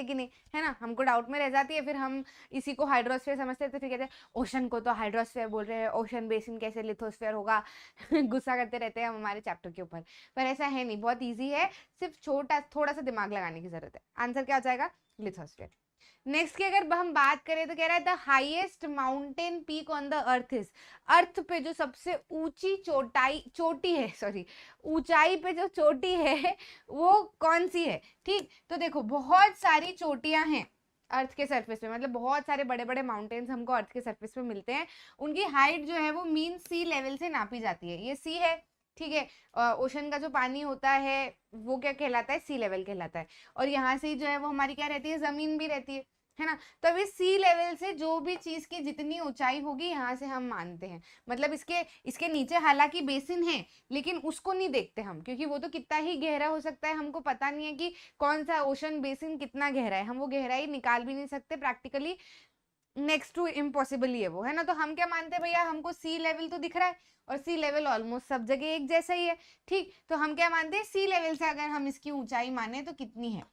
[SPEAKER 1] कि नहीं, है ना। हमको डाउट में रह जाती है, फिर हम इसी को हाइड्रोस्फीयर समझते हैं, तो फिर कहते हैं ओशन को तो हाइड्रोस्फीयर बोल रहे हैं, ओशन बेसिन कैसे लिथोस्फीयर होगा। गुस्सा करते रहते हैं हम हमारे चैप्टर के ऊपर, पर ऐसा है नहीं, बहुत ईजी है, सिर्फ थोड़ा सा दिमाग लगाने की जरूरत है। आंसर क्या हो जाएगा? लिथोस्फीयर। नेक्स्ट की अगर हम बात करें तो कह रहा है the highest mountain peak on the earth is, earth पे जो सबसे ऊंची ऊंचाई पे जो चोटी है वो कौन सी है? ठीक, तो देखो बहुत सारी चोटियां हैं अर्थ के सरफेस पे, मतलब बहुत सारे बड़े बड़े माउंटेन्स हमको अर्थ के सरफेस पे मिलते हैं। उनकी हाइट जो है वो मीन सी लेवल से नापी जाती है। ये सी है, ठीक है। ओशन का जो पानी होता है वो क्या कहलाता है? सी लेवल कहलाता है। और यहाँ से जो है वो हमारी क्या रहती है? जमीन भी रहती है ना। तो अभी सी लेवल से जो भी चीज की जितनी ऊंचाई होगी यहाँ से हम मानते हैं, मतलब इसके नीचे हालांकि बेसिन है लेकिन उसको नहीं देखते हम, क्योंकि वो तो कितना ही गहरा हो सकता है, हमको पता नहीं है कि कौन सा ओशन बेसिन कितना गहरा है, हम वो गहराई निकाल भी नहीं सकते प्रैक्टिकली, नेक्स्ट टू इम्पॉसिबल ही है वो, है ना। तो हम क्या मानते हैं भैया? हमको सी लेवल तो दिख रहा है और सी लेवल ऑलमोस्ट सब जगह एक जैसा ही है, ठीक। तो हम क्या मानते हैं? सी लेवल से अगर हम इसकी ऊंचाई माने तो कितनी है?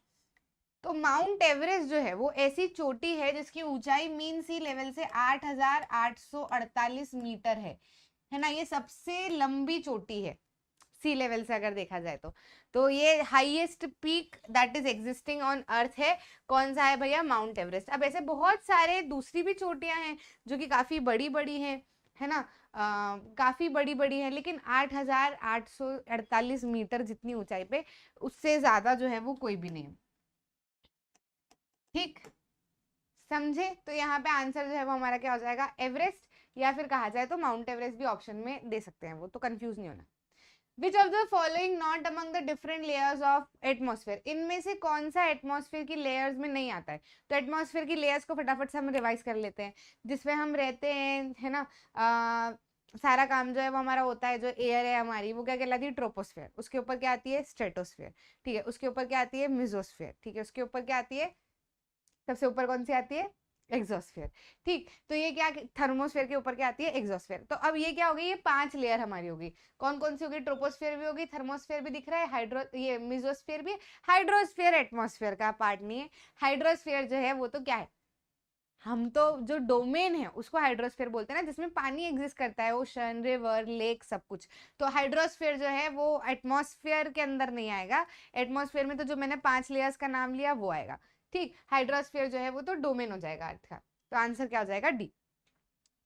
[SPEAKER 1] तो माउंट एवरेस्ट जो है वो ऐसी चोटी है जिसकी ऊंचाई मीन सी लेवल से 8,848 मीटर है ना। ये सबसे लंबी चोटी है सी लेवल से अगर देखा जाए तो ये highest peak that is existing on earth है। कौन सा है भैया? Mount Everest. अब ऐसे बहुत सारे दूसरी भी चोटियां हैं जो कि काफी बड़ी बड़ी हैं, है ना। काफी बड़ी बड़ी है, लेकिन 8,848 मीटर जितनी ऊंचाई पे, उससे ज्यादा जो है वो कोई भी नहीं है, ठीक, समझे। तो यहाँ पे आंसर जो है वो हमारा क्या हो जाएगा? एवरेस्ट, या फिर कहा जाए तो माउंट एवरेस्ट भी ऑप्शन में दे सकते हैं, वो तो कंफ्यूज नहीं होना। Which of the following not among the different layers of atmosphere, इनमें से कौन सा एटमॉस्फेयर की लेयर्स में नहीं आता है? तो एटमॉस्फेयर की लेयर्स को फटाफट से हम रिवाइज कर लेते हैं। जिसमें हम रहते हैं, है ना, सारा काम जो है वो हमारा होता है, जो एयर है हमारी वो क्या कहलाती है? ट्रोपोस्फेयर। उसके ऊपर क्या आती है? स्ट्रेटोस्फेयर, ठीक है। उसके ऊपर क्या आती है? मिजोस्फेयर, ठीक है। उसके ऊपर क्या आती है? सबसे ऊपर कौन सी आती है? एग्जोस्फेयर, ठीक। तो ये क्या, थर्मोस्फेयर के ऊपर क्या आती है? एग्जोस्फेयर। तो अब ये क्या हो गई? ये 5 लेयर हमारी होगी। कौन कौन सी होगी? ट्रोपोस्फेयर भी होगी, थर्मोस्फेयर भी दिख रहा है, ये मिजोस्फेयर भी। हाइड्रोस्फेयर एटमॉस्फेयर का पार्ट नहीं है। हाइड्रोस्फेयर जो है वो तो क्या है? हम तो जो डोमेन है उसको हाइड्रोस्फेयर बोलते हैं ना, जिसमें पानी एग्जिस्ट करता है, ओशन, रिवर, लेक, सब कुछ। तो हाइड्रोस्फेयर जो है वो एटमॉस्फेयर के अंदर नहीं आएगा। एटमॉस्फेयर में तो जो मैंने 5 लेयर्स का नाम लिया वो आएगा, ठीक। हाइड्रोस्फीयर जो है वो तो डोमेन हो जाएगा अर्थ का। तो आंसर क्या हो जाएगा? D.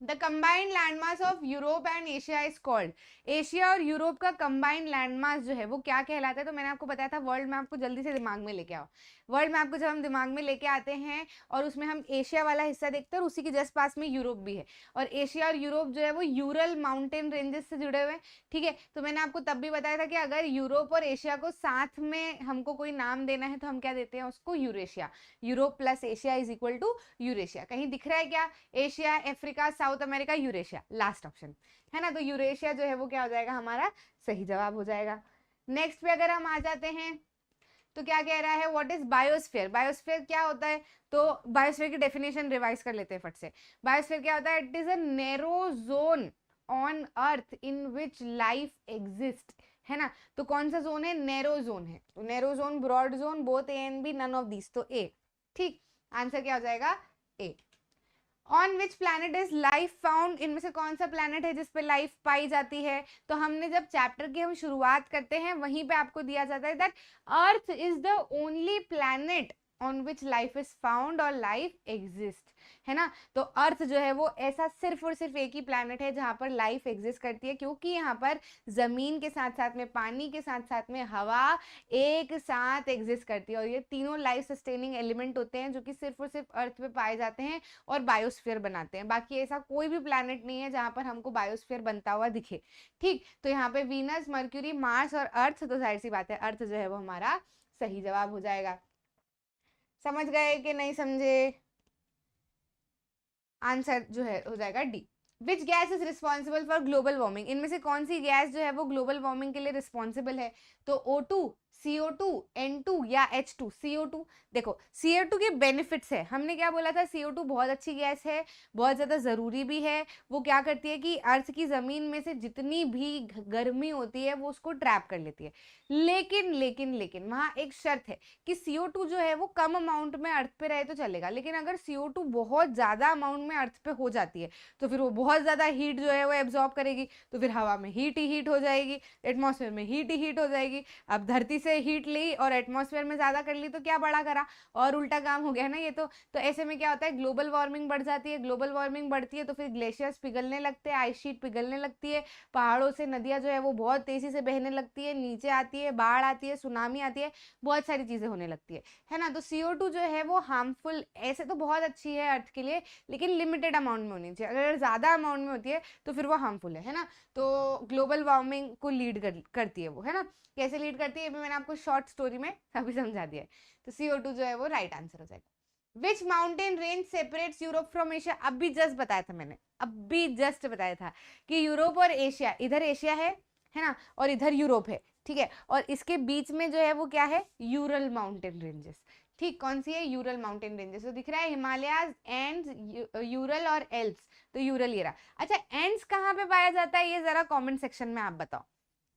[SPEAKER 1] The combined landmass of Europe and Asia is called, Asia और यूरोप का कंबाइंड लैंडमास जो है वो क्या कहलाता है? तो मैंने आपको बताया था वर्ल्ड मैप को जल्दी से दिमाग में लेके आओ। वर्ल्ड मैप को जब हम दिमाग में लेके आते हैं और उसमें हम एशिया वाला हिस्सा देखते हैं और उसी के जस्ट पास में यूरोप भी है, और एशिया और यूरोप जो है वो यूरल माउंटेन रेंजेस से जुड़े हुए हैं, ठीक है। तो मैंने आपको तब भी बताया था कि अगर यूरोप और एशिया को साथ में हमको कोई नाम देना है तो हम क्या देते हैं उसको? Eurasia. Europe plus Asia is equal to Eurasia. कहीं दिख रहा है क्या? Asia, Africa, South America, Eurasia, last option, है ना। तो यूरेशिया जो है वो क्या हो जाएगा? हमारा सही जवाब हो जाएगा। नेक्स्ट पे अगर हम आ जाते हैं तो क्या कह रहा है? What is biosphere? बायोस्फीयर क्या होता है? तो बायोस्फीयर की डेफिनेशन रिवाइज कर लेते हैं फट से। बायोस्फीयर क्या होता है? It is a narrow zone on earth in which life exist, है ना। तो कौन सा जोन है? नैरो जोन है। तो narrow zone, broad zone, both A and B, none of these, तो ए, ठीक। आंसर क्या हो जाएगा? A. On which planet is life found, इनमें से कौन सा प्लैनेट है जिसपे लाइफ पाई जाती है? तो हमने जब चैप्टर की हम शुरुआत करते हैं वहीं पे आपको दिया जाता है that earth is the only planet on which life is found और लाइफ एग्जिस्ट, है ना। तो अर्थ जो है वो ऐसा सिर्फ और सिर्फ एक ही प्लैनेट है जहां पर लाइफ एग्जिस्ट करती है, क्योंकि यहाँ पर जमीन के साथ साथ में पानी के साथ साथ में हवा एक साथ एग्जिस्ट करती है, और ये तीनों लाइफ सस्टेनिंग एलिमेंट होते हैं जो कि सिर्फ और सिर्फ अर्थ पे पाए जाते हैं और बायोस्फीयर बनाते हैं। बाकी ऐसा कोई भी प्लैनेट नहीं है जहां पर हमको बायोस्फीयर बनता हुआ दिखे। ठीक, तो यहाँ पे वीनस, मर्क्यूरी, मार्स और अर्थ, तो जाहिर सी बात है अर्थ जो है वो हमारा सही जवाब हो जाएगा। समझ गए कि नहीं समझे? आंसर जो है हो जाएगा D. Which gas is responsible for global warming, इनमें से कौन सी गैस जो है वो ग्लोबल वार्मिंग के लिए रिस्पॉन्सिबल है? तो O2, CO2, N2 या H2? CO2, देखो CO2 के बेनिफिट्स है, हमने क्या बोला था, CO2 बहुत अच्छी गैस है, बहुत ज़्यादा ज़रूरी भी है। वो क्या करती है कि अर्थ की ज़मीन में से जितनी भी गर्मी होती है वो उसको ट्रैप कर लेती है। लेकिन लेकिन लेकिन वहाँ एक शर्त है कि CO2 जो है वो कम अमाउंट में अर्थ पे रहे तो चलेगा, लेकिन अगर CO2 बहुत ज़्यादा अमाउंट में अर्थ पे हो जाती है तो फिर वो बहुत ज़्यादा हीट जो है वो एब्जॉर्ब करेगी, तो फिर हवा में हीट ही हीट हो जाएगी, एटमॉस्फेयर में हीट ही हीट हो जाएगी। अब धरती से हीट ली और एटमॉस्फेयर में ज़्यादा कर ली तो क्या बड़ा करा, और उल्टा काम हो गया ना ये तो ऐसे में क्या होता है, ग्लोबल वार्मिंग बढ़ जाती है। ग्लोबल वार्मिंग बढ़ती है तो फिर ग्लेशियर्स पिघलने लगते हैं, आइस शीट पिघलने लगती है, पहाड़ों से नदियाँ जो है वो बहुत तेज़ी से बहने लगती है, नीचे आती है, बाढ़ आती है, सुनामी आती है, बहुत सारी चीज़ें होने लगती है ना। तो CO2 जो है वो हार्मफुल, ऐसे तो बहुत अच्छी है अर्थ के लिए, लेकिन लिमिटेड अमाउंट में होनी चाहिए। अगर ज़्यादा अमाउंट में होती है तो फिर वो हार्मफुल है ना। तो ग्लोबल वार्मिंग को लीड करती है वो, है ना। कैसे लीड करती है, मैंने आपको शॉर्ट स्टोरी में अभी समझा दिया है। तो CO2 जो है वो राइट आंसर हो जाएगा। Which mountain range separates Europe from Asia, अभी जस्ट बताया था मैंने, अभी जस्ट बताया था कि यूरोप और एशिया, इधर एशिया है ना, और इधर यूरोप है, ठीक है, और इसके बीच में जो है वो क्या है, यूरल माउंटेन रेंजेस। ठीक, कौन सी है, यूरल माउंटेन रेंजेस। तो दिख रहा है हिमालयाज, एंड्स, यूरल और एल्प्स, तो यूरल ये रहा। अच्छा, एंड्स कहाँ पे पाया जाता है, ये जरा कमेंट सेक्शन में आप बताओ,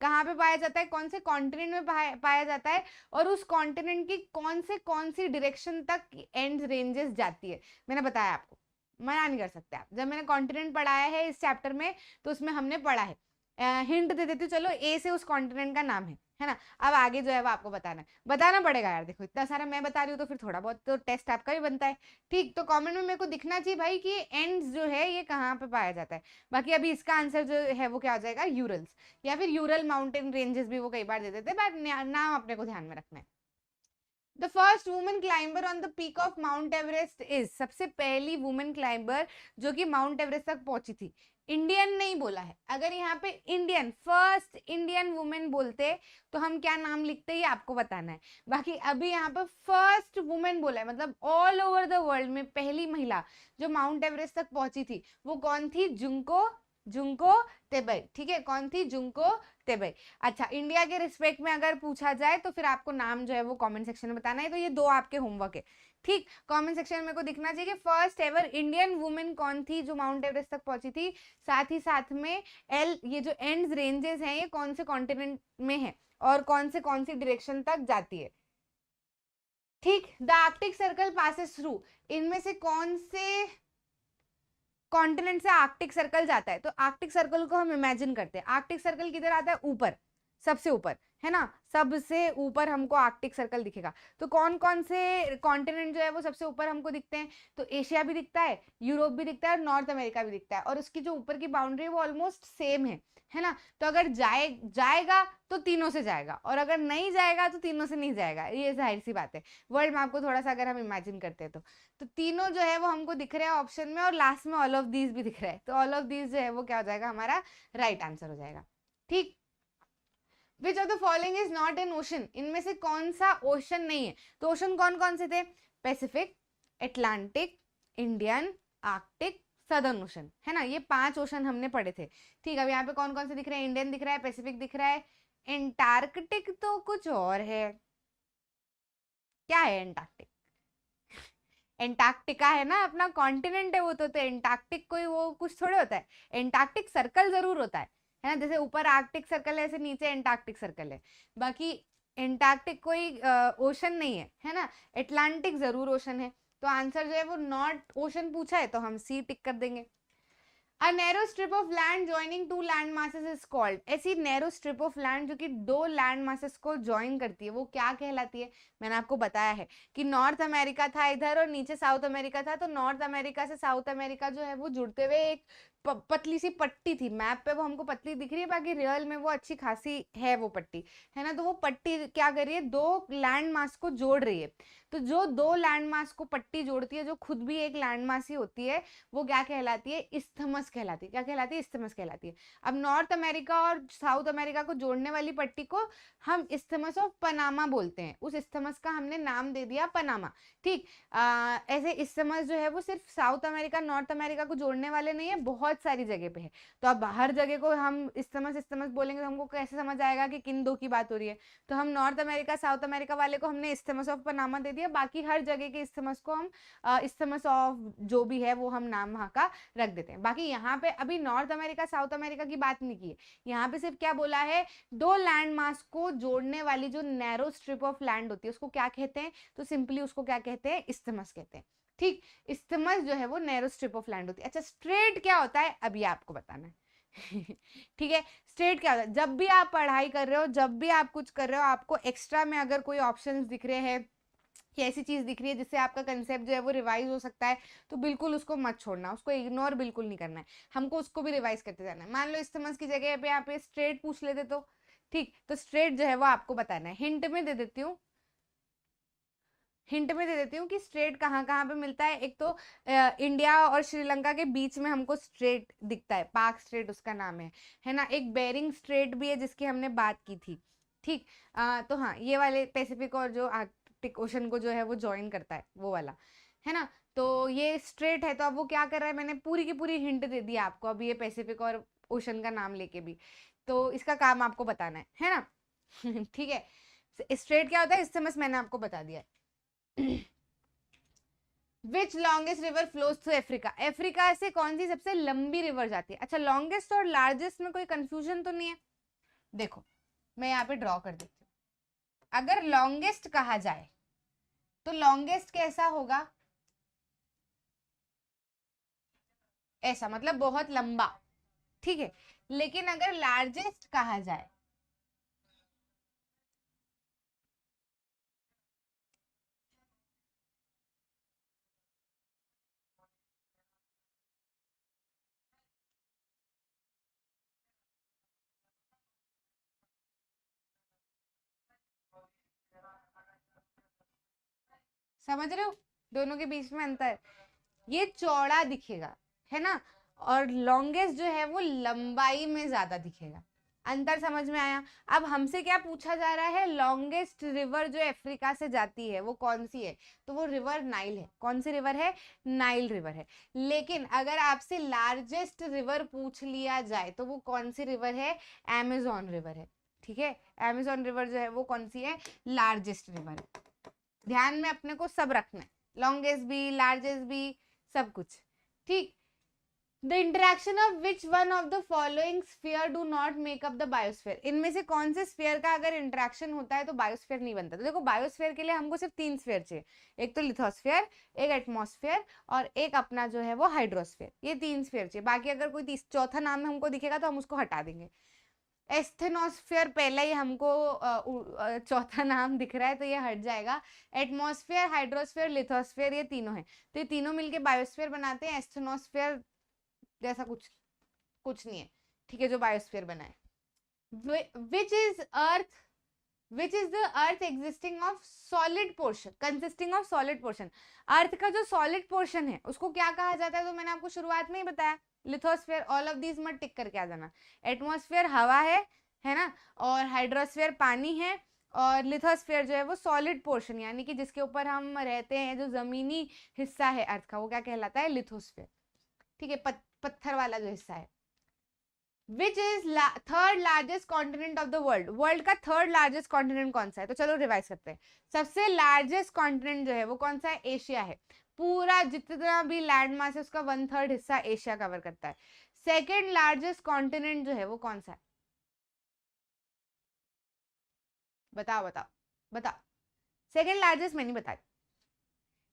[SPEAKER 1] कहाँ पे पाया जाता है, कौन से कॉन्टिनेंट में पाया जाता है, और उस कॉन्टिनेंट की कौन सी डायरेक्शन तक एंड रेंजेस जाती है। मैंने बताया आपको, मना नहीं कर सकते आप, जब मैंने कॉन्टिनेंट पढ़ाया है इस चैप्टर में तो उसमें हमने पढ़ा है। हिंट दे देती हूँ, चलो ए से उस कॉन्टिनेंट का नाम है ना। अब आगे जो है वो आपको बताना पड़ेगा यार, देखो इतना सारा मैं बता रही हूँ तो फिर थोड़ा बहुत तो टेस्ट आपका भी बनता है। ठीक, तो कमेंट में मेरे को दिखना चाहिए भाई कि एंड्स जो है ये कहाँ पे पाया जाता है। बाकी अभी इसका आंसर जो है वो क्या हो जाएगा, यूरल्स, या फिर यूरल माउंटेन रेंजेस भी वो कई बार दे देते हैं, बट नाम अपने को ध्यान में रखना है। The first women climber on the peak of mount Everest is, सबसे पहली वुमेन क्लाइंबर जो कि माउंट एवरेस्ट तक पहुंची थी, इंडियन नहीं बोला है। अगर यहाँ पे इंडियन, फर्स्ट इंडियन वुमेन बोलते तो हम क्या नाम लिखते ये आपको बताना है। बाकी अभी यहाँ पे फर्स्ट वुमेन बोला है, मतलब ऑल ओवर द वर्ल्ड में पहली महिला जो माउंट एवरेस्ट तक पहुंची थी वो कौन थी, जुंको तेबई। ठीक है, कौन थी, जुंको तेबई। अच्छा, इंडिया के रिस्पेक्ट में अगर पूछा जाए तो फिर आपको नाम जो है वो कमेंट सेक्शन में बताना है। तो ये दो आपके होमवर्क है। ठीक, कमेंट सेक्शन में को दिखना चाहिए कि फर्स्ट एवर इंडियन वुमेन कौन थी जो माउंट एवरेस्ट तक पहुंची थी, साथ ही साथ में ये जो एंड्स रेंजेस हैं ये कौन से कॉन्टिनेंट में है और कौन सी डायरेक्शन तक जाती है। ठीक, the Arctic circle passes through, इनमें से कौन से कॉन्टिनेंट से आर्कटिक सर्कल जाता है। तो आर्कटिक सर्कल को हम इमेजिन करते हैं, आर्कटिक सर्कल किधर आता है, ऊपर, सबसे ऊपर, है ना, सबसे ऊपर हमको आर्कटिक सर्कल दिखेगा। तो कौन कौन से कॉन्टिनेंट जो है वो सबसे ऊपर हमको दिखते हैं, तो एशिया भी दिखता है, यूरोप भी दिखता है और नॉर्थ अमेरिका भी दिखता है, और उसकी जो ऊपर की बाउंड्री है वो ऑलमोस्ट सेम है ना। तो अगर जाएगा तो तीनों से जाएगा, और अगर नहीं जाएगा तो तीनों से नहीं जाएगा, ये जाहिर सी बात है। वर्ल्ड मैप को थोड़ा सा अगर हम इमेजिन करते हैं तो तीनों जो है वो हमको दिख रहे हैं ऑप्शन में, और लास्ट में ऑल ऑफ दीज भी दिख रहा है, तो ऑल ऑफ दीज जो है वो क्या हो जाएगा, हमारा राइट आंसर हो जाएगा। ठीक, विच of the following is not an ocean, इनमें से कौन सा ओशन नहीं है। तो ओशन कौन कौन से थे, Pacific, Atlantic, Indian, Arctic, southern ocean, है ना, ये 5 ओशन हमने पढ़े थे। ठीक, अब यहाँ पे कौन कौन से दिख रहे हैं, इंडियन दिख रहा है, पैसिफिक दिख रहा है, एंटार्कटिक तो कुछ और है, क्या है एंटार्कटिक, एंटार्क्टिका है ना, अपना कॉन्टिनेंट है वो तो एंटार्क्टिक कोई वो कुछ थोड़े होता है, एंटार्क्टिक सर्कल जरूर होता है ना, जैसे ऊपर आर्कटिक सर्कल है ऐसे नीचे एंटार्क्टिक सर्कल है। बाकी एंटार्क्टिक कोई ओशन नहीं है ना। अटलांटिक जरूर ओशन है, तो आंसर जो है वो नॉट ओशन पूछा है तो हम सी टिक कर देंगे। A narrow strip of land joining two land masses is called, ऐसी नैरो स्ट्रिप ऑफ लैंड जो कि दो लैंड मासेस को ज्वाइन करती है वो क्या कहलाती है? मैंने आपको बताया है कि नॉर्थ अमेरिका था इधर और नीचे साउथ अमेरिका था, तो नॉर्थ अमेरिका से साउथ अमेरिका जो है वो जुड़ते हुए एक पतली सी पट्टी थी, मैप पे वो हमको पतली दिख रही है, बाकी रियल में वो अच्छी खासी है वो पट्टी, है ना। तो वो पट्टी क्या कर रही है, दो लैंड मास को जोड़ रही है। तो जो दो लैंड मास को पट्टी जोड़ती है, जो खुद भी एक लैंड मास ही होती है, वो क्या कहलाती है? इस्थमस कहलाती है। क्या कहलाती है? इस्थमस कहलाती है। अब नॉर्थ अमेरिका और साउथ अमेरिका को जोड़ने वाली पट्टी को हम इस्थमस ऑफ पनामा बोलते हैं, उस इस्थमस का हमने नाम दे दिया पनामा। ठीक, ऐसे इस्थमस जो है वो सिर्फ साउथ अमेरिका नॉर्थ अमेरिका को जोड़ने वाले नहीं है, बहुत सारी जगह पे है। तो अब हर जगह को हम इस्थमस इस्थमस बोलेंगे तो हमको कैसे समझ आएगा कि किन दो की बात हो रही है? तो हम नॉर्थ अमेरिका साउथ अमेरिका वाले को हमने इस्थमस ऑफ पनामा दे दिया, बाकी हर जगह के इस्थमस को हम इस्थमस ऑफ जो भी है वो हम नाम वहां का रख देते हैं। बाकी यहाँ पे अभी नॉर्थ अमेरिका साउथ अमेरिका की बात नहीं की है, यहाँ पे सिर्फ क्या बोला है, दो लैंड मास को जोड़ने वाली जो नैरो स्ट्रिप ऑफ लैंड होती है उसको क्या कहते हैं? तो सिंपली उसको क्या कहते हैं? इस्थमस कहते हैं। ठीक, इस्थमस जो है वो नैरो स्ट्रिप ऑफ लैंड होती है। अच्छा, स्ट्रेट क्या होता है अभी आपको बताना है। ठीक है, स्ट्रेट क्या होता है? जब भी आप पढ़ाई कर रहे हो, जब भी आप कुछ कर रहे हो, आपको एक्स्ट्रा में अगर कोई ऑप्शंस दिख रहे हैं कि ऐसी चीज दिख रही है जिससे आपका कंसेप्ट जो है वो रिवाइज हो सकता है, तो बिल्कुल उसको मत छोड़ना, उसको इग्नोर बिल्कुल नहीं करना है, हमको उसको भी रिवाइज करते जाना है। मान लो इस्थमस की जगह पे आप स्ट्रेट पूछ लेते तो ठीक, तो स्ट्रेट जो है वो आपको बताना है। हिंट में दे देती हूँ, हिंट में दे देती हूँ कि स्ट्रेट कहाँ कहाँ पे मिलता है। एक तो इंडिया और श्रीलंका के बीच में हमको स्ट्रेट दिखता है, पाक स्ट्रेट उसका नाम है ना। एक बेरिंग स्ट्रेट भी है जिसकी हमने बात की थी। ठीक, तो हाँ, ये वाले पैसिफिक और जो आर्कटिक ओशन को जो है वो ज्वाइन करता है वो वाला, है ना। तो ये स्ट्रेट है, तो अब वो क्या कर रहा है, मैंने पूरी की पूरी हिंट दे दी आपको अब ये पैसिफिक और ओशन का नाम लेके भी, तो इसका काम आपको बताना है ना। ठीक है, स्ट्रेट क्या होता है इससे बस मैंने आपको बता दिया है। Which longest river flows through Africa, Africa से कौन सी सबसे लंबी रिवर जाती है? अच्छा, लॉन्गेस्ट और लार्जेस्ट में कोई कंफ्यूजन तो नहीं है? देखो मैं यहाँ पे ड्रॉ कर देती हूँ, अगर लॉन्गेस्ट कहा जाए तो लॉन्गेस्ट कैसा होगा? ऐसा, मतलब बहुत लंबा, ठीक है। लेकिन अगर लार्जेस्ट कहा जाए, समझ रहे हो दोनों के बीच में अंतर? ये चौड़ा दिखेगा, है ना, और लॉन्गेस्ट जो है वो लंबाई में ज्यादा दिखेगा। अंतर समझ में आया? अब हमसे क्या पूछा जा रहा है, लॉन्गेस्ट रिवर जो अफ्रीका से जाती है वो कौन सी है? तो वो रिवर नाइल है। कौन सी रिवर है? नाइल रिवर है। लेकिन अगर आपसे लार्जेस्ट रिवर पूछ लिया जाए तो वो कौन सी रिवर है? अमेजोन रिवर है। ठीक है, अमेजोन रिवर जो है वो कौन सी है? लार्जेस्ट रिवर है। ध्यान में अपने को सब रखना है, लॉन्गेस्ट भी लार्जेस्ट भी सब कुछ। ठीक, the interaction of which one of the following sphere do not make up the biosphere, इनमें से कौन से स्फीयर का अगर इंटरेक्शन होता है तो बायोस्फीयर नहीं बनता? तो देखो, बायोस्फीयर के लिए हमको सिर्फ तीन स्फीयर चाहिए, एक तो लिथोस्फीयर, एक एटमॉस्फेयर और एक अपना जो है वो हाइड्रोस्फीयर, ये तीन स्फीयर चाहिए। बाकी अगर कोई चौथा नाम हमको दिखेगा तो हम उसको हटा देंगे। एस्थेनोस्फेयर पहले ही हमको चौथा नाम दिख रहा है तो ये हट जाएगा। एटमॉस्फेयर, हाइड्रोस्फेयर, लिथोस्फेयर, ये तीनों हैं, तो ये तीनों मिलके बायोस्फीयर बनाते हैं। एस्थेनोस्फेयर जैसा कुछ कुछ नहीं है, ठीक है, जो बायोस्फीयर बना है। Which is earth, which is the earth existing of solid portion, consisting of solid portion, earth का जो सॉलिड पोर्शन है उसको क्या कहा जाता है? तो मैंने आपको शुरुआत में ही बताया, लिथोस्फेयर। ऑल ऑफ दीज मत टिक करके आ जाना। एटमॉस्फेयर हवा है ना, और हाइड्रोस्फेयर पानी है, और लिथोस्फेयर जो है वो सॉलिड पोर्शन यानी कि जिसके ऊपर हम रहते हैं, जो जमीनी हिस्सा है अर्थ का, वो क्या कहलाता है? लिथोस्फेयर। ठीक है, पत्थर वाला जो हिस्सा है। Which is third largest continent of the world, world का थर्ड लार्जेस्ट कॉन्टिनेंट कौन सा है? तो चलो रिवाइज करते हैं। सबसे लार्जेस्ट कॉन्टिनेंट जो है वो कौन सा है? एशिया है। पूरा जितना भी लैंड मास है उसका 1/3 हिस्सा एशिया कवर करता है। सेकेंड लार्जेस्ट कॉन्टिनेंट जो है वो कौन सा है? बताओ बताओ बताओ। सेकेंड लार्जेस्ट मैं नहीं बताई,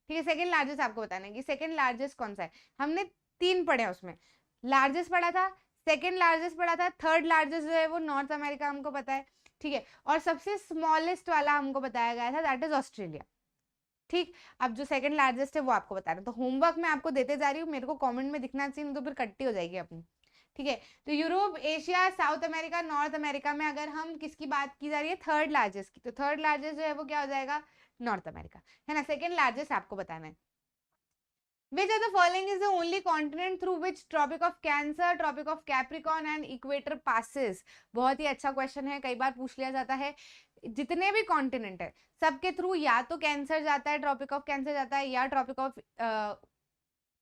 [SPEAKER 1] ठीक है, सेकेंड लार्जेस्ट आपको बताना है कि सेकेंड लार्जेस्ट कौन सा है। हमने तीन पढ़े हैं उसमें, लार्जेस्ट पढ़ा था, सेकेंड लार्जेस्ट पढ़ा था, थर्ड लार्जेस्ट जो है वो नॉर्थ अमेरिका हमको पता है, ठीक है, और सबसे स्मॉलेस्ट वाला हमको बताया गया था, दैट इज ऑस्ट्रेलिया। ठीक, अब जो सेकंड लार्जेस्ट है वो आपको बताना, तो होमवर्क मैं आपको देते जा रही हूँ, मेरे को कमेंट में दिखना चाहिए, नहीं तो फिर कट्टी हो जाएगी अपनी, ठीक है। तो Europe, Asia, south America, north America में अगर हम किसकी बात की जा रही है, थर्ड लार्जेस्ट की, तो थर्ड लार्जेस्ट जो है वो क्या हो जाएगा, नॉर्थ अमेरिका, है ना। सेकंड लार्जेस्ट आपको बताना है। Which of the following is the only continent through which Tropic of Cancer, Tropic of Capricorn and Equator passes? बहुत ही अच्छा क्वेश्चन है, कई बार पूछ लिया जाता है। जितने भी कॉन्टिनेंट है सबके थ्रू या तो कैंसर जाता है, ट्रॉपिक ऑफ कैंसर जाता है, या ट्रॉपिक ऑफ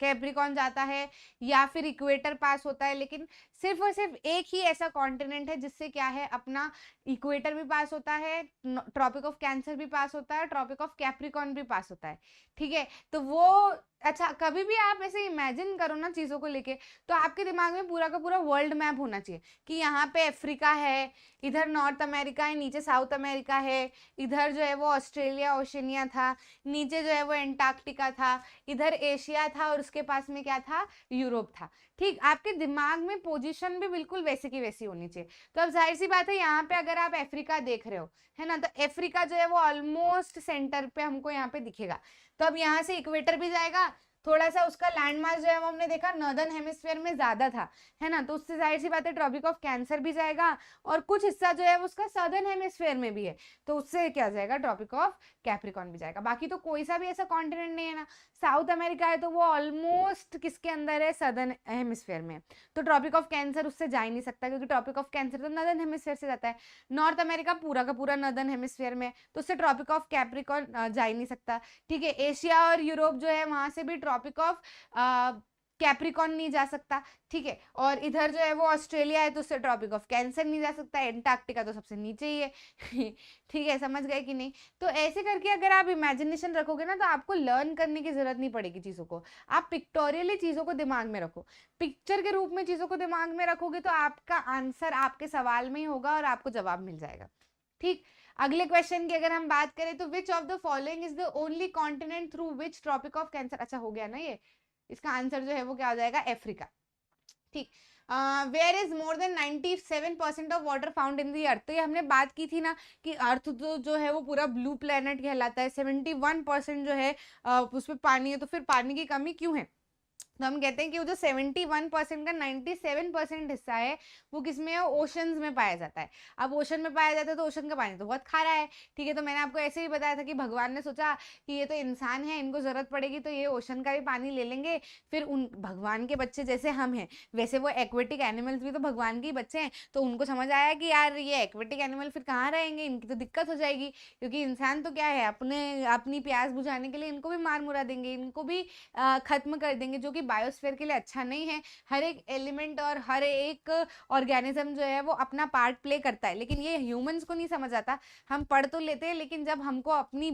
[SPEAKER 1] कैप्रिकॉन जाता है, या फिर इक्वेटर पास होता है, लेकिन सिर्फ और सिर्फ एक ही ऐसा कॉन्टिनेंट है जिससे क्या है, अपना इक्वेटर भी पास होता है, ट्रॉपिक ऑफ कैंसर भी पास होता है, ट्रॉपिक ऑफ कैप्रिकॉन भी पास होता है, ठीक है। तो वो अच्छा, कभी भी आप ऐसे इमेजिन करो ना चीज़ों को लेके, तो आपके दिमाग में पूरा का पूरा वर्ल्ड मैप होना चाहिए कि यहाँ पे अफ्रीका है, इधर नॉर्थ अमेरिका है, नीचे साउथ अमेरिका है, इधर जो है वो ऑस्ट्रेलिया ओशनिया था, नीचे जो है वो एंटार्क्टिका था, इधर एशिया था, और उसके पास में क्या था, यूरोप था। ठीक, आपके दिमाग में पोजीशन भी बिल्कुल वैसे की वैसी होनी चाहिए। तो अब जाहिर सी बात है, यहाँ पे अगर आप अफ्रीका देख रहे हो, है ना, तो अफ्रीका जो है वो ऑलमोस्ट सेंटर पे हमको यहाँ पे दिखेगा। तो अब यहाँ से इक्वेटर भी जाएगा, थोड़ा सा उसका लैंडमार्क जो है वो हमने देखा नॉर्दर्न हेमिस्फीयर में ज्यादा था, है ना, तो उससे जाहिर सी बात है ट्रॉपिक ऑफ कैंसर भी जाएगा, और कुछ हिस्सा जो है वो उसका सदर्न हेमिस्फीयर में भी है, तो उससे क्या जाएगा, ट्रॉपिक ऑफ कैप्रिकॉन भी जाएगा। बाकी तो कोई सा भी ऐसा कॉन्टिनेंट नहीं है ना। साउथ अमेरिका है तो वो ऑलमोस्ट किसके अंदर है, सदर्न हेमिस्फीयर में, तो ट्रॉपिक ऑफ कैंसर उससे जा ही नहीं सकता, क्योंकि ट्रॉपिक ऑफ कैंसर तो नॉर्दर्न हेमिस्फीयर से जाता है। नॉर्थ अमेरिका पूरा का पूरा नॉर्दर्न हेमिस्फीयर में, तो उससे ट्रॉपिक ऑफ कैप्रिकॉन जा ही नहीं सकता, ठीक है। एशिया और यूरोप जो है वहां से भी ट्रॉपिक ऑफ कैप्रिकॉन नहीं जा सकता, ठीक है। और इधर जो है वो ऑस्ट्रेलिया है, तो उससे ट्रॉपिक ऑफ कैंसर नहीं जा सकता, एंटार्क्टिका तो सबसे नीचे ही है ठीक है, समझ गए कि नहीं। तो ऐसे करके अगर आप इमेजिनेशन रखोगे ना, तो आपको लर्न करने की जरूरत नहीं पड़ेगी चीज़ों को, आप पिक्टोरियली चीज़ों को दिमाग में रखो, पिक्चर के रूप में चीज़ों को दिमाग में रखोगे, तो आपका आंसर आपके सवाल में ही होगा और आपको जवाब मिल जाएगा। ठीक, अगले क्वेश्चन की अगर हम बात करें, तो which of the following is the only continent through which Tropic of Cancer, अच्छा हो गया ना ये, इसका आंसर जो है वो क्या हो जाएगा, अफ्रीका। ठीक, where is more than 97% of water found in the earth, तो ये हमने बात की थी ना कि अर्थ तो जो है वो पूरा ब्लू प्लेनेट कहलाता है, 71% जो है उसमें पानी है, तो फिर पानी की कमी क्यों है। तो हम कहते हैं कि वो जो 71% का 97% हिस्सा है वो किसमें है, ओशंस में पाया जाता है। अब ओशन में पाया जाता है तो ओशन का पानी तो बहुत खारा है, ठीक है। तो मैंने आपको ऐसे ही बताया था कि भगवान ने सोचा कि ये तो इंसान है, इनको जरूरत पड़ेगी तो ये ओशन का भी पानी ले लेंगे, फिर उन भगवान के बच्चे जैसे हम हैं वैसे वो एक्वेटिक एनिमल्स भी तो भगवान के ही बच्चे हैं, तो उनको समझ आया कि यार ये एक्वेटिक एनिमल फिर कहाँ रहेंगे, इनकी तो दिक्कत हो जाएगी, क्योंकि इंसान तो क्या है, अपनी प्यास बुझाने के लिए इनको भी मार मुरा देंगे, इनको भी खत्म कर देंगे, जो कि बायोस्फीयर के लिए अच्छा नहीं है। हर एक एलिमेंट और हर एक ऑर्गेनिज्म जो है वो अपना पार्ट प्ले करता है, लेकिन ये ह्यूमंस को नहीं समझ आता। हम पढ़ तो लेते हैं, लेकिन जब हमको अपनी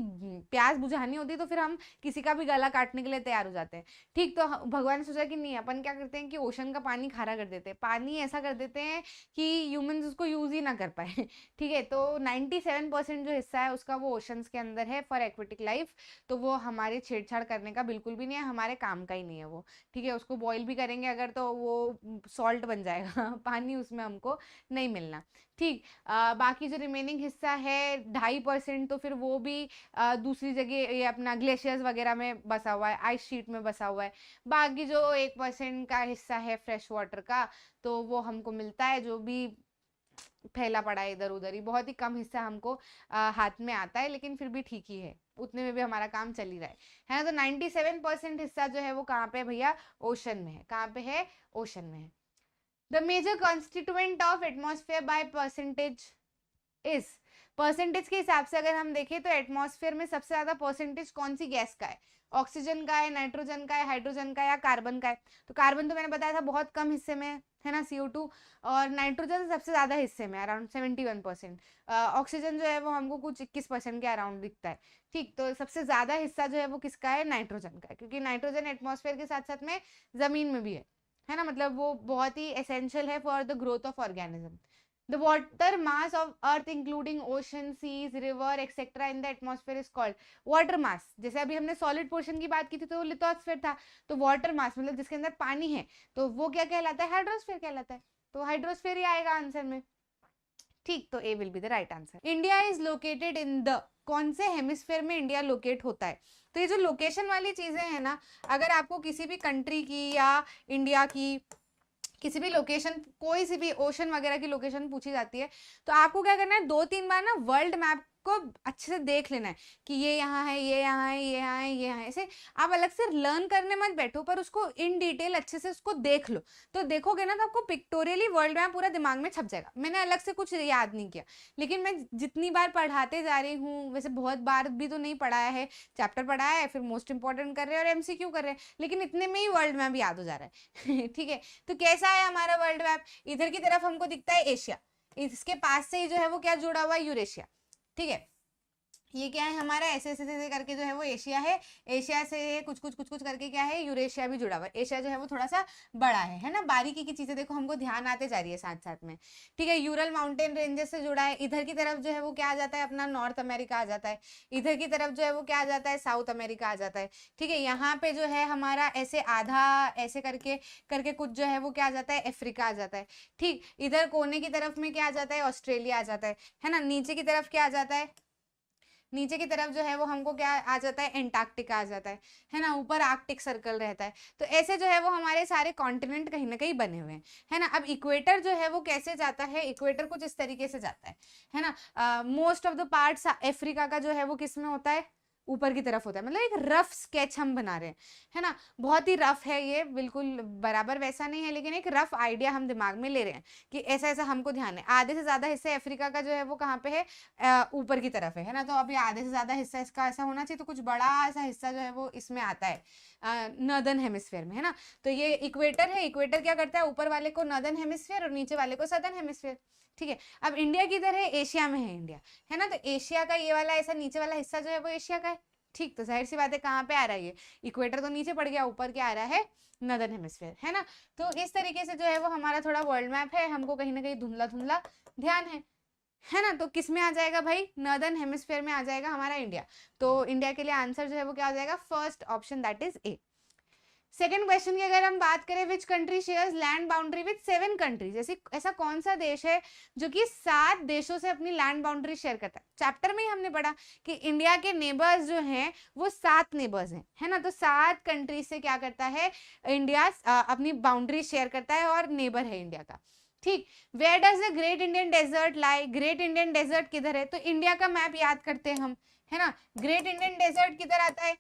[SPEAKER 1] प्यास बुझानी होती है तो फिर हम किसी का भी गला काटने के लिए तैयार हो जाते हैं। ठीक, तो भगवान ने सोचा कि नहीं, अपन क्या करते हैं कि ओशन का पानी खारा कर देते हैं, पानी ऐसा कर देते हैं कि ह्यूमंस उसको यूज ही ना कर पाए ठीक है, तो 97% जो हिस्सा है उसका वो ओशंस के अंदर है फॉर एक्वेटिक लाइफ, तो वो हमारे छेड़छाड़ करने का बिल्कुल भी नहीं है, हमारे काम का ही नहीं है वो, ठीक है। उसको बॉईल भी करेंगे अगर तो वो सॉल्ट बन जाएगा पानी उसमें हमको नहीं मिलना। ठीक, बाकी जो रिमेनिंग हिस्सा है 2.5%, तो फिर वो भी दूसरी जगह ये अपना ग्लेशियर्स वगैरह में बसा हुआ है, आइस शीट में बसा हुआ है। बाकी जो 1% का हिस्सा है फ्रेश वाटर का, तो वो हमको मिलता है जो भी फैला पड़ा है इधर उधर ही, बहुत ही कम हिस्सा हमको हाथ में आता है, लेकिन फिर भी ठीक ही है, उतने में भी हमारा काम चल ही रहा है ना। तो 97% हिस्सा जो है वो कहाँ पे भैया, ओशन में है, कहाँ पे है, ओशन में है। The major constituent of atmosphere by percentage is, percentage के हिसाब से अगर हम देखें तो एटमॉस्फेयर में सबसे ज्यादा परसेंटेज कौन सी गैस का है, ऑक्सीजन का है, नाइट्रोजन का है, हाइड्रोजन का है, या कार्बन का है। तो कार्बन तो मैंने बताया था बहुत कम हिस्से में है ना, CO2, और नाइट्रोजन सबसे ज्यादा हिस्से में अराउंड 71%, ऑक्सीजन जो है वो हमको कुछ 21% के अराउंड दिखता है। ठीक, तो सबसे ज्यादा हिस्सा जो है वो किसका है, नाइट्रोजन का है, क्योंकि नाइट्रोजन एटमॉस्फेयर के साथ साथ में जमीन में भी है ना, मतलब वो बहुत ही एसेंशियल है for the growth of organism. The water mass of earth including ocean, seas, river etcetera in the atmosphere is called water mass. जैसे अभी हमने सॉलिड पोर्शन की बात की थी तो वो लिथोस्फेयर था, तो वाटर मास मतलब जिसके अंदर पानी है तो वो क्या कहलाता है, हाइड्रोस्फेयर कहलाता है, तो हाइड्रोस्फेयर ही आएगा आंसर में। ठीक, तो A will be the right answer. India is located in the, कौन से हेमिस्फेयर में इंडिया लोकेट होता है। तो ये जो लोकेशन वाली चीजें हैं ना, अगर आपको किसी भी कंट्री की या इंडिया की किसी भी लोकेशन, कोई सी भी ओशन वगैरह की लोकेशन पूछी जाती है, तो आपको क्या करना है, 2-3 बार ना वर्ल्ड मैप को अच्छे से देख लेना है कि ये यहाँ है, ये यहाँ है, ये यहाँ है, ये यहाँ है। ऐसे आप अलग से लर्न करने मत बैठो, पर उसको इन डिटेल अच्छे से उसको देख लो, तो देखोगे ना तो आपको पिक्टोरियली वर्ल्ड मैप पूरा दिमाग में छप जाएगा। मैंने अलग से कुछ याद नहीं किया, लेकिन मैं जितनी बार पढ़ाते जा रही हूँ, वैसे बहुत बार भी तो नहीं पढ़ाया है, चैप्टर पढ़ाया है, फिर मोस्ट इंपॉर्टेंट कर रहे हैं और MCQ कर रहे हैं, लेकिन इतने में ही वर्ल्ड मैप याद हो जा रहा है। ठीक है, तो कैसा है हमारा वर्ल्ड मैप, इधर की तरफ हमको दिखता है एशिया, इसके पास से ही जो है वो क्या जुड़ा हुआ है, यूरेशिया। ठीक है, ये क्या है हमारा, ऐसे ऐसे ऐसे करके जो है वो एशिया है, एशिया से कुछ कुछ कुछ कुछ करके क्या है, यूरेशिया भी जुड़ा हुआ है। एशिया जो है वो थोड़ा सा बड़ा है ना, बारीकी की चीजें देखो हमको ध्यान आते जा रही है साथ साथ में। ठीक है, यूरल माउंटेन रेंजेस से जुड़ा है, इधर की तरफ जो है वो क्या आ जाता है, अपना नॉर्थ अमेरिका आ जाता है, इधर की तरफ जो है वो क्या आ जाता है, साउथ अमेरिका आ जाता है। ठीक है, यहाँ पे जो है हमारा ऐसे आधा ऐसे करके करके कुछ जो है वो क्या आ जाता है, अफ्रीका आ जाता है। ठीक, इधर कोने की तरफ में क्या आ जाता है, ऑस्ट्रेलिया आ जाता है ना, नीचे की तरफ क्या आ जाता है, नीचे की तरफ जो है वो हमको क्या आ जाता है, एंटार्क्टिका आ जाता है ना, ऊपर आर्कटिक सर्कल रहता है। तो ऐसे जो है वो हमारे सारे कॉन्टिनेंट कहीं ना कहीं बने हुए हैं, है ना। अब इक्वेटर जो है वो कैसे जाता है, इक्वेटर कुछ इस तरीके से जाता है ना। Most of the parts Africa का जो है वो किस में होता है, ऊपर की तरफ होता है, मतलब एक रफ स्केच हम बना रहे हैं, है ना। बहुत ही रफ है ये, बिल्कुल बराबर वैसा नहीं है, लेकिन एक रफ आइडिया हम दिमाग में ले रहे हैं कि ऐसा ऐसा हमको ध्यान है। आधे से ज्यादा हिस्सा अफ्रीका का जो है वो कहाँ पे है, ऊपर की तरफ है ना। तो अभी आधे से ज्यादा हिस्सा इसका ऐसा होना चाहिए, तो कुछ बड़ा सा हिस्सा जो है वो इसमें आता है नॉर्दर्न हेमिस्फीयर में, है ना। तो ये इक्वेटर है, इक्वेटर क्या करता है, ऊपर वाले को नॉर्दर्न हेमिस्फीयर और नीचे वाले को सदर्न हेमिस्फीयर। ठीक है, अब इंडिया किधर है, एशिया में है इंडिया, है ना। तो एशिया का ये वाला ऐसा नीचे वाला हिस्सा जो है वो एशिया का है। ठीक, तो जाहिर सी बात है कहाँ पे आ रहा है, ये इक्वेटर तो नीचे पड़ गया, ऊपर क्या आ रहा है, नॉर्दर्न हेमिस्फीयर, है ना। तो इस तरीके से जो है वो हमारा थोड़ा वर्ल्ड मैप है, हमको कहीं ना कहीं धुंधला धुंधला ध्यान है ना। तो किस में आ जाएगा भाई, नॉर्दर्न हेमिस्फीयर में आ जाएगा हमारा इंडिया। तो इंडिया के लिए आंसर जो है वो क्या हो जाएगा, first option, that is a. Second question की अगर हम बात करें, which country shares land boundary with 7 countries, ऐसी ऐसा कौन सा देश है जो कि 7 देशों से अपनी लैंड बाउंड्री शेयर करता है। चैप्टर में ही हमने पढ़ा कि इंडिया के नेबर्स जो हैं वो 7 नेबर्स हैं, है ना। तो 7 कंट्रीज से क्या करता है इंडिया, अपनी बाउंड्री शेयर करता है और नेबर है इंडिया का। ठीक, where does the Great Indian Desert lie, Great Indian Desert किधर है, तो इंडिया का मैप याद करते हैं हम, है ना। ग्रेट इंडियन डेजर्ट किधर आता है,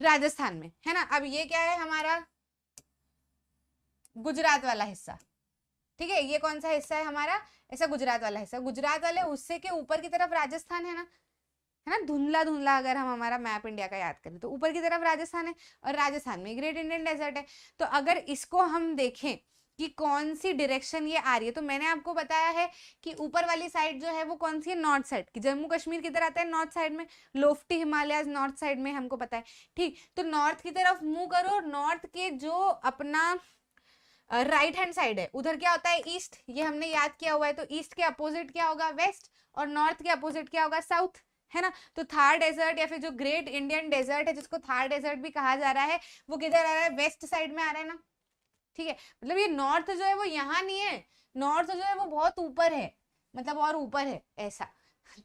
[SPEAKER 1] राजस्थान में, है ना। अब ये क्या है हमारा, गुजरात वाला हिस्सा। ठीक है, ये कौन सा हिस्सा है हमारा, ऐसा गुजरात वाला हिस्सा, गुजरात वाले उससे के ऊपर की तरफ राजस्थान है ना धुंधला धुंधला अगर हम हमारा मैप इंडिया का याद करें तो ऊपर की तरफ राजस्थान है और राजस्थान में ग्रेट इंडियन डेजर्ट है। तो अगर इसको हम देखें कि कौन सी डायरेक्शन ये आ रही है, तो मैंने आपको बताया है कि ऊपर वाली साइड जो है वो कौन सी है, नॉर्थ साइड की। जम्मू कश्मीर किधर आता है, नॉर्थ साइड में, लोफ्टी हिमालयाज नॉर्थ साइड में हमको पता है। ठीक, तो नॉर्थ की तरफ मूव करो, नॉर्थ के जो अपना राइट हैंड साइड है उधर क्या होता है, ईस्ट, ये हमने याद किया हुआ है। तो ईस्ट के अपोजिट क्या होगा, वेस्ट, और नॉर्थ के अपोजिट क्या होगा, साउथ, है ना। तो थार डेजर्ट या फिर जो ग्रेट इंडियन डेजर्ट है, जिसको थार डेजर्ट भी कहा जा रहा है, वो किधर आ रहा है, वेस्ट साइड में आ रहा है ना। ठीक है, मतलब ये नॉर्थ जो है वो यहाँ नहीं है, नॉर्थ जो है वो बहुत ऊपर है, मतलब और ऊपर है ऐसा।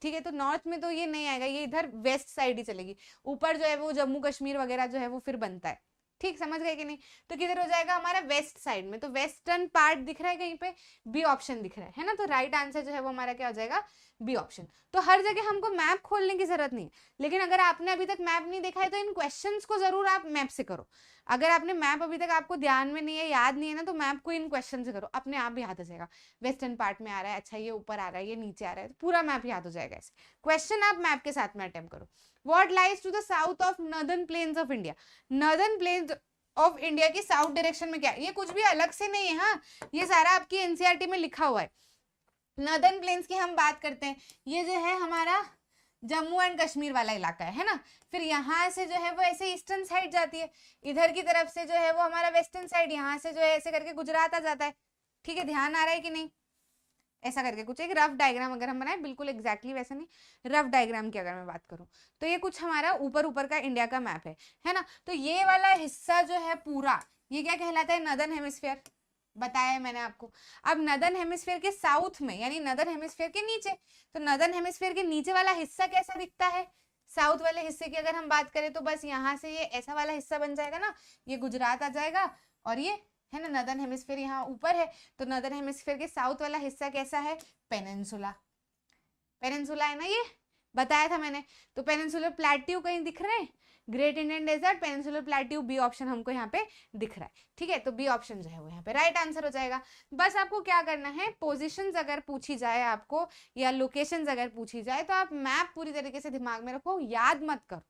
[SPEAKER 1] ठीक है, तो नॉर्थ में तो ये नहीं आएगा, ये इधर वेस्ट साइड ही चलेगी, ऊपर जो है वो जम्मू कश्मीर वगैरह जो है वो फिर बनता है। ठीक, समझ गए कि नहीं। तो किधर हो जाएगा हमारा, वेस्ट साइड में। तो वेस्टर्न पार्ट दिख रहा है कहीं पे, बी ऑप्शन दिख रहा है ना। तो राइट आंसर जो है वो हमारा क्या हो जाएगा, बी ऑप्शन। तो हर जगह हमको मैप खोलने की जरूरत नहीं, लेकिन अगर आपने अभी तक मैप नहीं देखा है तो इन क्वेश्चंस को जरूर आप मैप से करो। अगर आपने मैप अभी तक आपको ध्यान में नहीं है, याद नहीं है ना, तो मैप को इन क्वेश्चन से करो, अपने आप भी याद हो जाएगा। वेस्टर्न पार्ट में आ रहा है, अच्छा ये ऊपर आ रहा है, ये नीचे आ रहा है, तो पूरा मैप याद हो जाएगा। ऐसे क्वेश्चन आप मैप के साथ में अटेम्प्ट करो। What lies to the south of Northern Plains of India, Northern Plains of India की साउथ डायरेक्शन में क्या है, ये कुछ भी अलग से नहीं है, हाँ ये सारा आपकी एनसीईआरटी में लिखा हुआ है। नॉर्दर्न प्लेन्स की हम बात करते हैं, ये जो है हमारा जम्मू एंड कश्मीर वाला इलाका है ना। फिर यहाँ से जो है वो ऐसे ईस्टर्न साइड जाती है, इधर की तरफ से जो है वो हमारा वेस्टर्न साइड, यहाँ से जो है ऐसे करके गुजरात आ जाता है। ठीक है, ध्यान आ रहा है कि नहीं। ऐसा करके कुछ एक रफ डायग्राम अगर हम बनाए, बिल्कुल एग्जैक्टली वैसे नहीं, रफ डायग्राम की अगर मैं बात करूं तो ये कुछ हमारा ऊपर ऊपर का इंडिया का मैप है ना। तो ये वाला हिस्सा जो है पूरा, ये क्या कहलाता है, नदर्न हेमिस्फीयर, बताया है मैंने आपको। अब नदर्न हेमिस्फीयर के साउथ में यानी नदर्न हेमिस्फीयर के नीचे, तो नदर्न हेमिस्फीयर के नीचे वाला हिस्सा कैसा दिखता है, साउथ वाले हिस्से की अगर हम बात करें तो बस यहाँ से ये ऐसा वाला हिस्सा बन जाएगा ना, ये गुजरात आ जाएगा, और ये है ना नदर्न हेमिस्फीयर यहाँ ऊपर है। तो नदर्न हेमिस्फीयर के साउथ वाला हिस्सा कैसा है, पेनिनसुला, पेनिनसुला है ना, ये बताया था मैंने। तो पेनिनसुलर प्लेट्यू कहीं दिख रहे हैं, great Indian desert, peninsular plateau, B option हमको यहाँ पे दिख रहा है, ठीक है। तो बी ऑप्शन जो है वो यहाँ पे राइट आंसर हो जाएगा। बस आपको क्या करना है, पोजीशंस अगर पूछी जाए आपको या लोकेशंस अगर पूछी जाए तो आप मैप पूरी तरीके से दिमाग में रखो, याद मत करो,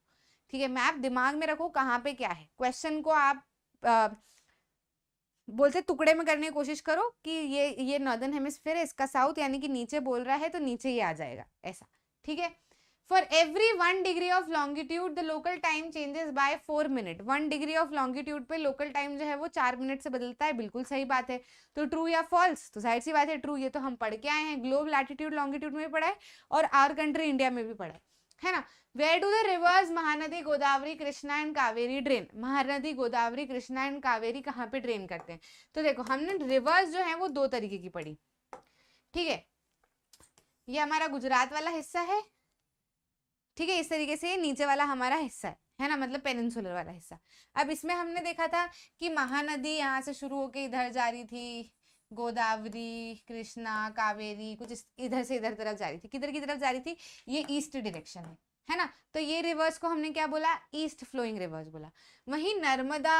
[SPEAKER 1] ठीक है। मैप दिमाग में रखो कहाँ पे क्या है, क्वेश्चन को आप बोलते टुकड़े में करने की कोशिश करो कि ये नॉर्दर्न हेमिस्फीयर है, इसका साउथ यानी कि नीचे बोल रहा है तो नीचे ही आ जाएगा ऐसा, ठीक है। For every 1 degree of longitude the local time changes by 4 minute. 1 degree of longitude पे लोकल टाइम जो है वो 4 मिनट से बदलता है, बिल्कुल सही बात है। तो ट्रू या फॉल्स, तो जाहिर सी बात है ट्रू, ये तो हम पढ़ के आए हैं, ग्लोब लैटिट्यूड लॉन्गिट्यूड में भी पढ़ा है और आवर कंट्री इंडिया में भी पढ़ा है ना। Where do the rivers Mahanadi Godavari Krishna and Kaveri drain, Mahanadi Godavari Krishna and Kaveri कहाँ पे ड्रेन करते हैं। तो देखो हमने रिवर्स जो है वो 2 तरीके की पढ़ी, ठीक है। ये हमारा गुजरात वाला हिस्सा है, ठीक है, इस तरीके से ये नीचे वाला हमारा हिस्सा है ना, मतलब पेनिनसुलर वाला हिस्सा। अब इसमें हमने देखा था कि महानदी यहाँ से शुरू होके इधर जा रही थी, गोदावरी कृष्णा कावेरी कुछ इधर से इधर तरफ जा रही थी, किधर की तरफ जा रही थी, ये ईस्ट डायरेक्शन है ना। तो ये रिवर्स को हमने क्या बोला, ईस्ट फ्लोइंग रिवर्स बोला। वहीं नर्मदा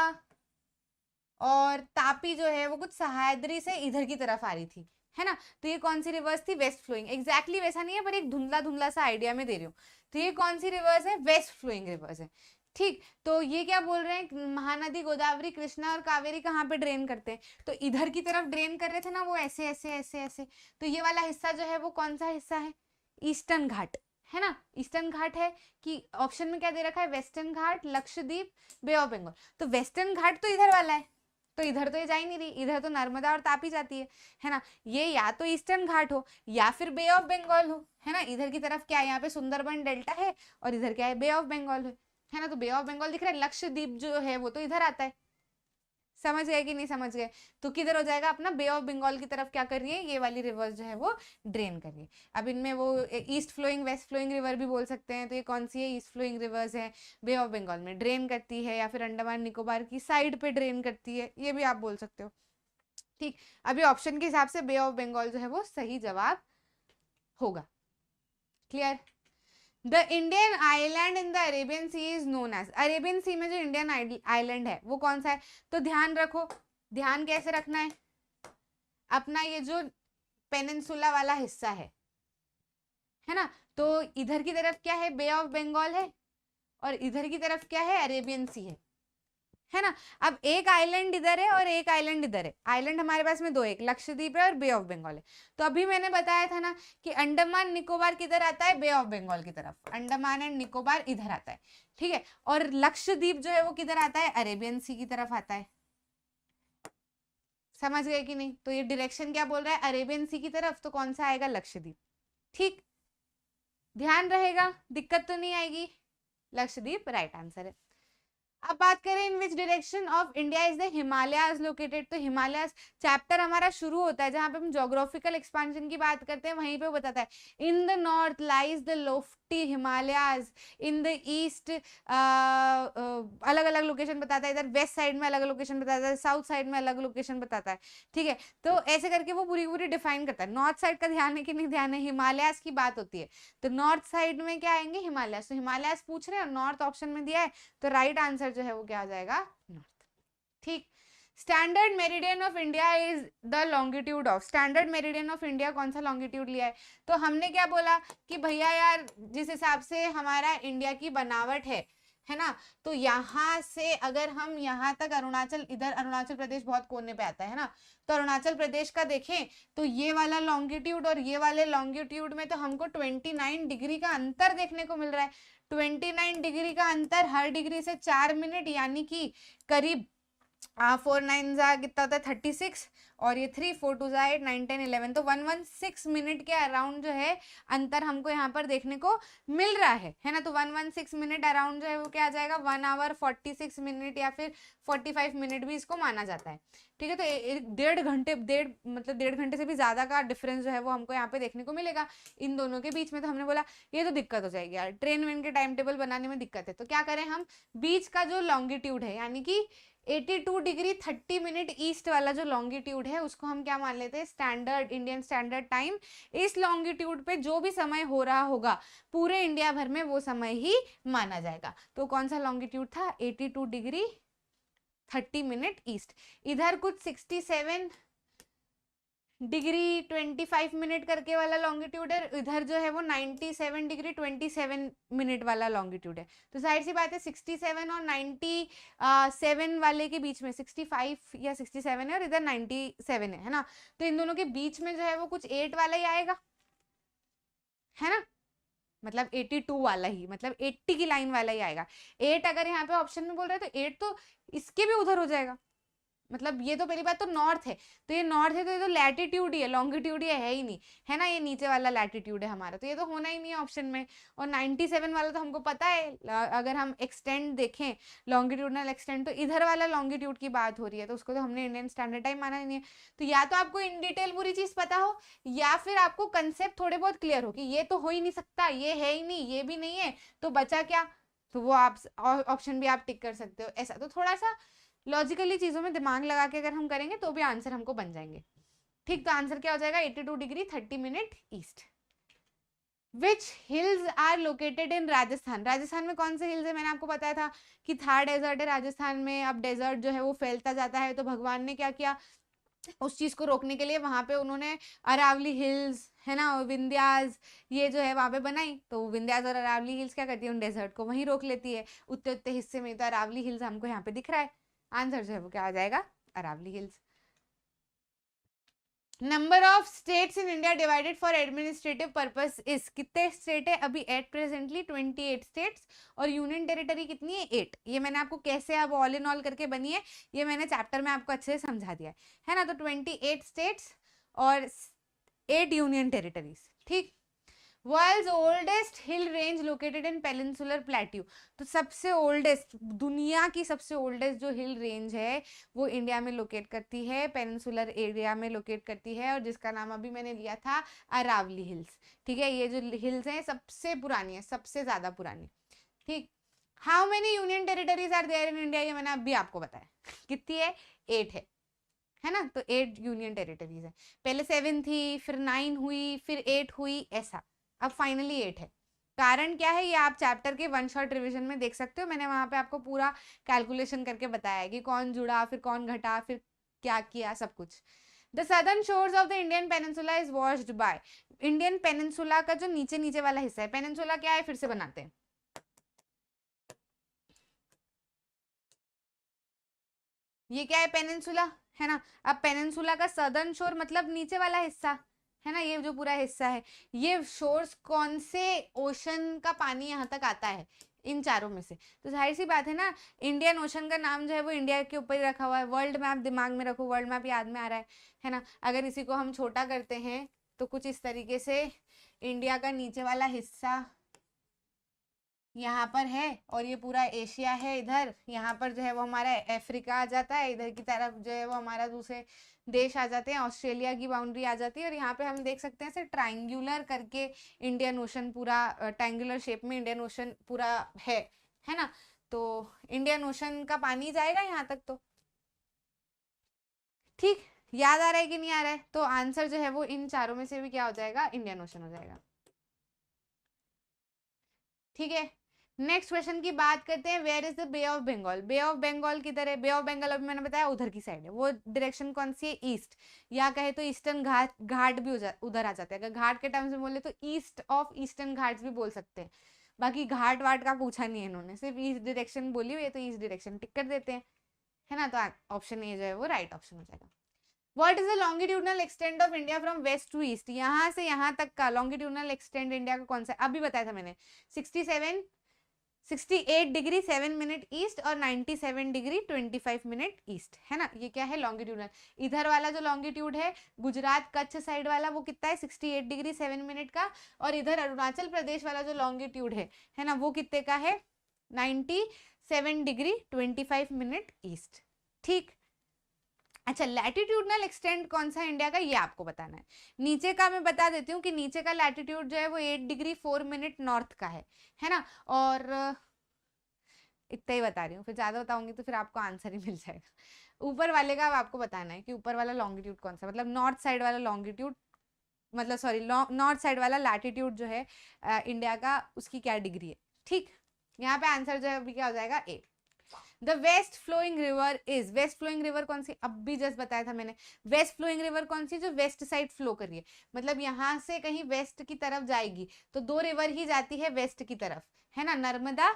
[SPEAKER 1] और तापी जो है वो कुछ सह्याद्री से इधर की तरफ आ रही थी, है ना। तो ये कौन सी रिवर्स थी, वेस्ट फ्लोइंग, एग्जैक्टली वैसा नहीं है पर एक धुंधला धुंधला सा आइडिया में दे रही हूँ। तो ये कौन सी रिवर्स है, वेस्ट फ्लोइंग रिवर्स है, ठीक। तो ये क्या बोल रहे हैं, महानदी गोदावरी कृष्णा और कावेरी कहाँ पे ड्रेन करते हैं, तो इधर की तरफ ड्रेन कर रहे थे ना वो ऐसे ऐसे ऐसे ऐसे। तो ये वाला हिस्सा जो है वो कौन सा हिस्सा है, ईस्टर्न घाट, है ना, ईस्टर्न घाट है कि ऑप्शन में क्या दे रखा है, western Ghat, Lakshadweep, bay of Bengal. तो वेस्टर्न घाट तो इधर वाला है, तो इधर तो ये जा ही नहीं रही, इधर तो नर्मदा और तापी जाती है ना। ये या तो ईस्टर्न घाट हो या फिर बे ऑफ बंगाल हो, है ना। इधर की तरफ क्या है, यहाँ पे सुंदरबन डेल्टा है और इधर क्या है, बे ऑफ बंगाल है ना। तो बे ऑफ बंगाल दिख रहा है, लक्षद्वीप जो है वो तो इधर आता है, समझ गए कि नहीं समझ गए। तो किधर हो जाएगा अपना, बे ऑफ बंगाल की तरफ क्या कर रही है, ये वाली रिवर्स जो है वो ड्रेन कर रही है। अब इनमें वो east flowing west flowing river भी बोल सकते हैं, तो ये कौन सी है, ईस्ट फ्लोइंग रिवर्स है, बे ऑफ बंगाल में ड्रेन करती है या फिर अंडमान निकोबार की साइड पे ड्रेन करती है, ये भी आप बोल सकते हो, ठीक। अभी ऑप्शन के हिसाब से बे ऑफ बंगाल जो है वो सही जवाब होगा, clear. The Indian island in the Arabian sea is known as, Arabian sea में जो इंडियन आइलैंड है वो कौन सा है। तो ध्यान रखो, ध्यान कैसे रखना है, अपना ये जो पेनिनसुला वाला हिस्सा है ना, तो इधर की तरफ क्या है, बे ऑफ बंगाल है और इधर की तरफ क्या है, अरेबियन सी है ना। अब एक आइलैंड इधर है और एक आइलैंड इधर है, आइलैंड हमारे पास में 2, एक लक्षद्वीप है और बे ऑफ बंगाल है। तो अभी मैंने बताया था ना कि अंडमान निकोबार किधर आता है, बे ऑफ बंगाल की तरफ, अंडमान एंड निकोबार इधर आता है, ठीक है। और लक्षद्वीप जो है वो किधर आता है, अरेबियन सी की तरफ आता है, समझ गए कि नहीं। तो ये डायरेक्शन क्या बोल रहा है, अरेबियन सी की तरफ, तो कौन सा आएगा, लक्षद्वीप, ठीक। ध्यान रहेगा, दिक्कत तो नहीं आएगी, लक्षद्वीप राइट आंसर है। अब बात करें in which direction of India is the Himalayas located. तो हिमालयाज चैप्टर हमारा शुरू होता है जहां पे हम ज्योग्राफिकल एक्सपेंशन की बात करते हैं, वहीं पे वो बताता है in the north lies the Loftie Himalayas, in the east अलग अलग लोकेशन बताता है, इधर वेस्ट साइड में अलग लोकेशन बताता है, साउथ साइड में अलग लोकेशन बताता है, ठीक है। तो ऐसे करके वो पूरी पूरी डिफाइन करता है। नॉर्थ साइड का ध्यान है कि नहीं ध्यान है, हिमालयाज की बात होती है तो नॉर्थ साइड में क्या आएंगे, हिमालयाज। तो हिमालयाज पूछ रहे हैं और नॉर्थ ऑप्शन में दिया है, तो राइट आंसर जो है वो क्या हो जाएगा, नॉर्थ, ठीक। Standard meridian of India is the longitude of, standard meridian of India कौन सा लॉन्गिट्यूड लिया है। तो हमने क्या बोला कि भैया यार जिस हिसाब से हमारा इंडिया की बनावट है ना, तो यहाँ से अगर हम यहाँ तक अरुणाचल, इधर अरुणाचल प्रदेश बहुत कोने पे आता है ना, तो अरुणाचल प्रदेश का देखें तो ये वाला लॉन्गिट्यूड और ये वाले लॉन्गिट्यूड में तो हमको 29 डिग्री का अंतर देखने को मिल रहा है। 29 डिग्री का अंतर, हर डिग्री से 4 मिनट, यानी कि करीब 4 9 जा कितना होता है 36, और ये 3 4 2 जा 8 9 10 11, तो 116 मिनट के अराउंड जो है अंतर हमको यहाँ पर देखने को मिल रहा है ना। तो 116 मिनट अराउंड जो है वो क्या आ जाएगा 1 आवर 46 मिनट या फिर 45 मिनट भी इसको माना जाता है। ठीक है, तो 1.5 घंटे से भी ज्यादा का डिफरेंस जो है वो हमको यहाँ पे देखने को मिलेगा इन दोनों के बीच में। तो हमने बोला ये तो दिक्कत हो जाएगी यार, ट्रेन वेन के टाइम टेबल बनाने में दिक्कत है, तो क्या करें हम, बीच का जो लॉन्गिट्यूड है यानी कि 82 डिग्री 30 मिनट ईस्ट वाला जो लॉन्गिट्यूड है उसको हम क्या मान लेते हैं स्टैंडर्ड, इंडियन स्टैंडर्ड टाइम। इस लॉन्गिट्यूड पे जो भी समय हो रहा होगा पूरे इंडिया भर में वो समय ही माना जाएगा। तो कौन सा लॉन्गिट्यूड था 82 डिग्री 30 मिनट ईस्ट। इधर कुछ 67 डिग्री 25 मिनट करके वाला लॉन्गिट्यूड है, इधर जो है वो 97 डिग्री 27 मिनट वाला लॉन्गिट्यूड है। तो जाहिर सी बात है 67 और 97 वाले के बीच में 65 या 67 है और इधर 97 है ना। तो इन दोनों के बीच में जो है वो कुछ 8 वाला ही आएगा, है ना, मतलब 82 वाला ही, मतलब 80 की लाइन वाला ही आएगा। 8 अगर यहाँ पे ऑप्शन में बोल रहे हैं तो 8 तो इसके भी उधर हो जाएगा, मतलब ये तो पहली बात तो नॉर्थ है, तो ये नॉर्थ है तो ये तो लैटिट्यूड ही है, लॉन्गिट्यूड ये है ही नहीं, है ना, ये नीचे वाला लैटिट्यूड है हमारा, तो ये तो होना ही नहीं है ऑप्शन में। और 97 वाला तो हमको पता है, अगर हम एक्सटेंड देखें लॉन्गिट्यूडनल एक्सटेंड तो इधर वाला लॉन्गिट्यूड की बात हो रही है, तो उसको तो हमने इंडियन स्टैंडर्ड टाइम माना ही नहीं है। तो या तो आपको इन डिटेल पूरी चीज पता हो या फिर आपको कंसेप्ट थोड़े बहुत क्लियर हो कि ये तो हो ही नहीं सकता, ये है ही नहीं, ये भी नहीं है, तो बचा क्या, तो वो आप ऑप्शन भी आप टिक कर सकते हो। ऐसा तो थोड़ा सा लॉजिकली चीजों में दिमाग लगा के अगर हम करेंगे तो भी आंसर हमको बन जाएंगे। ठीक, तो आंसर क्या हो जाएगा 82 degree 30 minute east. Which hills are located in Rajasthan. Rajasthan में कौन से हिल्स है, मैंने आपको बताया था कि थार डेजर्ट है राजस्थान में। अब डेजर्ट जो है वो फैलता जाता है, तो भगवान ने क्या किया, उस चीज को रोकने के लिए वहां पे उन्होंने अरावली हिल्स, है ना, विंध्यास, ये जो है वहां पे बनाई। तो विंध्यास और अरावली हिल्स क्या करती है, उन डेजर्ट को वहीं रोक लेती है, उतने उतने हिस्से में। तो अरावली हिल्स हमको यहाँ पे दिख रहा है, आंसर जो है वो क्या आ जाएगा Aravalli hills. Number of states in India divided for administrative purpose is, कितने स्टेट है अभी एट प्रेजेंटली 28 स्टेट्स, और यूनियन टेरिटरी कितनी है 8। ये मैंने आपको कैसे अब ऑल इन ऑल करके बनी है ये मैंने चैप्टर में आपको अच्छे से समझा दिया है ना। तो 28 स्टेट्स और 8 यूनियन टेरिटरीज। ठीक, world's oldest hill range located in peninsular plateau. तो सबसे ओल्डेस्ट, दुनिया की सबसे ओल्डेस्ट जो हिल रेंज है वो इंडिया में लोकेट करती है, पेनिनसुलर एरिया में लोकेट करती है, और जिसका नाम अभी मैंने लिया था अरावली हिल्स। ठीक है, ये जो हिल्स हैं सबसे पुरानी है, सबसे ज्यादा पुरानी। ठीक, how many union territories are there in India, ये मैंने अभी आपको बताया कितनी है 8 है ना। तो 8 यूनियन टेरिटरीज है, पहले 7 थी, फिर 9 हुई, फिर 8 हुई, ऐसा अब फाइनली 8 है। कारण क्या है ये आप चैप्टर के वन शॉट रिवीजन में देख सकते हो, मैंने वहां पे आपको पूरा कैलकुलेशन करके बताया है कि कौन जुड़ा, फिर कौन घटा, फिर क्या किया, सब कुछ। The southern shores of the Indian peninsula is washed bye, Indian peninsula का जो नीचे नीचे वाला हिस्सा है, पेनिनसुला क्या है फिर से बनाते हैं, ये क्या है पेनिनसुला, है ना। अब पेनिनसुला का सदर्न शोर मतलब नीचे वाला हिस्सा, है ना, ये जो पूरा हिस्सा है, ये शोर्स कौन से ओशन का पानी यहाँ तक आता है, इन चारों में से। तो जाहिर सी बात है ना, इंडियन ओशन का नाम जो है वो इंडिया के ऊपर ही रखा हुआ है। वर्ल्ड मैप दिमाग में रखो, वर्ल्ड मैप याद में आ रहा है ना। अगर इसी को हम छोटा करते हैं तो कुछ इस तरीके से इंडिया का नीचे वाला हिस्सा यहाँ पर है, और ये पूरा एशिया है इधर, यहाँ पर जो है वो हमारा अफ्रीका आ जाता है, इधर की तरफ जो है वो हमारा दूसरे देश आ जाते हैं, ऑस्ट्रेलिया की बाउंड्री आ जाती है, और यहाँ पे हम देख सकते हैं ट्राइंगुलर करके इंडियन ओशन पूरा, ट्राइंगुलर शेप में इंडियन ओशन पूरा है ना। तो इंडियन ओशन का पानी जाएगा यहाँ तक। तो ठीक, याद आ रहा है कि नहीं आ रहा है, तो आंसर जो है वो इन चारों में से भी क्या हो जाएगा, इंडियन ओशन हो जाएगा। ठीक है, नेक्स्ट क्वेश्चन की बात करते हैं, where is the bay of Bengal. Bay of Bengal किधर है, बे ऑफ बंगाल अभी मैंने बताया उधर की साइड है, वो डायरेक्शन कौन सी है, ईस्ट, या कहे तो ईस्टर्न घाट भी उधर आ जाते हैं। अगर घाट के टर्म्स में बोले तो ईस्ट ऑफ ईस्टर्न घाट्स भी बोल सकते हैं, बाकी घाट वाट का पूछा नहीं है इन्होंने, सिर्फ ईस्ट डायरेक्शन बोली हुई है, तो ईस्ट डायरेक्शन टिक कर देते हैं, है ना। तो ऑप्शन ए जो है वो राइट ऑप्शन हो जाएगा। What is the longitudinal extent of India from west to east, यहाँ से यहाँ तक का लॉन्गिट्यूडनल एक्सटेंट इंडिया का कौन सा, अभी बताया था मैंने 67 68 डिग्री 7 मिनट ईस्ट और 97 डिग्री 25 मिनट ईस्ट, है ना। ये क्या है, लॉन्गिट्यूडनल। इधर वाला जो लॉन्गिट्यूड है गुजरात कच्छ साइड वाला, वो कितना है 68 डिग्री 7 मिनट का, और इधर अरुणाचल प्रदेश वाला जो लॉन्गिट्यूड है ना, वो कितने का है 97 डिग्री 25 मिनट ईस्ट। ठीक, अच्छा, लैटिट्यूडनल एक्सटेंट कौन सा इंडिया का, ये आपको बताना है। नीचे का मैं बता देती हूँ कि नीचे का लैटिट्यूड जो है वो 8 डिग्री 4 मिनट नॉर्थ का है ना। और इतना ही बता रही हूँ, फिर ज्यादा बताऊंगी तो फिर आपको आंसर ही मिल जाएगा। ऊपर वाले का अब आपको बताना है कि ऊपर वाला लॉन्गिट्यूड कौन सा, मतलब नॉर्थ साइड वाला लॉन्गिट्यूड, मतलब सॉरी नॉर्थ साइड वाला लैटिट्यूड जो है इंडिया का, उसकी क्या डिग्री है। ठीक, यहाँ पे आंसर जो है अभी क्या हो जाएगा, A. The west flowing river is, west flowing river कौन सी, अब भी जस्ट बताया था मैंने। वेस्ट फ्लोइंग रिवर कौन सी, जो वेस्ट साइड फ्लो कर रही है, मतलब यहाँ से कहीं वेस्ट की तरफ जाएगी, तो दो रिवर ही जाती है वेस्ट की तरफ, है ना, नर्मदा,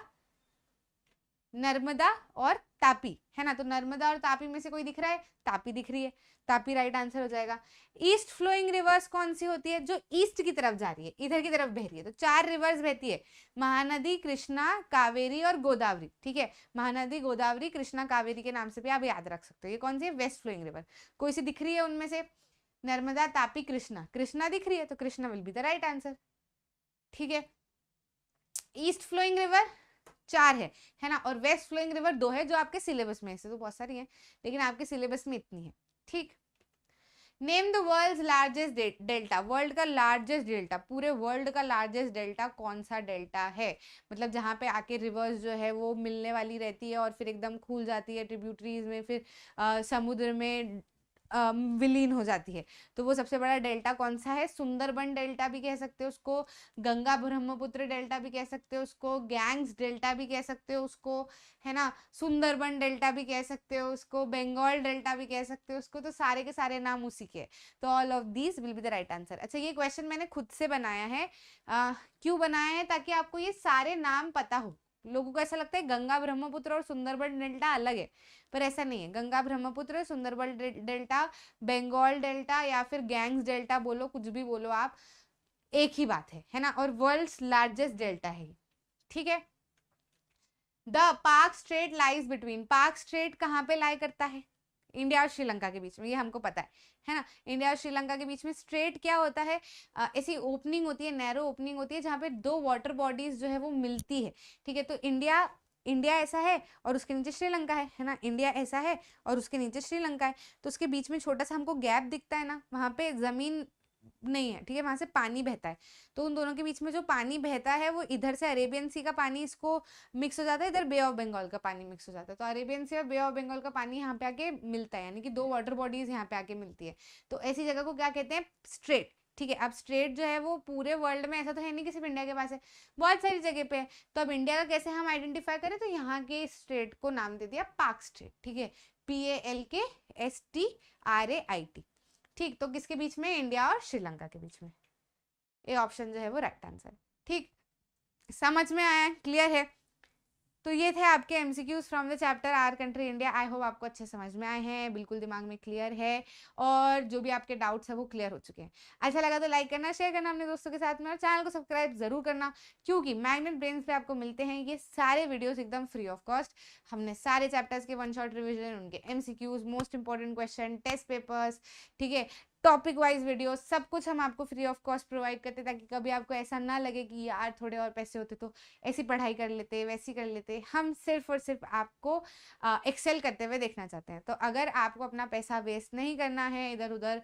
[SPEAKER 1] नर्मदा और तापी, है ना। तो नर्मदा और तापी में से कोई दिख रहा है, तापी दिख रही है, तापी राइट आंसर हो जाएगा। ईस्ट फ्लोइंग रिवर्स कौन सी होती है, जो ईस्ट की तरफ जा रही है, इधर की तरफ बह रही है। तो 4 रिवर्स बहती है, महानदी, कृष्णा, कावेरी और गोदावरी। ठीक है, महानदी, गोदावरी, कृष्णा, कावेरी के नाम से भी आप याद रख सकते हो। ये कौन सी है, वेस्ट फ्लोइंग रिवर। कोई सी दिख रही है उनमें से, नर्मदा, तापी, कृष्णा, कृष्णा दिख रही है, तो Krishna will be the right answer. ठीक है, ईस्ट फ्लोइंग रिवर 4 है ना, और वेस्ट फ्लोइंग रिवर 2 है, जो आपके सिलेबस में, ऐसे तो बहुत सारी है लेकिन आपके सिलेबस में इतनी है। ठीक, name the world largest delta, world का लार्जेस्ट डेल्टा, पूरे वर्ल्ड का लार्जेस्ट डेल्टा कौन सा डेल्टा है, मतलब जहाँ पे आके रिवर्स जो है वो मिलने वाली रहती है और फिर एकदम खुल जाती है ट्रिब्यूटरीज में, फिर समुद्र में विलीन हो जाती है। तो वो सबसे बड़ा डेल्टा कौन सा है, सुंदरबन डेल्टा भी कह सकते हो उसको, गंगा ब्रह्मपुत्र डेल्टा भी कह सकते हो उसको, गैंग्स डेल्टा भी कह सकते हो उसको, है ना, सुंदरबन डेल्टा भी कह सकते हो उसको, बंगाल डेल्टा भी कह सकते हो उसको। तो सारे के सारे नाम उसी के, तो all of these will be the right answer. अच्छा, ये क्वेश्चन मैंने खुद से बनाया है, क्यों बनाया है, ताकि आपको ये सारे नाम पता हो। लोगों को ऐसा लगता है गंगा ब्रह्मपुत्र और सुंदरबन डेल्टा अलग है, पर ऐसा नहीं है। गंगा ब्रह्मपुत्र, सुंदरबन डेल्टा, बंगाल डेल्टा या फिर गैंग्स डेल्टा बोलो, कुछ भी बोलो आप, एक ही बात है ना। और वर्ल्ड्स लार्जेस्ट डेल्टा है। ठीक है, द पाक स्ट्रेट लाइज बिटवीन, पाक स्ट्रेट कहाँ पे लाई करता है, इंडिया और श्रीलंका के बीच में, ये हमको पता है ना। इंडिया और श्रीलंका के बीच में स्ट्रेट क्या होता है, ऐसी ओपनिंग होती है, नैरो ओपनिंग होती है, जहाँ पे 2 वाटर बॉडीज जो है वो मिलती है। ठीक है, तो इंडिया ऐसा है और उसके नीचे श्रीलंका है ना, इंडिया ऐसा है और उसके नीचे श्रीलंका है, तो उसके बीच में छोटा सा हमको गैप दिखता है ना, वहां पे जमीन नहीं है। ठीक है, वहां से पानी बहता है, तो उन दोनों के बीच में जो पानी बहता है वो इधर से अरेबियन सी का पानी इसको मिक्स हो जाता है, इधर बे ऑफ बंगाल का पानी मिक्स हो जाता है, तो अरेबियन सी और बे ऑफ बंगाल का पानी यहाँ पे आके मिलता है, यानी कि 2 वाटर बॉडीज यहाँ पे आके मिलती है। तो ऐसी जगह को क्या कहते हैं, स्ट्रेट। ठीक है, अब स्ट्रेट जो है वो पूरे वर्ल्ड में, ऐसा तो है नहीं कि सिर्फ इंडिया के पास है, बहुत सारी जगह पे है। तो अब इंडिया का कैसे हम आइडेंटिफाई करें, तो यहाँ के स्ट्रेट को नाम दे दिया पाक स्ट्रेट। ठीक है, PALKSTRAIT। ठीक, तो किसके बीच में, इंडिया और श्रीलंका के बीच में, ये ऑप्शन जो है वो राइट आंसर। ठीक, समझ में आया, क्लियर है। तो ये थे आपके MCQs from the chapter our country India. I hope आपको अच्छे समझ में आए हैं, बिल्कुल दिमाग में क्लियर है, और जो भी आपके डाउट्स है वो क्लियर हो चुके हैं। अच्छा लगा तो लाइक करना, शेयर करना अपने दोस्तों के साथ में, और चैनल को सब्सक्राइब जरूर करना, क्योंकि मैग्नेट ब्रेन्स पे आपको मिलते हैं ये सारे वीडियोस एकदम फ्री ऑफ कॉस्ट। हमने सारे चैप्टर्स के 1 शॉट रिविजन, उनके MCQs, most important question, test papers, ठीक है, टॉपिक वाइज वीडियो, सब कुछ हम आपको फ्री ऑफ कॉस्ट प्रोवाइड करते, ताकि कभी आपको ऐसा ना लगे कि यार थोड़े और पैसे होते तो ऐसी पढ़ाई कर लेते, वैसी कर लेते। हम सिर्फ और सिर्फ आपको एक्सेल करते हुए देखना चाहते हैं। तो अगर आपको अपना पैसा वेस्ट नहीं करना है इधर उधर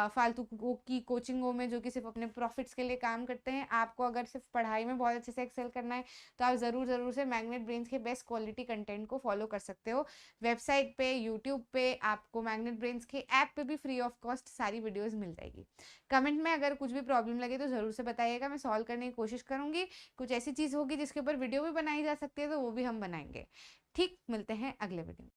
[SPEAKER 1] फालतू की कोचिंगों में, जो कि सिर्फ अपने प्रॉफिट्स के लिए काम करते हैं, आपको अगर सिर्फ पढ़ाई में बहुत अच्छे से एक्सेल करना है, तो आप ज़रूर से मैग्नेट ब्रेन्स के बेस्ट क्वालिटी कंटेंट को फॉलो कर सकते हो। वेबसाइट पे, यूट्यूब पे, आपको मैग्नेट ब्रेन्स के ऐप पे भी फ्री ऑफ कॉस्ट सारी वीडियोस मिल जाएगी। कमेंट में अगर कुछ भी प्रॉब्लम लगे तो ज़रूर से बताइएगा, मैं सॉल्व करने की कोशिश करूंगी। कुछ ऐसी चीज़ होगी जिसके ऊपर वीडियो भी बनाई जा सकती है तो वो भी हम बनाएंगे। ठीक, मिलते हैं अगले वीडियो में।